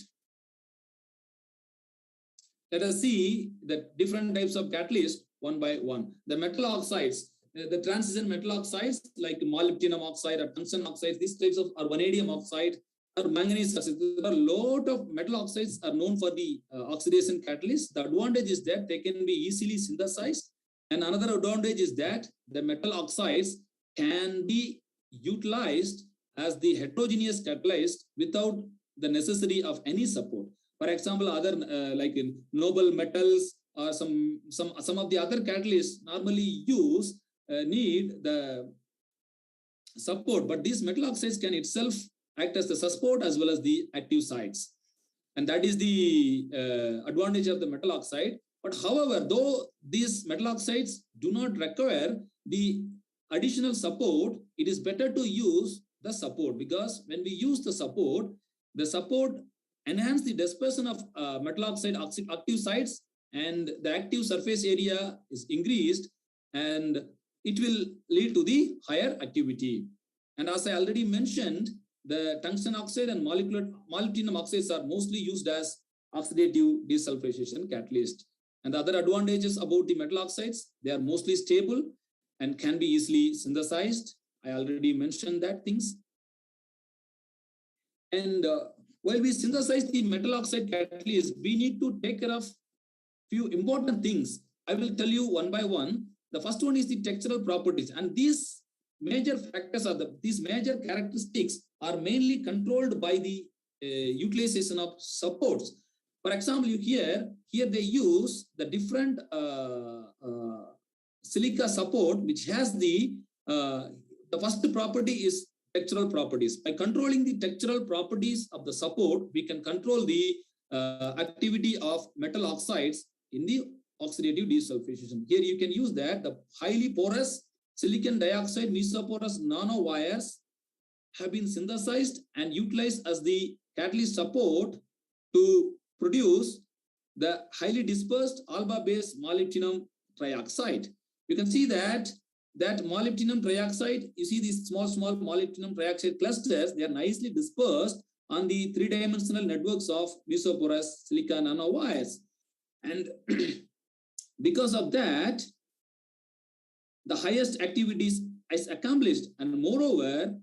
Let us see the different types of catalysts one by one. The metal oxides, the transition metal oxides like molybdenum oxide or tungsten oxides, these types of, or vanadium oxide or manganese oxide. There are a lot of metal oxides are known for the oxidation catalyst. The advantage is that they can be easily synthesized. And another advantage is that the metal oxides can be utilized as the heterogeneous catalyst without the necessity of any support. For example, other like in noble metals or some of the other catalysts normally use need the support, but these metal oxides can itself act as the support as well as the active sites, and that is the advantage of the metal oxide. But however, though these metal oxides do not require the additional support, it is better to use the support, because when we use the support enhance the dispersion of metal oxide active sites, and the active surface area is increased, and it will lead to the higher activity. And as I already mentioned, the tungsten oxide and molybdenum oxides are mostly used as oxidative desulphurization catalyst. And the other advantages about the metal oxides, they are mostly stable and can be easily synthesized. I already mentioned that things. And while we synthesize the metal oxide catalyst, we need to take care of few important things. I will tell you one by one. The first one is the textural properties, and these major factors are these major characteristics are mainly controlled by the utilization of supports. For example, here they use the different silica support, which has the first property is textural properties. By controlling the textural properties of the support, we can control the activity of metal oxides in the oxidative desulphurization. Here you can use that the highly porous silicon dioxide mesoporous nanowires have been synthesized and utilized as the catalyst support to produce the highly dispersed alba-based molybdenum trioxide. You can see that molybdenum trioxide, you see these small molybdenum trioxide clusters, they are nicely dispersed on the three-dimensional networks of mesoporous silica nanowires. And because of that, the highest activities is accomplished, and moreover,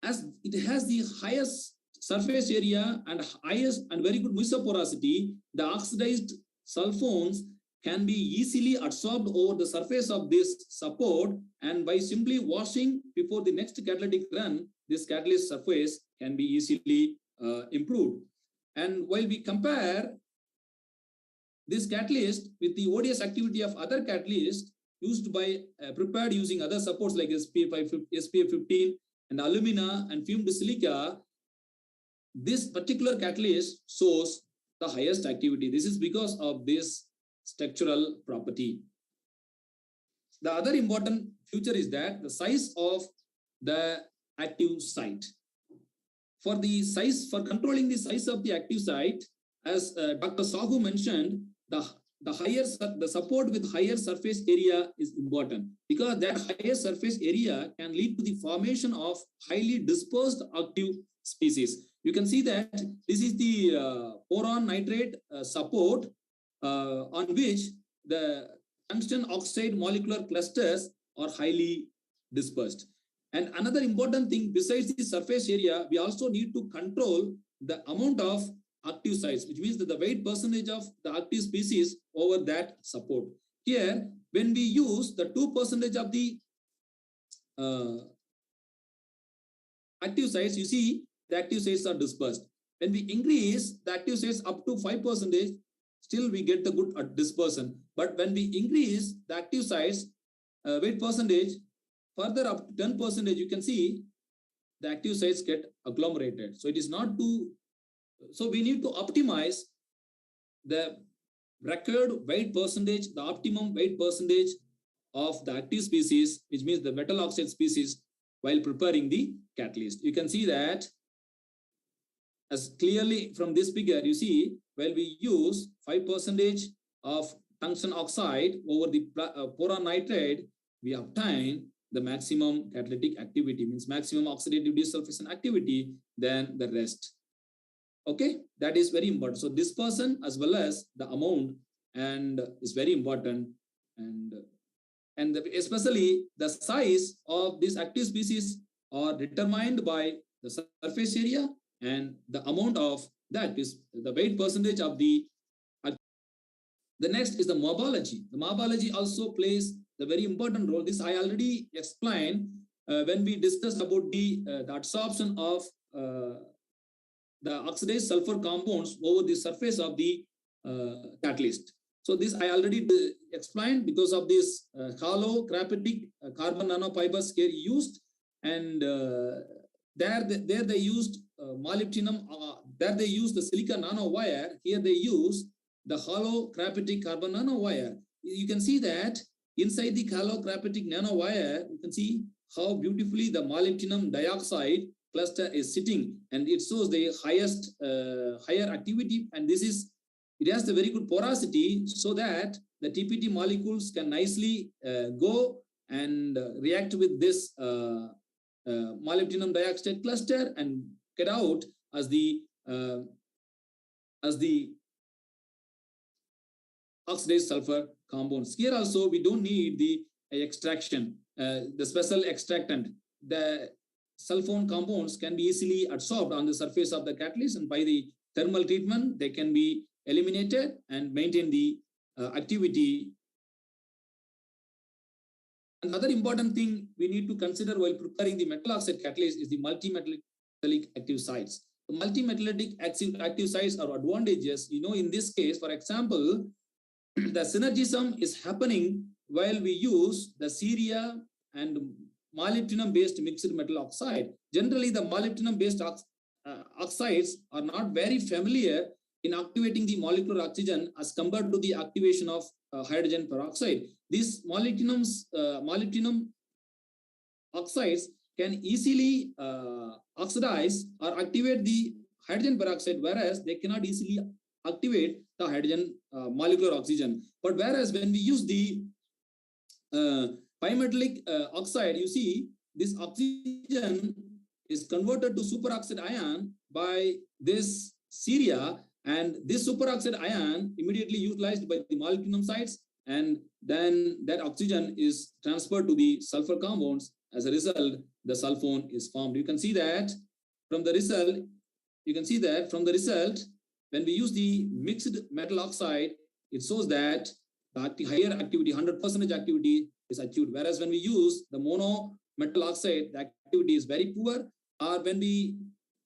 as it has the highest surface area and highest and very good mesoporosity, the oxidized sulfones can be easily absorbed over the surface of this support, and by simply washing before the next catalytic run, this catalyst surface can be easily improved. And while we compare this catalyst with the ODS activity of other catalysts used by prepared using other supports like SPF 15 and alumina and fumed silica, this particular catalyst shows the highest activity. This is because of this structural property. The other important feature is that the size of the active site. For controlling the size of the active site, as Dr. Saku mentioned, the support with higher surface area is important, because that higher surface area can lead to the formation of highly dispersed active species. You can see that this is the boron nitrate support on which the tungsten oxide molecular clusters are highly dispersed. And another important thing, besides the surface area, we also need to control the amount of active sites, which means that the weight percentage of the active species over that support. Here, when we use the 2% of the active sites, you see the active sites are dispersed. When we increase the active sites up to 5%, still we get the good dispersion. But when we increase the active sites weight percentage further up to 10%, you can see the active sites get agglomerated. So it is not too. So we need to optimize the record weight percentage, the optimum weight percentage of the active species, which means the metal oxide species, while preparing the catalyst. You can see that as clearly from this figure. You see, while we use 5% of tungsten oxide over the boron nitrate, we obtain the maximum catalytic activity, means maximum oxidative desulfurization activity than the rest. Okay, that is very important. So dispersion as well as the amount and is very important, and especially the size of these active species are determined by the surface area and the amount of that is the weight percentage of the. The next is the morphology. The morphology also plays the very important role. This I already explained when we discussed about the absorption of the oxidized sulfur compounds over the surface of the catalyst. So this I already explained because of this hollow graphitic carbon nanofibers here used, and there they used molybdenum. There they used the silica nanowire. Here they use the hollow graphitic carbon nanowire. You can see that inside the hollow graphitic nanowire, you can see how beautifully the molybdenum dioxide cluster is sitting, and it shows the highest higher activity, and it has a very good porosity, so that the TPT molecules can nicely go and react with this molybdenum dioxide cluster and get out as the oxidized sulfur compounds. Here also we don't need the extraction, the special extractant. The sulfone compounds can be easily adsorbed on the surface of the catalyst, and by the thermal treatment they can be eliminated and maintain the activity. Another important thing we need to consider while preparing the metal oxide catalyst is the multimetallic active sites. The multimetallic active sites are advantageous. In this case, for example, the synergism is happening while we use the ceria and molybdenum-based mixed metal oxide. Generally, the molybdenum-based oxides are not very familiar in activating the molecular oxygen as compared to the activation of hydrogen peroxide. These molybdenum oxides can easily oxidize or activate the hydrogen peroxide, whereas they cannot easily activate the hydrogen molecular oxygen. But whereas when we use the bimetallic oxide, you see this oxygen is converted to superoxide ion by this ceria, and this superoxide ion immediately utilized by the molybdenum sites, and then that oxygen is transferred to the sulfur compounds. As a result, the sulfone is formed. You can see that from the result. When we use the mixed metal oxide, it shows that the higher activity, 100% activity is achieved. Whereas when we use the mono metal oxide, the activity is very poor. Or when we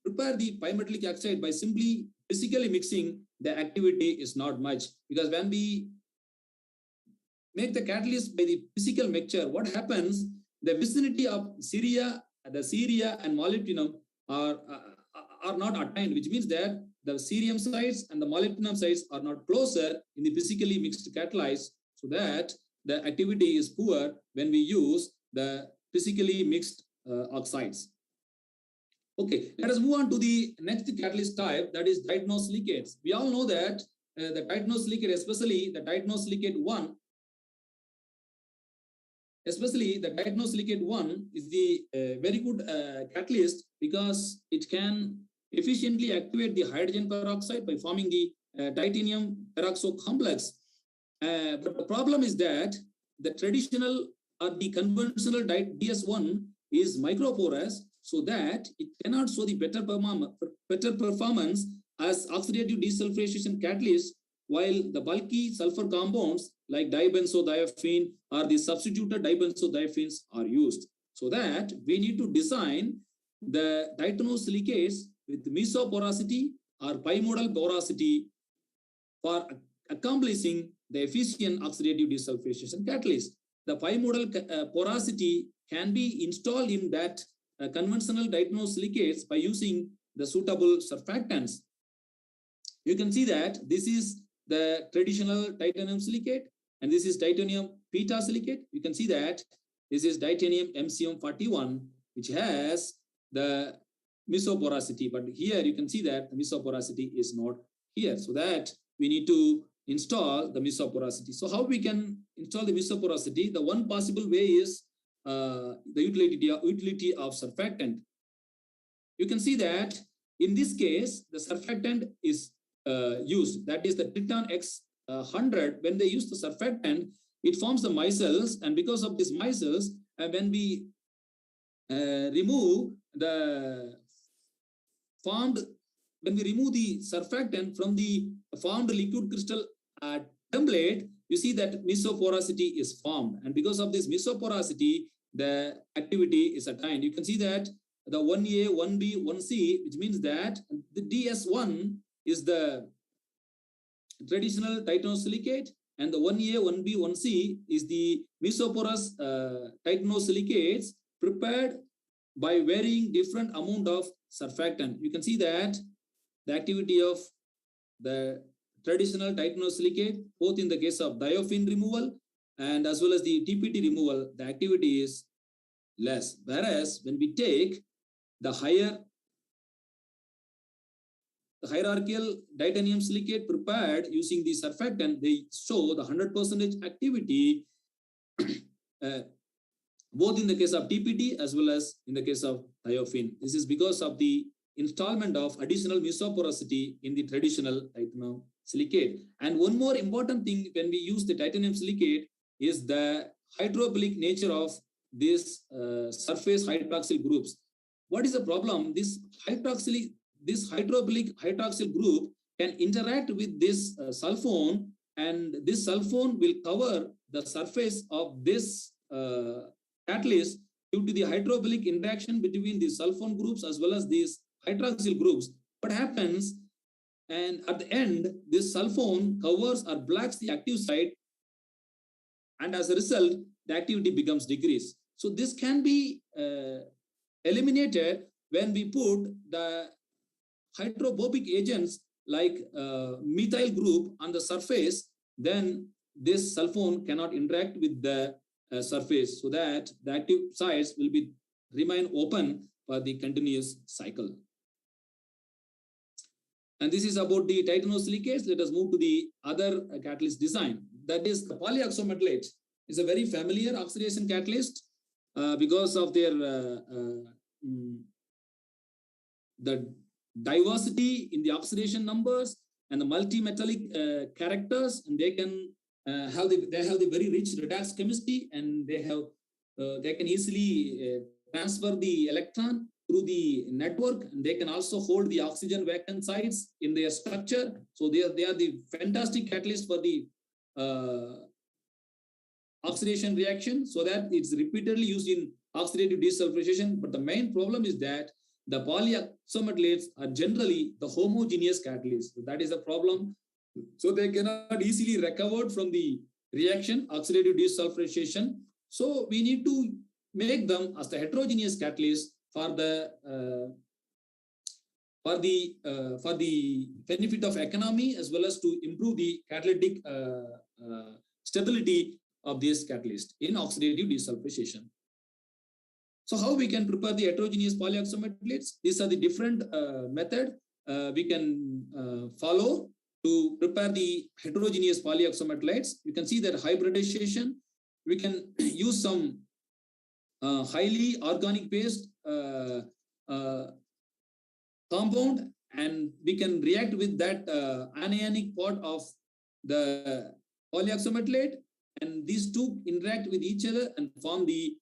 prepare the bimetallic oxide by simply physically mixing, the activity is not much. Because when we make the catalyst by the physical mixture, what happens? The vicinity of the ceria and molybdenum are are not attained, which means that the cerium sites and the molybdenum sites are not closer in the physically mixed catalyzed, so that the activity is poor when we use the physically mixed oxides. Okay, let us move on to the next catalyst type, that is titanosilicate. We all know that the titanosilicate, especially the titanosilicate 1, is the very good catalyst, because it can efficiently activate the hydrogen peroxide by forming the titanium peroxo complex. But the problem is that the traditional or the conventional DS1 is microporous, so that it cannot show the better performance as oxidative desulphurization catalyst, while the bulky sulfur compounds like dibenzodiazepine or the substituted dibenzodiazepines are used. So that we need to design the titanosilicate with mesoporosity or bimodal porosity for accomplishing the efficient oxidative desulphurization catalyst. The bimodal porosity can be installed in that conventional titanosilicate by using the suitable surfactants. You can see that this is the traditional titanium silicate, and this is titanium beta silicate. You can see that this is titanium MCM41, which has the mesoporosity, but here you can see that the mesoporosity is not here, so that we need to install the mesoporosity. So how we can install the mesoporosity? The one possible way is the utility of surfactant. You can see that in this case, the surfactant is used, that is the Triton X100. When they use the surfactant, it forms the micelles, and because of these micelles, when we remove the surfactant from the formed liquid crystal template, you see that mesoporosity is formed, and because of this mesoporosity, the activity is attained. You can see that the 1A, 1B, 1C, which means that the DS1 is the traditional titanosilicate, and the 1A, 1B, 1C is the mesoporous titanosilicate prepared by varying different amount of surfactant. You can see that the activity of the traditional titanosilicate, both in the case of diophenol removal and as well as the TPT removal, the activity is less. Whereas when we take the hierarchical titanium silicate prepared using the surfactant, they show the 100% activity both in the case of TPT as well as in the case of diophenol. This is because of the installment of additional mesoporosity in the traditional titanium silicate. And one more important thing when we use the titanium silicate is the hydrophilic nature of these surface hydroxyl groups. What is the problem? This hydrophilic hydroxyl group can interact with this sulfone, and this sulfone will cover the surface of this catalyst due to the hydrophilic interaction between the sulfone groups as well as these hydroxyl groups. What happens, and at the end, this sulfone covers or blocks the active site, and as a result, the activity becomes decreased. So this can be eliminated when we put the hydrophobic agents like methyl group on the surface. Then this sulfone cannot interact with the surface, so that the active sites will remain open for the continuous cycle. And this is about the titanosilicate. Let us move to the other catalyst design. That is the polyoxometallate. Is a very familiar oxidation catalyst because of their the diversity in the oxidation numbers and the multi-metallic characters, and they can have the very rich redox chemistry, and they can easily transfer the electron through the network, and they can also hold the oxygen vacant sites in their structure. So they are the fantastic catalyst for the oxidation reaction, so that it's repeatedly used in oxidative desulphurization. But the main problem is that the polyoxometallates are generally the homogeneous catalysts. So that is a problem. So they cannot easily recover from the reaction, oxidative desulphurization. So we need to make them as the heterogeneous catalyst for the for the benefit of economy as well as to improve the catalytic stability of this catalyst in oxidative desulfurization. So how we can prepare the heterogeneous polyoxymetalates? These are the different method we can follow to prepare the heterogeneous polyoxymetalates. You can see that hybridization, we can use some highly organic based compound, and we can react with that anionic part of the polyoxymetalate, and these two interact with each other and form the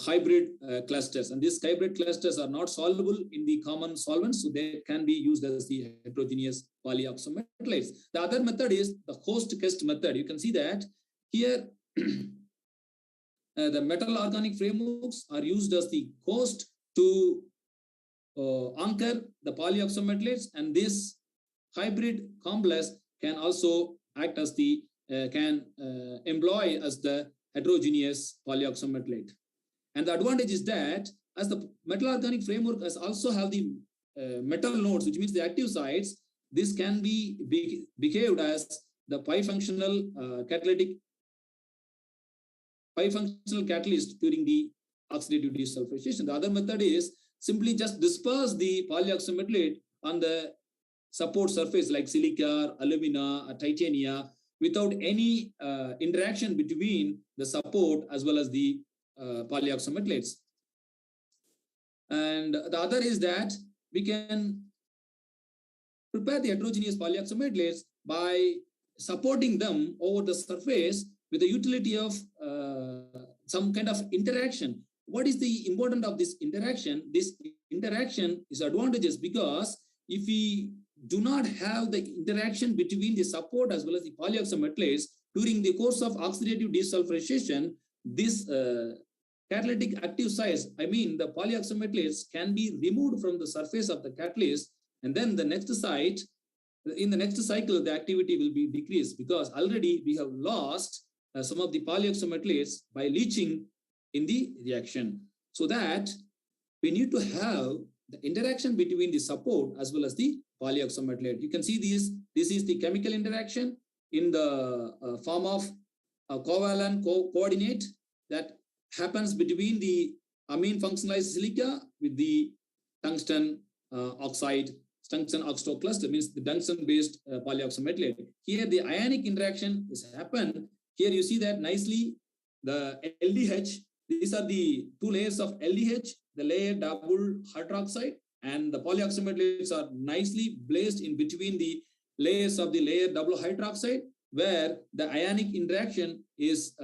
hybrid clusters. And these hybrid clusters are not soluble in the common solvents, so they can be used as the heterogeneous polyoxymetalates. The other method is the host-guest method. You can see that here the metal organic frameworks are used as the host to anchor the polyoxymetalates, and this hybrid complex can also act as the employ as the heterogeneous polyoxymetalate. And the advantage is that as the metal organic framework has also have the metal nodes, which means the active sites, this can be behaved as the bifunctional catalyst during the oxidative desulfurization. The other method is simply just disperse the polyoxymetalate on the support surface like silica, alumina, or titania without any interaction between the support as well as the polyoxymetalates. And the other is that we can prepare the heterogeneous polyoxymetalates by supporting them over the surface with the utility of some kind of interaction. What is the importance of this interaction? This interaction is advantageous because if we do not have the interaction between the support as well as the polyoxymetalates during the course of oxidative desulfurization, this catalytic active sites, I mean the polyoxymetalates, can be removed from the surface of the catalyst, and then the next site, in the next cycle, the activity will be decreased because already we have lost some of the polyoxymetalates by leaching in the reaction. So that we need to have the interaction between the support as well as the polyoxymetalate. You can see this is the chemical interaction in the form of a covalent coordinate that happens between the amine functionalized silica with the tungsten oxide, tungsten oxide cluster, means the tungsten based polyoxymetalate. Here the ionic interaction is happened. Here you see that nicely the LDH, these are the two layers of LDH, the layer double hydroxide, and the polyoxymetalates are nicely placed in between the layers of the layer double hydroxide, where the ionic interaction is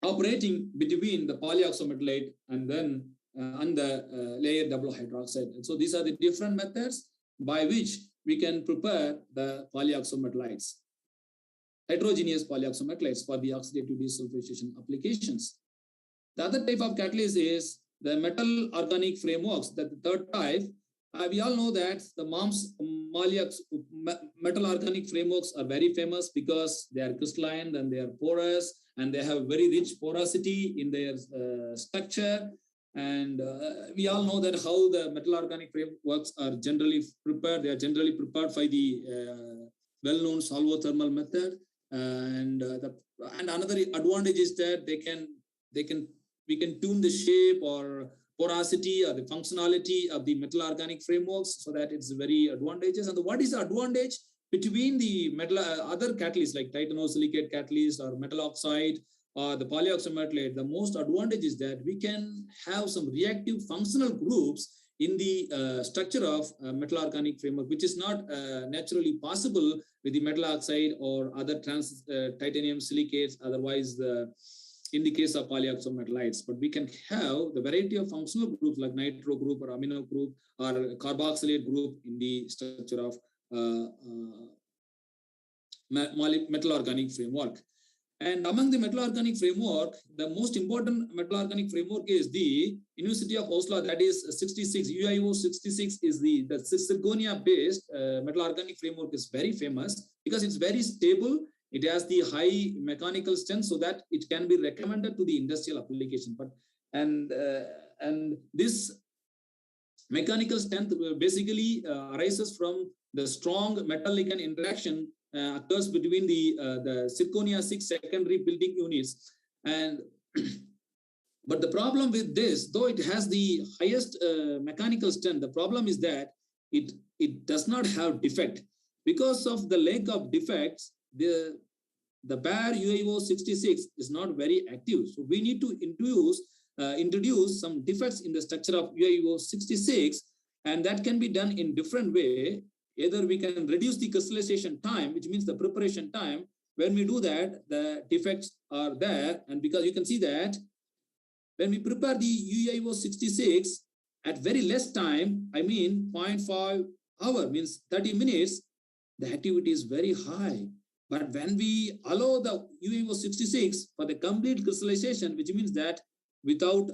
operating between the polyoxymetalate and then and the layer double hydroxide. And so these are the different methods by which we can prepare the polyoxymetalates, heterogeneous polyoxymetalates for the oxidative desulfurization applications. The other type of catalyst is the metal organic frameworks. That the third type, we all know that the metal organic frameworks are very famous because they are crystalline and they are porous and they have very rich porosity in their structure. And we all know that how the metal organic frameworks are generally prepared. They are generally prepared by the well-known solvothermal method. And another advantage is that we can tune the shape or porosity or the functionality of the metal organic frameworks so that it's very advantageous. And what is the advantage between the metal other catalysts like titanosilicate catalyst or metal oxide or the polyoxymetalate? The most advantage is that we can have some reactive functional groups in the structure of metal organic framework, which is not naturally possible with the metal oxide or other titanium silicates, otherwise in the case of polyoxymetalates. But we can have the variety of functional groups like nitro group or amino group or carboxylate group in the structure of metal organic framework. And among the metal organic framework, the most important metal organic framework is the University of Oslo, that is 66, UIO 66 is the zirconia based metal organic framework is very famous because it's very stable. It has the high mechanical strength so that it can be recommended to the industrial application. But and this mechanical strength basically arises from the strong metal ligand interaction occurs between the zirconia 6 secondary building units. And but the problem with this, though it has the highest mechanical strength, the problem is that it does not have defect. Because of the lack of defects, the bare UiO 66 is not very active. So we need to introduce some defects in the structure of UiO 66, and that can be done in different way. Either we can reduce the crystallization time, which means the preparation time. When we do that, the defects are there, and because you can see that when we prepare the UiO 66 at very less time, I mean 0.5 hour means 30 minutes, the activity is very high. But when we allow the UiO 66 for the complete crystallization, which means that without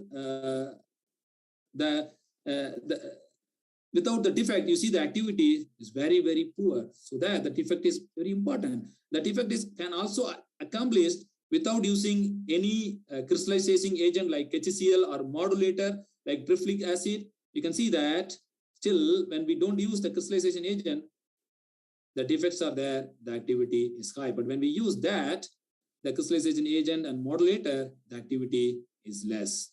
without the defect, you see the activity is very, very poor. So that the defect is very important. The defect can also accomplished without using any crystallizing agent like HCl or modulator like perfluoric acid. You can see that still when we don't use the crystallization agent, the defects are there, the activity is high. But when we use that, the crystallization agent and modulator, the activity is less.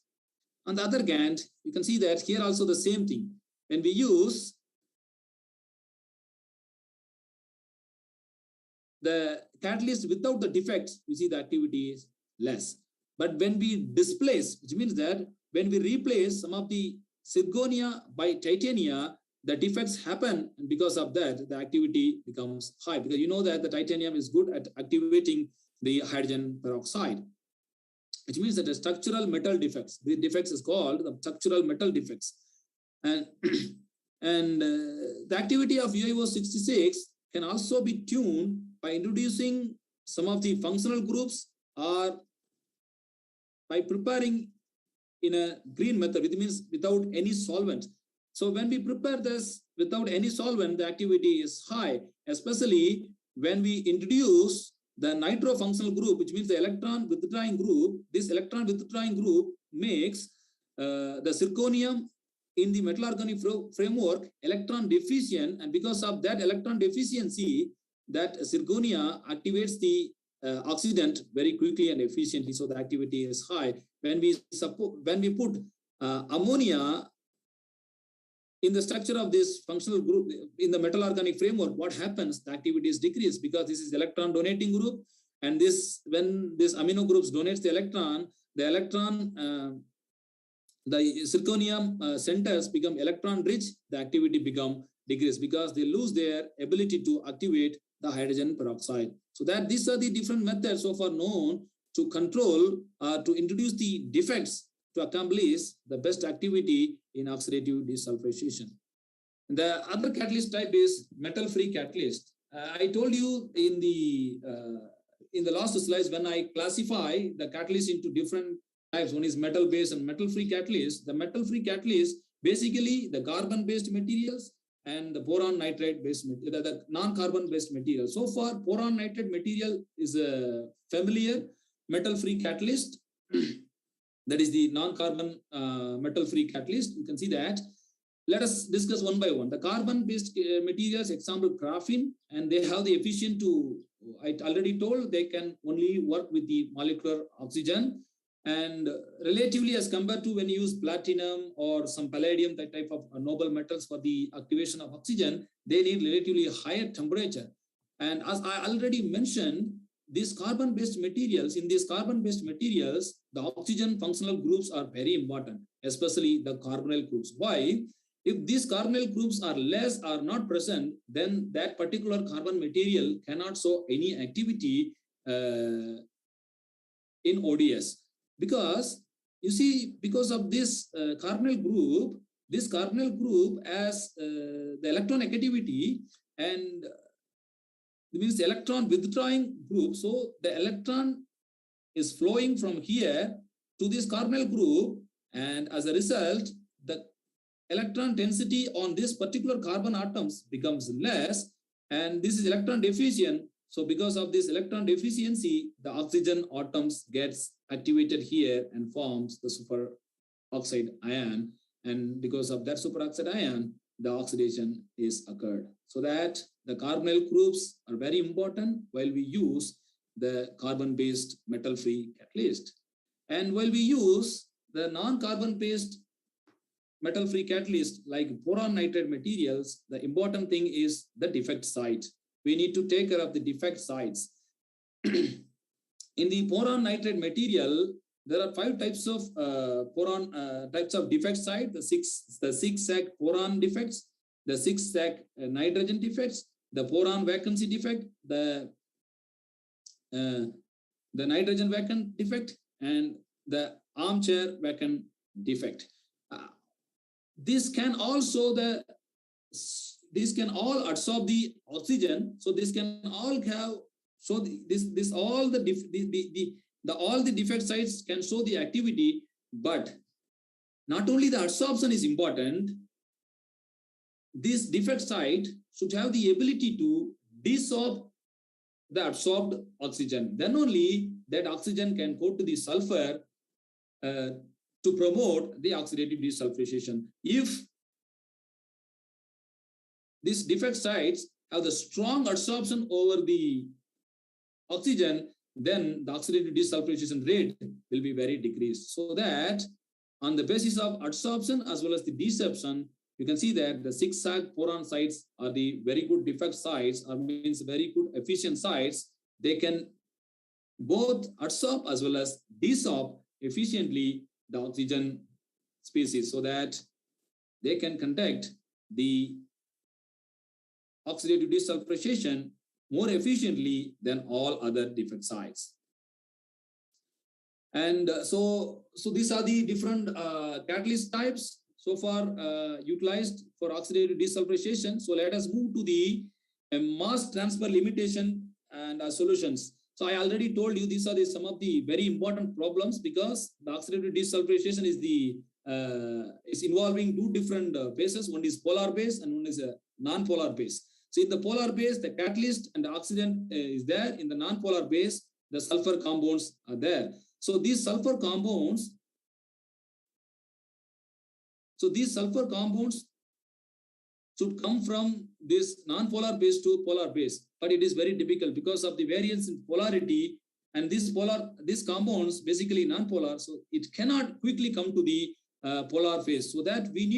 On the other hand, you can see that here also the same thing. When we use the catalyst without the defects, you see the activity is less. But when we displace, which means that when we replace some of the zirconia by titania, the defects happen, and because of that, the activity becomes high. Because you know that the titanium is good at activating the hydrogen peroxide, which means that the structural metal defects, the defects is called the structural metal defects. And, the activity of UiO 66 can also be tuned by introducing some of the functional groups or by preparing in a green method, which means without any solvent. So when we prepare this without any solvent, the activity is high, especially when we introduce the nitro functional group, which means the electron withdrawing group. This electron withdrawing group makes the zirconium in the metal organic framework electron deficient, and because of that electron deficiency, that zirconia activates the oxidant very quickly and efficiently, so the activity is high. When we put ammonia in the structure of this functional group in the metal organic framework, what happens? The activity is decreased because this is electron donating group, and this when this amino groups donates the electron, the zirconium centers become electron rich, the activity become decreased because they lose their ability to activate the hydrogen peroxide. So that these are the different methods so far known to control to introduce the defects to accomplish the best activity in oxidative desulfurization. The other catalyst type is metal-free catalyst. I told you in the last slides when I classify the catalyst into different types. One is metal-based and metal-free catalyst. The metal-free catalyst, basically the carbon-based materials and the boron nitride-based material, the non-carbon-based material. So far, boron nitride material is a familiar metal-free catalyst. That is the non-carbon metal-free catalyst. You can see that. Let us discuss one by one. The carbon-based materials, example graphene, and they have the efficient to, I already told, they can only work with the molecular oxygen. And relatively as compared to when you use platinum or some palladium, that type of noble metals for the activation of oxygen, they need relatively higher temperature. And as I already mentioned, these carbon-based materials, in these carbon-based materials, the oxygen functional groups are very important, especially the carbonyl groups. Why? If these carbonyl groups are less or not present, then that particular carbon material cannot show any activity in ODS. Because you see, because of this carbonyl group has the electronegativity, and it means the electron withdrawing group. So the electron is flowing from here to this carbonyl group, and as a result, the electron density on this particular carbon atoms becomes less, and this is electron deficient. So because of this electron deficiency, the oxygen atoms gets activated here and forms the superoxide ion. and because of that superoxide ion, the oxidation is occurred. So that the carbonyl groups are very important while we use the carbon-based metal-free catalyst. And while we use the non-carbon-based metal-free catalyst like boron nitride materials, the important thing is the defect site. We need to take care of the defect sites. In the boron nitride material, there are 5 types of types of defect site: the six Sag boron defects, the 6 Sag nitrogen defects, the boron vacancy defect, the nitrogen vacant defect, and the armchair vacant defect. This can also these can all absorb the oxygen. So this can all have, so this all the defect sites can show the activity, but not only the absorption is important, this defect site should have the ability to desorb the absorbed oxygen. Then only that oxygen can go to the sulfur to promote the oxidative desulphurization. If these defect sites have the strong absorption over the oxygen, then the oxidative desulphurization rate will be very decreased. So that on the basis of absorption as well as the desorption, you can see that the 6 Sag boron sites are the very good defect sites, or means very good efficient sites. They can both absorb as well as desorb efficiently the oxygen species, so that they can conduct the oxidative desulphurization more efficiently than all other defect sites. And so these are the different catalyst types so far utilized for oxidative desulphurization. So let us move to the mass transfer limitation and solutions. So I already told you these are some of the very important problems, because the oxidative desulphurization is involving 2 different bases. One is polar base and one is a non-polar base. So in the polar base, the catalyst and the oxidant is there. In the non-polar base, the sulfur compounds are there. So these sulfur compounds should come from this non-polar base to polar base, but it is very difficult because of the variance in polarity, and these compounds basically non-polar, so it cannot quickly come to the polar phase. So that we need